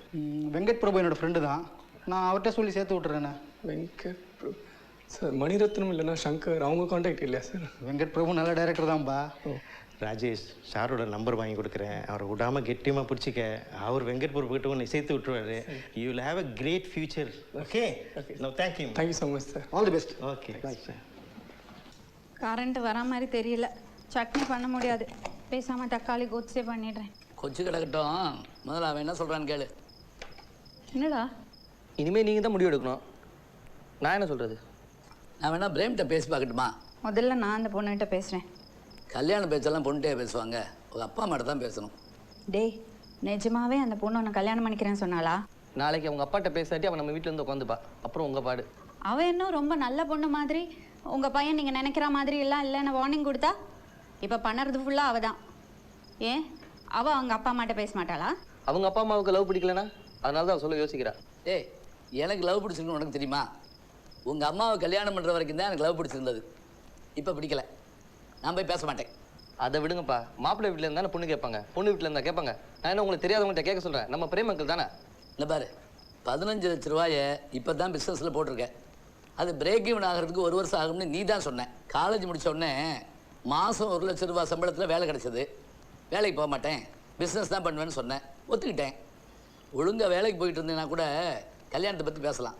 வெங்கட் பிரபு என்னோடய ஃப்ரெண்டு தான். நான் அவர்கிட்ட சொல்லி சேர்த்து விட்டுறேண்ணே. வெங்கட் பிரபு சார், மணிரத்னம் இல்லைன்னா சங்கர், அவங்க கான்டாக்ட் இல்லையா சார்? வெங்கட் பிரபு நல்ல டைரக்டர் தான்ப்பா. ராஜேஷ், சாரோட நம்பர் வாங்கி கொடுக்குறேன். அவரை விடாமல் கெட்டியமாக பிடிச்சிக்க. அவர் வெங்கட் பிரபு கிட்ட ஒன்று சேர்த்து விட்டுருவாரு. You will have a great future. Okay, no thank you. Thank you so much sir. All the best. Okay. Current வர மாதிரி தெரியல. சட்னி பண்ண முடியாது, பேசாமல் தக்காளி கோச்சே பண்ணிடுறேன். கொச்சு கிடக்கட்டும், முதல்ல அவன் என்ன சொல்கிறான்னு கேளு. என்னடா? இனிமேல் நீங்கள் தான் முடிவு எடுக்கணும். நான் என்ன சொல்கிறது? நான் வேணா பிரேம்கிட்ட பேசி பார்க்கட்டுமா? முதல்ல நான் அந்த பொண்ணுகிட்ட பேசுகிறேன். கல்யாண பேச்செல்லாம் பொண்ணுகிட்டே பேசுவாங்க, உங்கள் அப்பா அம்மாட்ட தான் பேசணும். டேய், நிஜமாவே அந்த பொண்ணு உன்னை கல்யாணம் பண்ணிக்கிறேன்னு சொன்னாளா? நாளைக்கு அவங்க அப்பாட்ட பேசாட்டி அவன் நம்ம வீட்டில் இருந்து உட்காந்துப்பா. அப்புறம் உங்கள் பாடு. அவன் இன்னும் ரொம்ப நல்ல பொண்ணு மாதிரி, உங்கள் பையன் நீங்கள் நினைக்கிற மாதிரி எல்லாம் இல்லைன்னு வார்னிங் கொடுத்தா இப்போ பண்ணுறது ஃபுல்லாக அவள் தான். ஏன் அவள் அவங்க அப்பா அம்மாட்ட பேச மாட்டாளா? அவங்க அப்பா அம்மாவுக்கு லவ் பிடிக்கலனா அதனால தான் சொல்ல யோசிக்கிறா. ஏய், எனக்கு லவ் பிடிச்சிருக்குன்னு உனக்கு தெரியுமா? உங்கள் அம்மாவை கல்யாணம் பண்ணுற வரைக்கும் தான் எனக்கு லவ் பிடிச்சிருந்தது. இப்போ பிடிக்கல. நான் போய் பேச மாட்டேன். அதை விடுங்கப்பா. மாப்பிள்ளை வீட்டில் இருந்தால் பொண்ணு கேட்பாங்க, பொண்ணு வீட்டில் இருந்தால் கேட்பாங்க. நான் என்ன உங்களுக்கு தெரியாதவங்கள்ட்ட கேட்க சொல்கிறேன். நம்ம பிரேம் அங்கிள் தானே. இல்லை பாரு, 15 லட்ச ரூபாயை இப்போ தான் பிஸ்னஸில் போட்டிருக்கேன். அது பிரேக் ஈவன் ஆகிறதுக்கு 1 வருஷம் ஆகும்னு நீ தான் சொன்னேன். காலேஜ் முடித்த உடனே மாதம் 1 லட்ச ரூபா சம்பளத்தில் வேலை கிடச்சிது. வேலைக்கு போக மாட்டேன், பிஸ்னஸ் தான் பண்ணுவேன்னு சொன்னேன். ஒத்துக்கிட்டேன். ஒழுங்காக வேலைக்கு போயிட்டு இருந்தேன்னா கூட கல்யாணத்தை பற்றி பேசலாம்.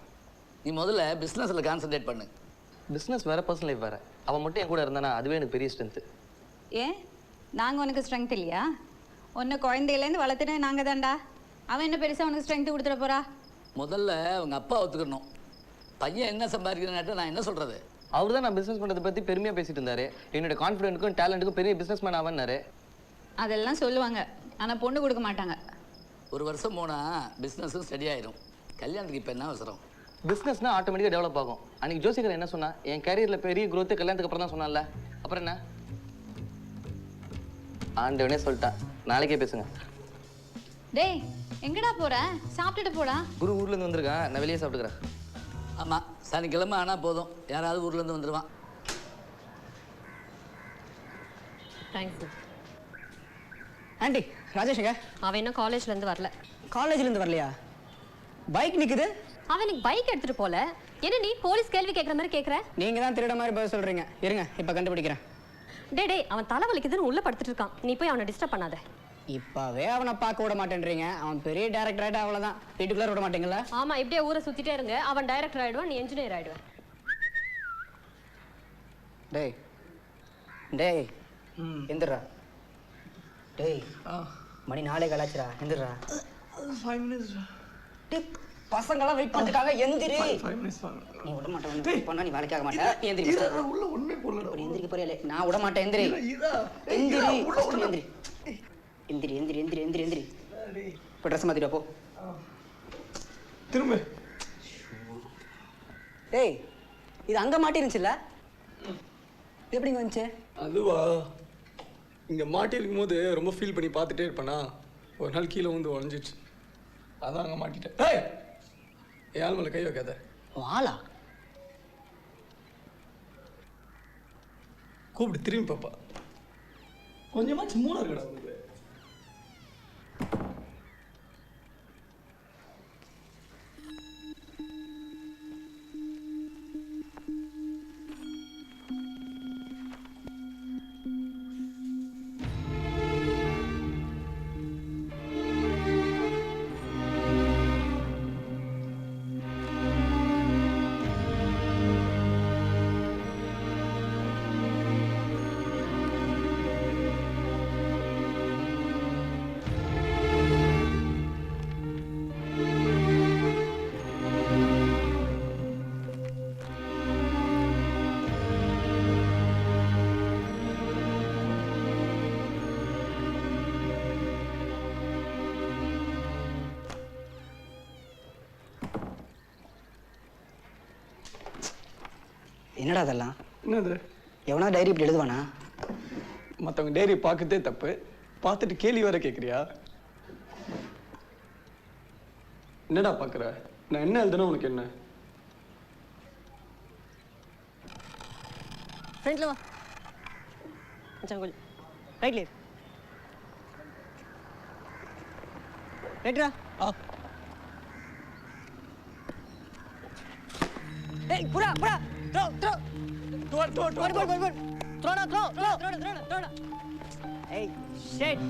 நீ முதல்ல பிஸ்னஸில் கான்சன்ட்ரேட் பண்ணு. பிஸ்னஸ் வேறு, பர்சனல் லைஃப் வேறு. அவன் மட்டும் என் கூட இருந்தானா அதுவே எனக்கு பெரிய ஸ்ட்ரென்த்து. ஏன் நாங்கள் உனக்கு ஸ்ட்ரென்த் இல்லையா? ஒன்று குழந்தையிலேருந்து வளர்த்துட்டு நாங்கள் தான்டா. அவன் என்ன பெருசாக உனக்கு ஸ்ட்ரென்த்து கொடுத்துட போகிறா? முதல்ல அவங்க அப்பா ஒத்துக்கணும். பையன் என்ன சம்பாதிக்கிறேன்னாட்டு நான் என்ன சொல்கிறது? அவர் தான் நான் பிஸ்னஸ் பண்ணுறதை பற்றி பெருமையாக பேசிட்டு இருந்தார். என்னோட கான்ஃபிடென்ட்டுக்கும் டேலண்ட்டுக்கும் பெரிய பிஸ்னஸ் மேன் ஆவன்னாரு. அதெல்லாம் சொல்லுவாங்க, ஆனால் பொண்ணு கொடுக்க மாட்டாங்க. 1 வருஷம் போனால் பிஸ்னஸும் ஸ்டடி ஆயிடும். கல்யாணத்துக்கு இப்போ என்ன அவசரம்? பிஸ்னஸ்னால் ஆட்டோமேட்டிக்காக டெவலப் ஆகும். அன்றைக்கி ஜோசிகர் என்ன சொன்னா, என் கேரியரில் பெரிய growth கல்யாணத்துக்கு அப்புறம் தான் சொன்னால. அப்புறம் என்ன? ஆண்டவனே சொல்லிட்டான். நாளைக்கே பேசுங்க. டேய், எங்கடா போற? சாப்பிட்டுட்டு போடா. குரு ஊர்லேருந்து வந்திருக்கேன், நான் வெளியே சாப்பிட்டுக்கிறேன். ஆமாம், சனிக்கிழமை ஆனால் போதும், யாராவது ஊர்லேருந்து வந்துடுவான். தேங்க்ஸ். ஆண்டி ராஜேஷுங்க அவன் இன்னும் காலேஜ்ல இருந்து வரல. காலேஜ்ல இருந்து வரலையா? பைக் நிக்குது. அவன் இன்னைக்கு பைக் எடுத்துட்டு போல. என்ன நீ போலீஸ் கேள்வி கேட்குற மாதிரி கேட்குற? நீங்க தான் திருட மாதிரி பதில் சொல்றீங்க. இருங்க இப்ப கண்டுபிடிக்கிறேன். டேய் அவன் தலை வலிக்குதுன்னு உள்ள படுத்துட்டு இருக்கான். நீ போய் அவனை டிஸ்டர்ப் பண்ணாத. இப்பவே அவனை பார்க்க விட மாட்டேன்றீங்க. அவன் பெரிய டைரக்டர் ஆயிட்டா அவ்வளவுதான். வீட்டுக்குள்ள விட மாட்டீங்களா? ஆமா, இப்படியே ஊரை சுத்திட்டே இருங்க. அவன் டைரக்டர் ஆயிடுவான், நீ என்ஜினியர் ஆயிடுவ. டேய் டேய் எந்திரா. டேய் மணி 4 கலாச்சுரா. எந்திரா. 5 minutes. டேய் பசங்கலாம் வெயிட் பண்ணிட்டாங்க. எந்திரி. 5 minutes. நீ விட மாட்டே. வெயிட் பண்ணா நீ வேலைக்காக மாட்டே. நீ எந்திரி. உள்ள ஒண்ணே போடல. எந்திரிக்க போறியல? நான் விட மாட்டேன். எந்திரி. எந்திரி. எந்திரி. எந்திரி எந்திரி எந்திரி எந்திரி எந்திரி. இப்போ ட்ரெஸ் மாத்திட்டு போ. திரும்ப. டேய் இது அங்க மாட்டிருந்துச்சுல? எப்படிங்க வந்துச்சு? அதுவா, இங்க மாட்டி இருக்கும்போது ரொம்ப ஃபீல் பண்ணி பார்த்துட்டே இருப்பேனா, ஒரு நாள் கீழே வந்து உடஞ்சிச்சு. அதான் அங்கே மாட்டிட்டேன். ஏய் ஏன் மேலே கை வைக்காத. வாளா? கூப்பிட்டு திரும்பி பாப்பா. கொஞ்சமாச்சு மூணு இருக்கடா உங்களுக்கு. என்னடா அதெல்லாம்? என்னது? எவனா டைரி இப்படி எழுதுவானா? மற்றவங்க டைரி பார்க்கறதே தப்பு, பார்த்துட்டு கேள்வி வர கேட்குறியா? என்னடா பார்க்குற? நான் என்ன எழுதுனா உனக்கு என்ன? ஃப்ரெண்ட்ல வா. மச்சான் கொஞ்சம் ரைட்ல இரு. ரைட்ரா. ஏய் புரா புரா த்ரோ த்ரோ ஏய் ஷிட்.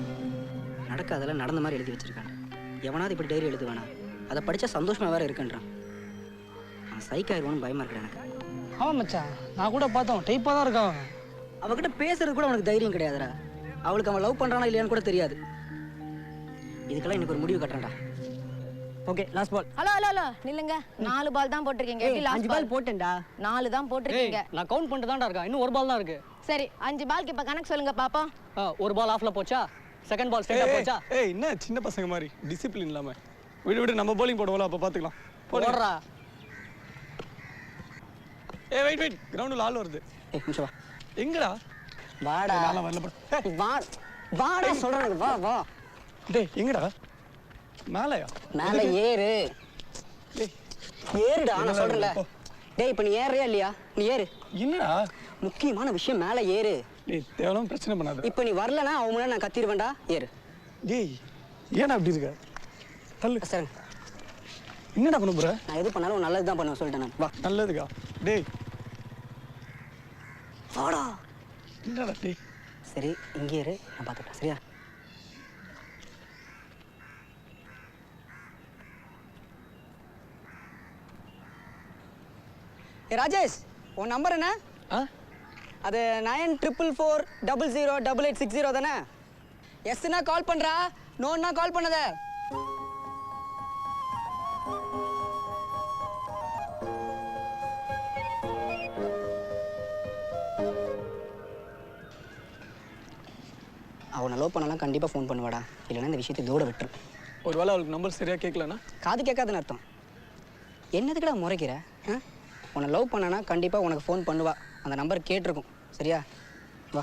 நடக்காதெல்லாம் நடந்த மாதிரி எழுதி வச்சிருக்காங்க. எவனாவது இப்படி டைரி எழுதுவானா? அதை படிச்சா சந்தோஷமா வேற இருக்குன்றான். அவன் சைக் ஆயிடுவான்னு பயமா இருக்கு எனக்கு. ஆமா மச்சான், நான் கூட பார்த்தோம். டைப்பா தான் இருக்கான். அவகிட்ட பேசுறது கூட அவனுக்கு தைரியம் கிடையாதுடா. அவளுக்கு அவன் லவ் பண்றானா இல்லையான்னு கூட தெரியாது. இதுக்கெல்லாம் இன்னைக்கு ஒரு முடிவு கட்டுறேன்டா. Okay last ball. Hello hello hello நில்லுங்க. 4 பால் தான் போட்டிருக்கீங்க. எப்படி லாஸ்ட் 5 பால் போட்டேன்டா. 4 தான் போட்டிருக்கீங்க. நான் கவுண்ட் பண்ணிட்டு தான்டா இருக்கேன். இன்னும் 1 பால் தான் இருக்கு. சரி 5 பால்க்கு இப்ப கணக்கு சொல்லுங்க பாப்போம். 1 பால் ஆஃப்ல போச்சா? செகண்ட் பால் ஸ்ட்ரைட்டா போச்சா? ஏய் என்ன சின்ன பசங்க மாதிரி டிசிப்ளின் இல்லாம. விடு நம்ம bowling போடுவோம்ல, அப்ப பாத்துக்கலாம். போடுறா. ஏய் வெயிட் கிரவுண்ட்ல ஆள் வருது. ஏய் நிமிஷம் வா. எங்கடா? வாடா. நாள வரல போ. வாடா சொல்றேன். வா வா. டேய் எங்கடா? மேலயா? மேல ஏறு. டேய் ஏறுடா நான் சொல்றேன்ல. டேய் இப்போ நீ ஏறறியா இல்லையா? நீ ஏறு. என்னடா? முக்கியமான விஷயம், மேல ஏறு. டேய் தேவலாம் பிரச்சனை பண்ணாத. இப்போ நீ வரலனா அவன் முன்னாடி நான் கத்திடுவேன்டா. ஏறு. டேய் ஏன்டா அப்படி இருக்க? தள்ளு. சரி. என்னடா பண்ண போற? நான் எது பண்ணாலும் நல்லது தான் பண்ணுவேன் சொல்லிட்டேன் நான். வா. நல்லதுக்கா. டேய் வாடா. என்னடா டேய்? சரி இங்கே இரு, நான் பார்த்துக்கிறேன். சரியா? ஏ ராஜேஷ், உன் நம்பர் என்ன? அது 9444008860 தானே? எஸ்னா கால் பண்றா, நோன்னா கால் பண்ணாத. அவனை லவ் பண்ணலாம் கண்டிப்பாக ஃபோன் பண்ணுவாடா. இல்லைன்னா இந்த விஷயத்தை இதோட விட்டுரு. ஒருவேளை அவளுக்கு நம்பர் சரியா கேட்கலனா? காது கேட்காதுன்னு அர்த்தம். என்னதுக்குடா முறைக்கிற? உன்னை லவ் பண்ணனா கண்டிப்பாக உனக்கு ஃபோன் பண்ணுவா. அந்த நம்பர் கேட்டிருக்கும். சரியா? வா.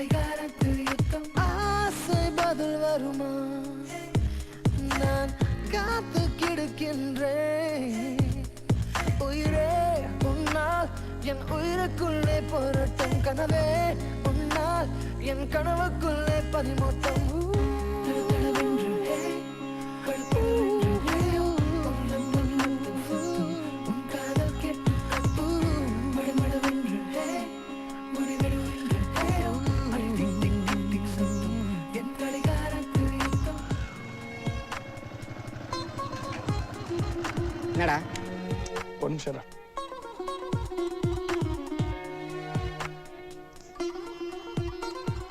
கடிகாரத்து யுத்தம் ஆசை பதில் வருமா நான் காத்து கிடக்கின்றேன் உயிரே உன்னால் என் உயிருக்குள்ளே போராட்டம் கனவே உன்னால் என் கனவுக்குள்ளே பதிமூட்டம் என்னடா ஒரு நிமிஷம்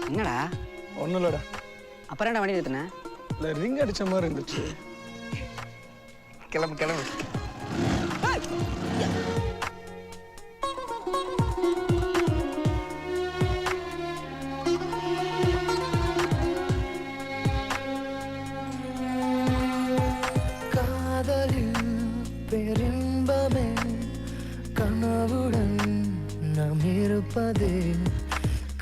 என்னடா ஒன்றும் இல்லைடா. அப்புறம் என்ன வண்டி நிறுத்தின? இல்லை ரிங் அடித்த மாதிரி இருந்துச்சு. கிளம்பு கிளம்பு. காதலில் பெரும்பமே கனவுடன் நாம் இருப்பதே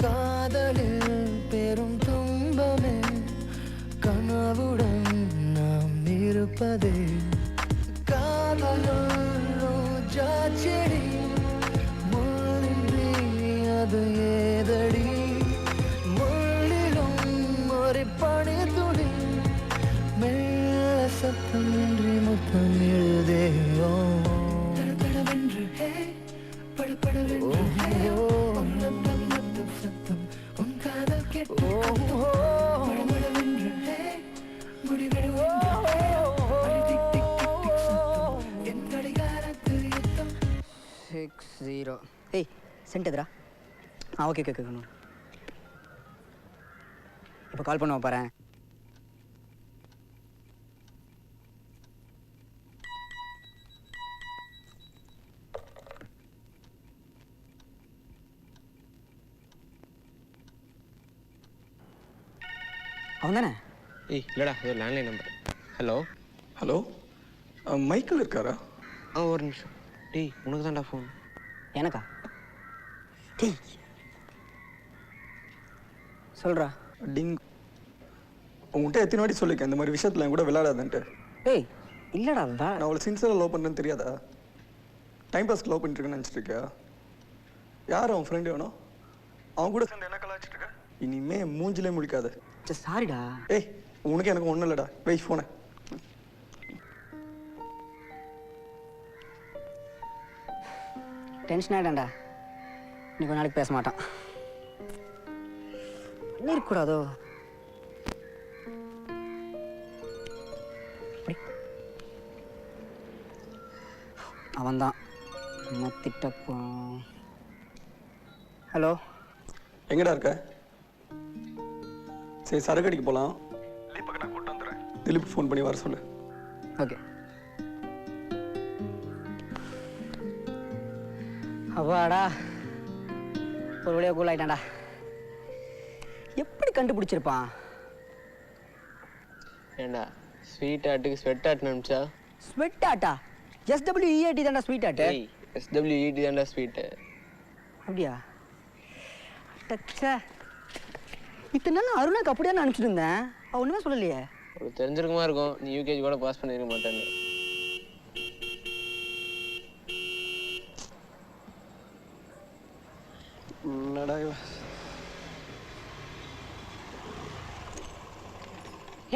காதலில் பெரும் துன்பமே கனவுடன் நாம் இருப்பதே காதலும் ரோஜா செடி முள்ளின்றி அது ஏதடி முள்ளிலும் ஒரு பனி துளி மெல்ல சத்தமின்றி முத்தம் எழுதேயோ தடதடவென்று படபடவென்று சத்தம் உன் காதல் கேட்டு படபடவென்று முடிவெடுவென்று என் கடிகாரத்து யுத்தம் 60. ஏய் சென்ட் எதுரா? Okay okay okay. இப்போ கால் பண்ணுவோம் பாரு. அவன் தானே? ஏய் இல்லைடா இது ஒரு landline number. Hello hello Michael இருக்காரா? ஒரு நிமிஷம். டேய் உனக்கு தான்டா ஃபோன். எனக்கா? டேய் சொல்கிறா. டிங். உங்கள்கிட்ட எத்தனை வாட்டி சொல்லியிருக்கேன் இந்த மாதிரி விஷயத்தில் என் கூட விளையாடாதுன்ட்டு. ஏய் இல்லைடா நான் அவளை சின்சியராக லவ் பண்ணுறேன்னு தெரியாதா? டைம் பாஸ்க்கு லவ் பண்ணிட்டுருக்கேன்னு நினச்சிட்டு இருக்கியா? யார் அவன் ஃப்ரெண்டு வேணும்? அவன் கூட சேர்ந்து என்ன கலாச்சிட்டு இருக்க? இனிமே மூஞ்சிலே முடிக்காது. சாரிடா. ஏய் உனக்கு எனக்கு ஒன்றும் இல்லைடா. வெயிட் ஃபோனை. டென்ஷன் ஆகிட்டான்டா. நீ கொஞ்ச நாளைக்கு பேச மாட்டான். இருக்கக்கூடாதோ? அவன்தான் மத்திட்டப்போ. எங்கடா இருக்க? சரி சரக்கு அடிக்க போகலாம். தீபக் நான் கூட்டு வந்துடுறேன். திலீப் ஃபோன் பண்ணி வர சொல்லு. ஓகே. அப்பாடா ஒரு வழியாக கூல் ஆயிட்டான்டா. எப்படி கண்டுபிடிச்சிருப்பான்? ஏண்டா ஸ்வீட் ஆட்டுக்கு ஸ்வெட் ஆட் நினச்சா? ஸ்வெட் ஆட்டா? SWEAT தான்டா ஸ்வீட் ஆட்டு. SWET தான்டா ஸ்வீட்டு. அப்படியா? டச்சா இத்தனை நாள் அருணாக்கு அப்படியே நான் அனுப்பிச்சிட்டு இருந்தேன். அவள் ஒன்றுமே சொல்லலையே. ஒரு தெரிஞ்சிருக்குமா இருக்கும் நீ யூகேஜி கூட பாஸ் பண்ணிருக்க மாட்டேன்னு.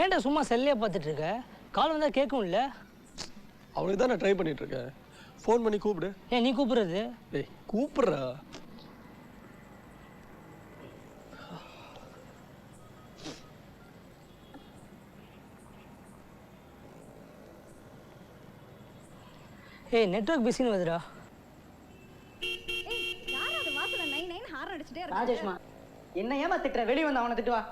ஏன்டா சும்மா செல்லையே பார்த்துட்டு இருக்க? கால் வந்தால் கேட்கும் இல்லை? அவனுக்கு தான் நான் ட்ரை பண்ணிட்டு இருக்கேன். ஃபோன் பண்ணி கூப்பிடு. ஏன் நீ கூப்பிடுறது? டேய் கூப்பிட்றா. ஏய் நெட்வொர்க் பிஸின்னு வருதுடா. யார் அது வாசல்ல நை நைன்னு ஹார்ன் அடிச்சிட்டே இருக்கு? ராஜேஷ்மா என்ன ஏமா திட்டுற? வெளியே வந்து அவனை திட்டுவா.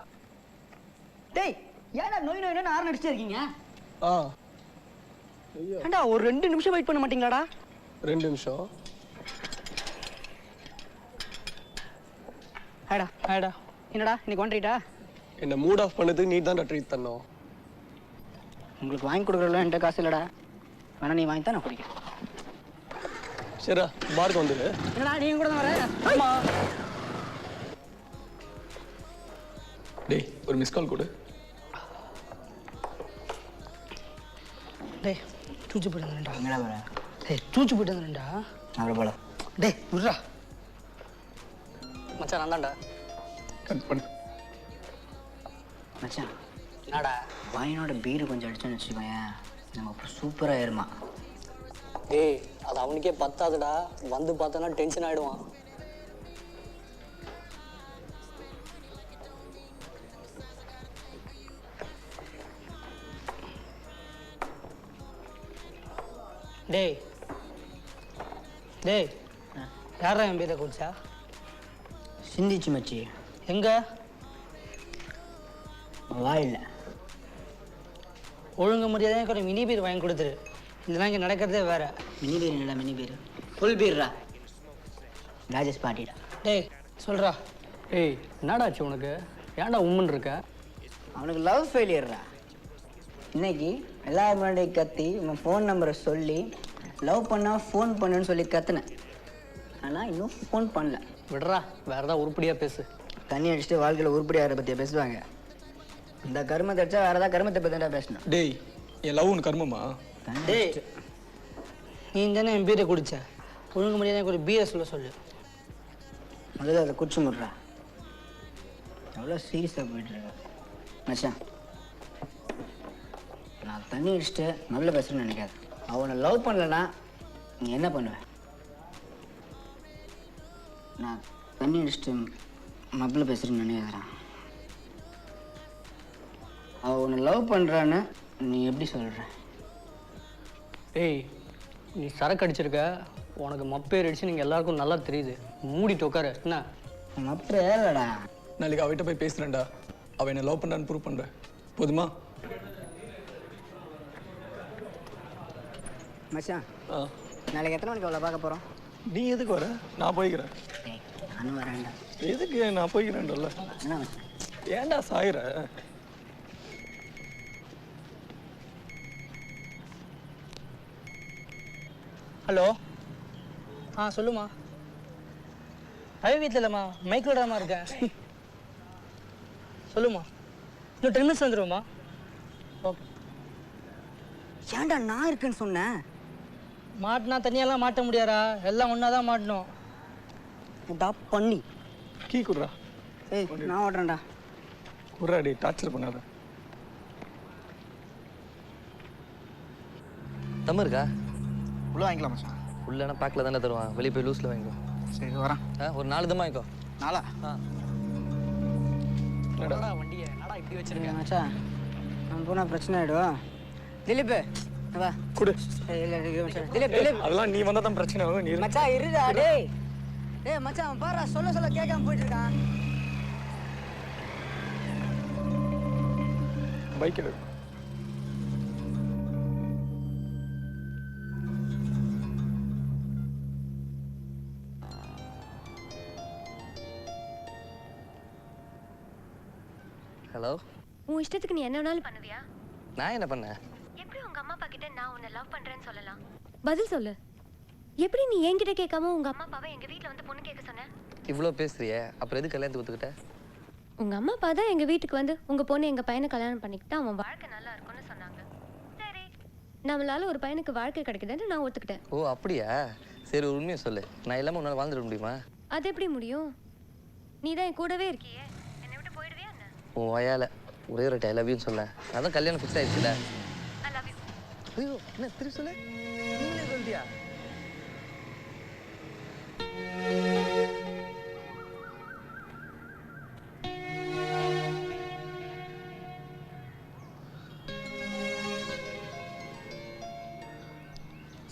டேய் ஏன்டா நோய் நோய்னு ஹார்ன் அடிச்சிட்டே இருக்கீங்க? ஏண்டா ஒரு 2 நிமிஷம் வெயிட் பண்ண மாட்டீங்களாடா? 2 நிமிஷம். ஹேடா என்னடா இன்னைக்கு வந்துட்டா? என்ன மூட் ஆஃப் பண்ணதுக்கு நீ தான் ட்ரீட் தரணும். உங்களுக்கு வாங்கி கொடுக்குறதுல என்கிட்ட காசு இல்லைடா. வேணா நீ வாங்கி தான் நான் குடிக்கிறேன். சரிடா பாருக்கு வந்துடு. என்னடா நீங்க கூட வர? ஆமா டேய் ஒரு மிஸ் கால் கொடு. டேய் சூச்சு போயிட்டு வந்துடா. என்னடா வர? டேய் சூச்சு போயிட்டு வந்துடா. அவ்வளோ போல. டேய் விட்றா. மச்சான் நான் தான்டா. கட் பண்ணு. மச்சான் என்னடா வாயினோட பீரு கொஞ்சம் அடிச்சோன்னு வச்சுக்கோயேன், நம்ம அப்புறம் சூப்பராக ஏறுமா. டேய் அது அவனுக்கே பத்தாதுடா, வந்து பார்த்தோன்னா டென்ஷன் ஆகிடுவான். டேய் டேய் யாரா என் பேரை குடிச்சா? சிந்திச்சு மச்சி. எங்க வாயில் ஒழுங்கு மரியாதையாக கூட மினி பீர் வாங்கி கொடுத்துரு, இதெல்லாம் இங்கே நடக்கிறதே வேற. மினி பீர் இல்லை, மினி பீர் ஃபுல் பீர்ரா. ராஜேஷ் பாட்டிடா. டேய் சொல்கிறா. ஏய் என்னடாச்சு உனக்கு? ஏன்டா உம்முன்னு இருக்க? அவனுக்கு லவ் ஃபெயிலியர்ரா. இன்னைக்கு எல்லாரும் முன்னாடி கத்தி உன் ஃபோன் நம்பரை சொல்லி லவ் பண்ணால் ஃபோன் பண்ணுன்னு சொல்லி கத்துனேன். ஆனால் இன்னும் ஃபோன் பண்ணல. விடுறா, வேற ஏதாவது உருப்படியாக பேசு. தண்ணி அடிச்சுட்டு வாழ்க்கையில் உருப்படியாகிற பற்றியா பேசுவாங்க? இந்த கருமத்தை அடிச்சா வேறு ஏதாவது கருமத்தை பற்றி தான் பேசணும். டேய் என் லவ் உனக்கு கர்மமா? டேய் நீ தானே என் பீரை குடிச்ச, ஒழுங்கு மரியாதை ஒரு பீரை சொல்ல சொல்லு. முதல்ல அதை குடிச்சு முடுறா. எவ்வளோ சீரியஸாக போயிட்டுருக்க மச்சான். நான் தண்ணி அடிச்சுட்டு நல்ல பேசுகிறேன்னு நினைக்காது. அவனை லவ் பண்ணலன்னா நீ என்ன பண்ணுவ? நான் தண்ணி அடிச்சுட்டு மப்பில் பேசுகிறேன்னு நினைக்காதுறான். அவன் உன்னை லவ் பண்ணுறான்னு நீ எப்படி சொல்கிற? ஏய் நீ சரக்கு அடிச்சிருக்க, உனக்கு மப்பேர் அடிச்சு நீங்கள் எல்லாருக்கும் நல்லா தெரியுது. மூடிட்டு உட்காரு. என்ன மப்பே இல்லைடா. நாளைக்கு அவகிட்ட போய் பேசுகிறேன்டா. அவன் என்ன லவ் பண்ணுறான்னு ப்ரூவ் பண்ணுறேன். போதுமா? மச்சான் நாளைக்கு எத்தனை மணிக்கு அவளை பார்க்க போகிறோம்? நீ எதுக்கு வர? நான் போய்க்கிறேன். நானும் வரேன்டா. எதுக்கு? நான் போய்க்கிறேன்டல்ல. என்ன மச்சான்? ஏன்டா சாயிர? ஹலோ சொல்லுமா. ரவி வீட்டில் இல்லைம்மா, மைக்கிலோடாமா இருக்கேன். சொல்லுமா. இன்னும் 10 minutes வந்துடுவோம்மா. ஓகே. ஏன்டா நான் இருக்குன்னு சொன்னேன்? மாட்டினா தனியெல்லாம் மாட்ட முடியாதா, எல்லாம் ஒன்றா தான் மாட்டணும். பண்ணி கீ குடுறா. ஏய் நான் ஓடுறேன்டா. குடுறா. டே டார்ச்சர் பண்ணாத. தம்ம இருக்கா? உள்ள வாங்கிக்கலாம் மச்சான். உள்ளனா பேக்கில் தானே தருவான், வெளியே போய் லூஸில் வாங்கிக்கோ. சரி வரேன். ஒரு 4 தம்மா வாங்கிக்கோ. 4? வண்டியை நடா இப்படி வச்சிருக்கேன். மச்சான் நான் போனால் பிரச்சனை ஆகிடும். திலீப் வா குடு. திலீப் திலீப் அதெல்லாம் நீ வந்தால் தான் பிரச்சனை ஆகும். நீ மச்சான் இருடா. டேய் டேய் மச்சான் பாரு, சொல்ல கேட்காம போயிட்டு இருக்கான். பைக் எடு. ஹலோ. உன் இஷ்டத்துக்கு நீ என்ன வேணாலும் பண்ணுவியா? நான் என்ன பண்ணேன்? எப்படி உங்க அம்மா அப்பா கிட்ட நான் உன்னை லவ் பண்றேன்னு சொல்லலாம்? பதில் சொல்லு. எப்படி நீ என்கிட்ட கேட்காம உங்க அம்மா அப்பாவை எங்க வீட்ல வந்து பொண்ணு கேட்க சொன்ன? இவ்வளோ பேசுறியே, அப்புறம் எது கல்யாணத்துக்கு ஒத்துக்கிட்ட? உங்க அம்மா அப்பா தான் எங்க வீட்டுக்கு வந்து உங்க பொண்ணு எங்க பையனை கல்யாணம் பண்ணிக்கிட்டா அவன் வாழ்க்கை நல்லா இருக்கும்னு சொன்னாங்க. சரி, நம்மளால ஒரு பையனுக்கு வாழ்க்கை கிடைக்குதுன்னு நான் ஒத்துக்கிட்டேன். ஓ அப்படியா? சரி ஒரு உண்மையை சொல்லு, நான் இல்லாமல் உன்னால் வாழ்ந்துட முடியுமா? அது எப்படி முடியும்? நீ தான் என் கூடவே இருக்கியே, என்னை விட்டு போயிடுவியா என்ன? உன் வயால ஒரே ஒரு ஐ லவ் யூன்னு சொல்ல, அதான் கல்யாணம் ஃபிக்ஸ் ஆயிடுச்சுல. I love you. ஐயோ என்ன திருப்பி சொல்லு. நீங்களே சொல்லிட்டியா?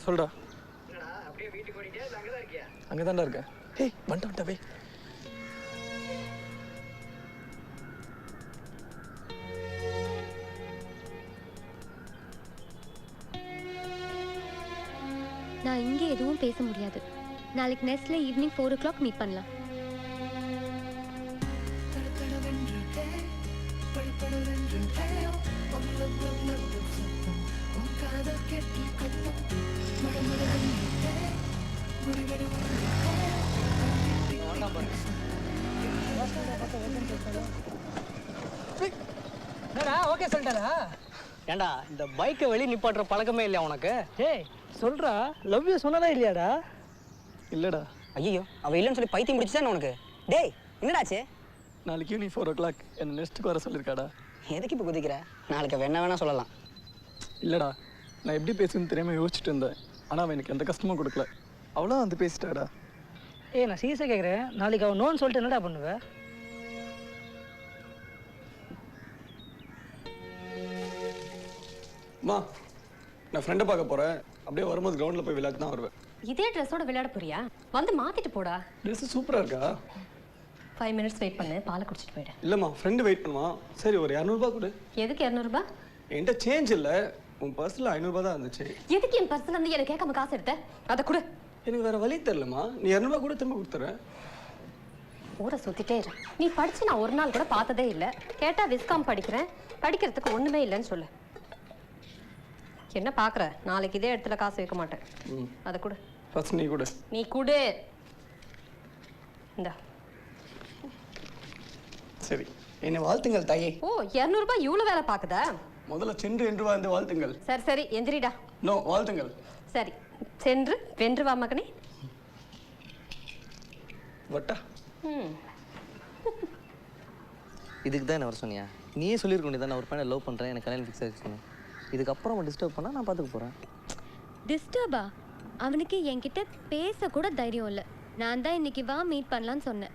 சொல்டா. அங்கே தான்டா இருக்கேன். ஏய் வந்துட்டா போய். நான் இங்கே எதுவும் பேச முடியாது. நாளைக்கு நெஸ்ட்ல ஈவினிங் 4 o'clock மீட் பண்ணலாம். ஓகே சொல்லிட்டாரா? ஏண்டா இந்த பைக்கை வெளியே நிப்பாட்டுற பழக்கமே இல்லையா உனக்கு? ஏய் சொல்றா, லவ் யூ சொன்னதா இல்லையாடா? இல்லைடா. ஐயோ அவ இல்லைன்னு சொல்லி பைத்தியம் முடிச்சுதான் உனக்கு. டேய் என்னடாச்சு? நாளைக்கு ஈவினிங் 4 o'clock என்ன நெக்ஸ்ட்டுக்கு வர சொல்லியிருக்காடா. எதுக்கு இப்போ குதிக்கிற? நாளைக்கு அவ என்ன வேணா சொல்லலாம். இல்லைடா, நான் எப்படி பேசுன்னு தெரியாமல் யோசிச்சுட்டு இருந்தேன். ஆனால் அவன் எனக்கு எந்த கஷ்டமும் கொடுக்கல. அவ்வளோ வந்து பேசிட்டாடா. ஏய் நான் சீரியஸாக கேட்குறேன், நாளைக்கு அவன் நோன்னு சொல்லிட்டு என்னடா பண்ணுவேன்? அம்மா, நான் ஃப்ரெண்டை பார்க்க போகிறேன். அப்படியே வரும்போது கிரவுண்டில் போய் விளையாட்டு தான் வருவேன். இதே ட்ரெஸ்ஸோட விளையாட போறியா? வந்து மாத்திட்டு போடா. ட்ரெஸ் சூப்பராக இருக்கா? 5 minutes வெயிட் பண்ணு, பாலை குடிச்சிட்டு போயிடு. இல்லைம்மா, ஃப்ரெண்டு வெயிட் பண்ணுவான். சரி ஒரு 200 கொடு. எதுக்கு 200? என்கிட்ட சேஞ்ச் இல்லை, உன் பர்ஸில் 500 தான் இருந்துச்சு. எதுக்கு என் பர்ஸ்ல இருந்து எனக்கு கேட்காம காசு எடுத்த? அதை கொடு. எனக்கு வேற வழி தெரியலம்மா, நீ 200 கூட திரும்ப கொடுத்துறேன். ஊரை சுத்திட்டே இரு. நீ படிச்சு நான் ஒரு நாள் கூட பார்த்ததே இல்லை. கேட்டா விஸ்காம் படிக்கிறேன், படிக்கிறதுக்கு ஒண்ணுமே இல்லைன்னு சொல்லு. என்ன பாக்குற? நாளைக்கு இதே இடத்துல காசு வைக்க மாட்டேன். அதை கொடு. ஃபர்ஸ்ட் நீ கொடு. நீ கொடு. இந்தா. சரி, என்ன வாழ்த்துங்கள் தாயே. ஓ 200 ரூபாய் இவ்வளவு வேலை பாக்குதா? முதல்ல சென்று என்று வாழ்ந்து வாழ்த்துங்கள். சரி சரி எந்திரிடா. நோ வாழ்த்துங்கள். சரி சென்று வென்று வா மகனே. வட்டா. இதுக்கு தான் என்ன வர சொன்னியா? நீயே சொல்லியிருக்க வேண்டியதான், நான் ஒரு பையனை லவ் பண்ணுறேன், எனக்கு கல்யாணம் ஃபிக்ஸ் ஆகிடுச்சு. இதுக்கப்புறம் டிஸ்டர்ப் பண்ணால் நான் பார்த்துக்க போகிறேன். டிஸ்டர்பா? அவனுக்கு என்கிட்ட பேச கூட தைரியம் இல்லை. நான் தான் இன்னைக்கு வா மீட் பண்ணலான்னு சொன்னேன்.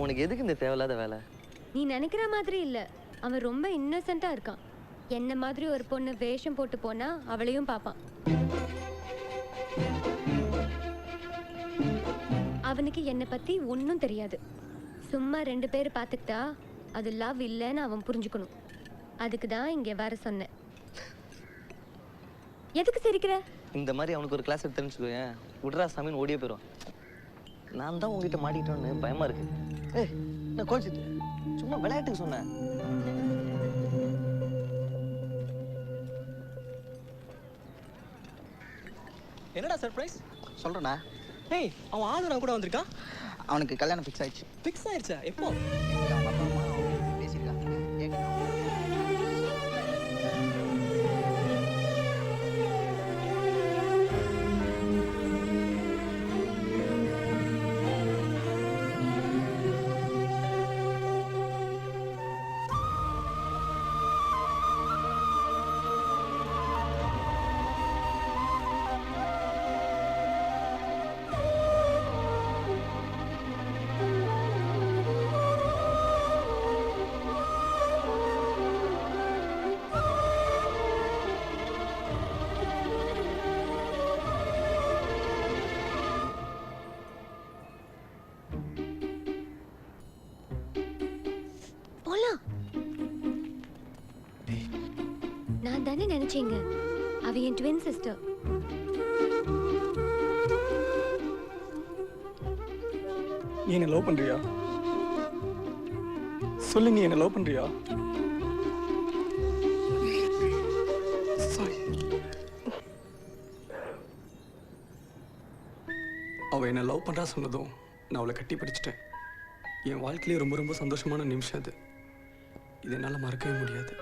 உனக்கு எதுக்கு இந்த தேவையில்லாத வேலை? நீ நினைக்கிற மாதிரி இல்லை, அவன் ரொம்ப இன்னசென்ட்டாக இருக்கான். என்ன மாதிரி ஒரு பொண்ணு வேஷம் போட்டு போனா அவளையும் பார்ப்பான். அவனுக்கு என்னை பற்றி ஒன்றும் தெரியாது. சும்மா 2 பேர் பார்த்துக்கிட்டா அது லவ் இல்லைன்னு அவன் புரிஞ்சுக்கணும். அதுக்கு தான் இங்கே வர சொன்னேன். எதுக்கு சிரிக்கிற? இந்த மாதிரி அவனுக்கு ஒரு கிளாஸ் எடுத்து தெரிஞ்சுக்கோயேன், விட்றா சாமின்னு ஓடியே போயிடும். நான் தான் உங்ககிட்ட மாட்டிக்கிட்டோன்னு பயமா இருக்கு. ஏய் நான் கோச்சிட்டு சும்மா விளையாட்டுக்கு சொன்னேன். என்னடா சர்ப்ரைஸ்? சொல்கிறேண்ணா. ஏய் அவன் ஆளுநர் கூட வந்திருக்கான். அவனுக்கு கல்யாணம் ஃபிக்ஸ் ஆயிடுச்சு. ஃபிக்ஸ் ஆயிடுச்சா? எப்போ? பேசியிருக்கான். நான் தானே நினைச்சீங்க அவ என் ட்வின் சிஸ்டர். நீ என்ன லவ் பண்றியா? சொல்லு, நீ என்ன லவ் பண்றியா? அவ என்ன லவ் பண்றா சொன்னதும் நான் அவளை கட்டி பிடிச்சிட்டேன். என் வாழ்க்கையிலே ரொம்ப ரொம்ப சந்தோஷமான நிமிஷம் அது. இது என்னால் மறக்கவே முடியாது.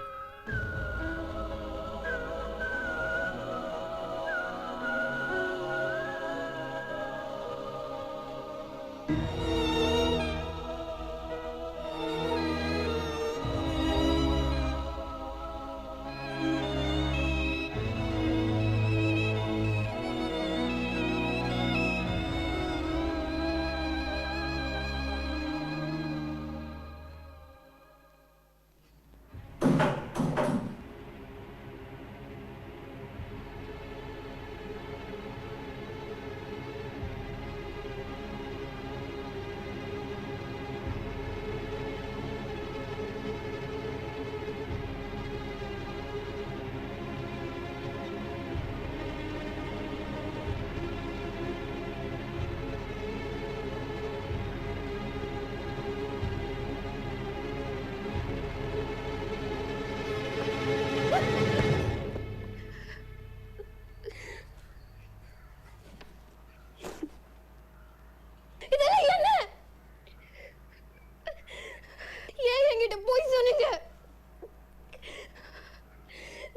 என்கிட்ட போய் சொன்னீங்க.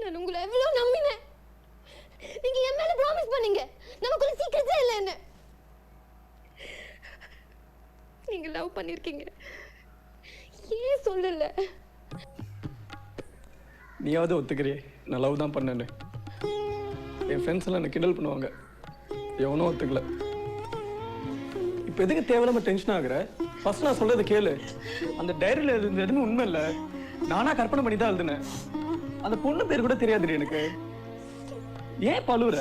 நான் உங்களை எவ்வளவு நம்பினேன். நீங்க என் மேல ப்ராமிஸ் பண்ணீங்க நமக்குள்ள சீக்கிரட்டே இல்லைன்னு. நீங்க லவ் பண்ணிருக்கீங்க, ஏன் சொல்லல? நீயாவது ஒத்துக்கிறியே நான் லவ் தான் பண்ணேன்னு. என் ஃப்ரெண்ட்ஸ் எல்லாம் என்ன கிண்டல் பண்ணுவாங்க, எவனும் ஒத்துக்கல. இப்போ எதுக்கு தேவையில்லாம டென்ஷன் ஆகுற? ஃபர்ஸ்ட் நான் சொல்றது கேளு. அந்த டைரியில் எழுதுனது எதுவுமே உண்மை இல்லை, நானா கற்பனை பண்ணி தான் எழுதுனேன். அந்த பொண்ணு பேர் கூட தெரியாதுடி எனக்கு. ஏன் பழுவுற?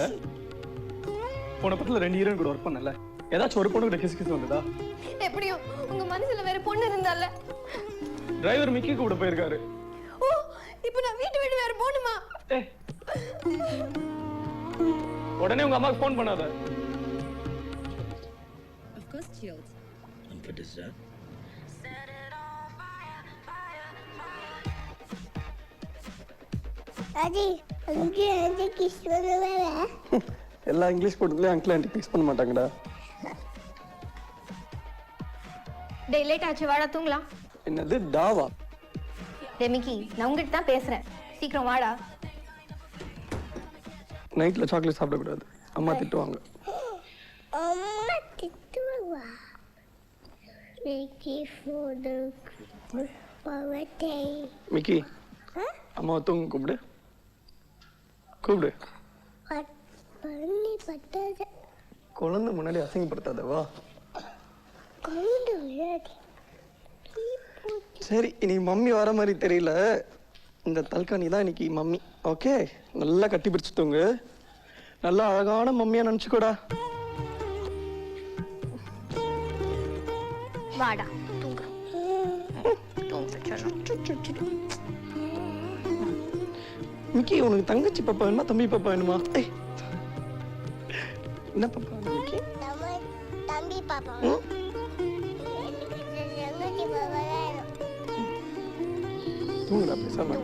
போன பக்கத்தில் 2 ஹீரோயின் கூட ஒர்க் பண்ணல, ஏதாச்சும் ஒரு பொண்ணு கூட கிசு கிசு வந்ததா? எப்படியும் உங்க மனசுல வேற பொண்ணு இருந்தால. டிரைவர் மிக்கி கூட போயிருக்காரு. ஓ, இப்போ நான் வீட்டு விட்டு வேற போணுமா? உடனே உங்க அம்மாக்கு ஃபோன் பண்ணாத. Of course, chilled. And for dessert? Adi, uncle auntie kiss பண்ணுவாரா? எல்லா இங்கிலீஷ் படத்துலயும் அங்கிள் ஆண்டி கிஸ் பண்ண மாட்டாங்கடா. டேய் லேட் ஆச்சு, வாடா தூங்கலாம். என்னது டாவா? டேய் மிக்கி, நான் உங்ககிட்ட தான் பேசுறேன், சீக்கிரம் வாடா. நைட்ல சாக்லேட் சாப்பிடக்கூடாது, அம்மா திட்டுவாங்க. அம்மா திட்டுவா? மிக்கி ஃபோடு பவட்டை. மிக்கி, அம்மாவை தூங்க கூப்பிடு. கூப்பிடு. பண்ணி பட்டாத. குழந்தை முன்னாடி அசிங்கப்படுத்தாதவா? குழந்தை விளையாடி. சரி, இன்னைக்கு மம்மி வர மாதிரி தெரியல. இந்த தல்காணி தான் இன்னைக்கு மம்மி. ஓகே, நல்லா கட்டி பிடிச்சு தூங்கு. நல்லா அழகான மம்மியா நினைச்சுக்கூடா. வாடா தூங்க. தூங்க. மிக்கி, உனக்கு தங்கச்சி பாப்பா வேணுமா தம்பி பாப்பா வேணுமா? என்ன பாப்பா மிக்கி? தம்பி பாப்பா. தங்கச்சி பாப்பா. தூங்குடா பேசாம.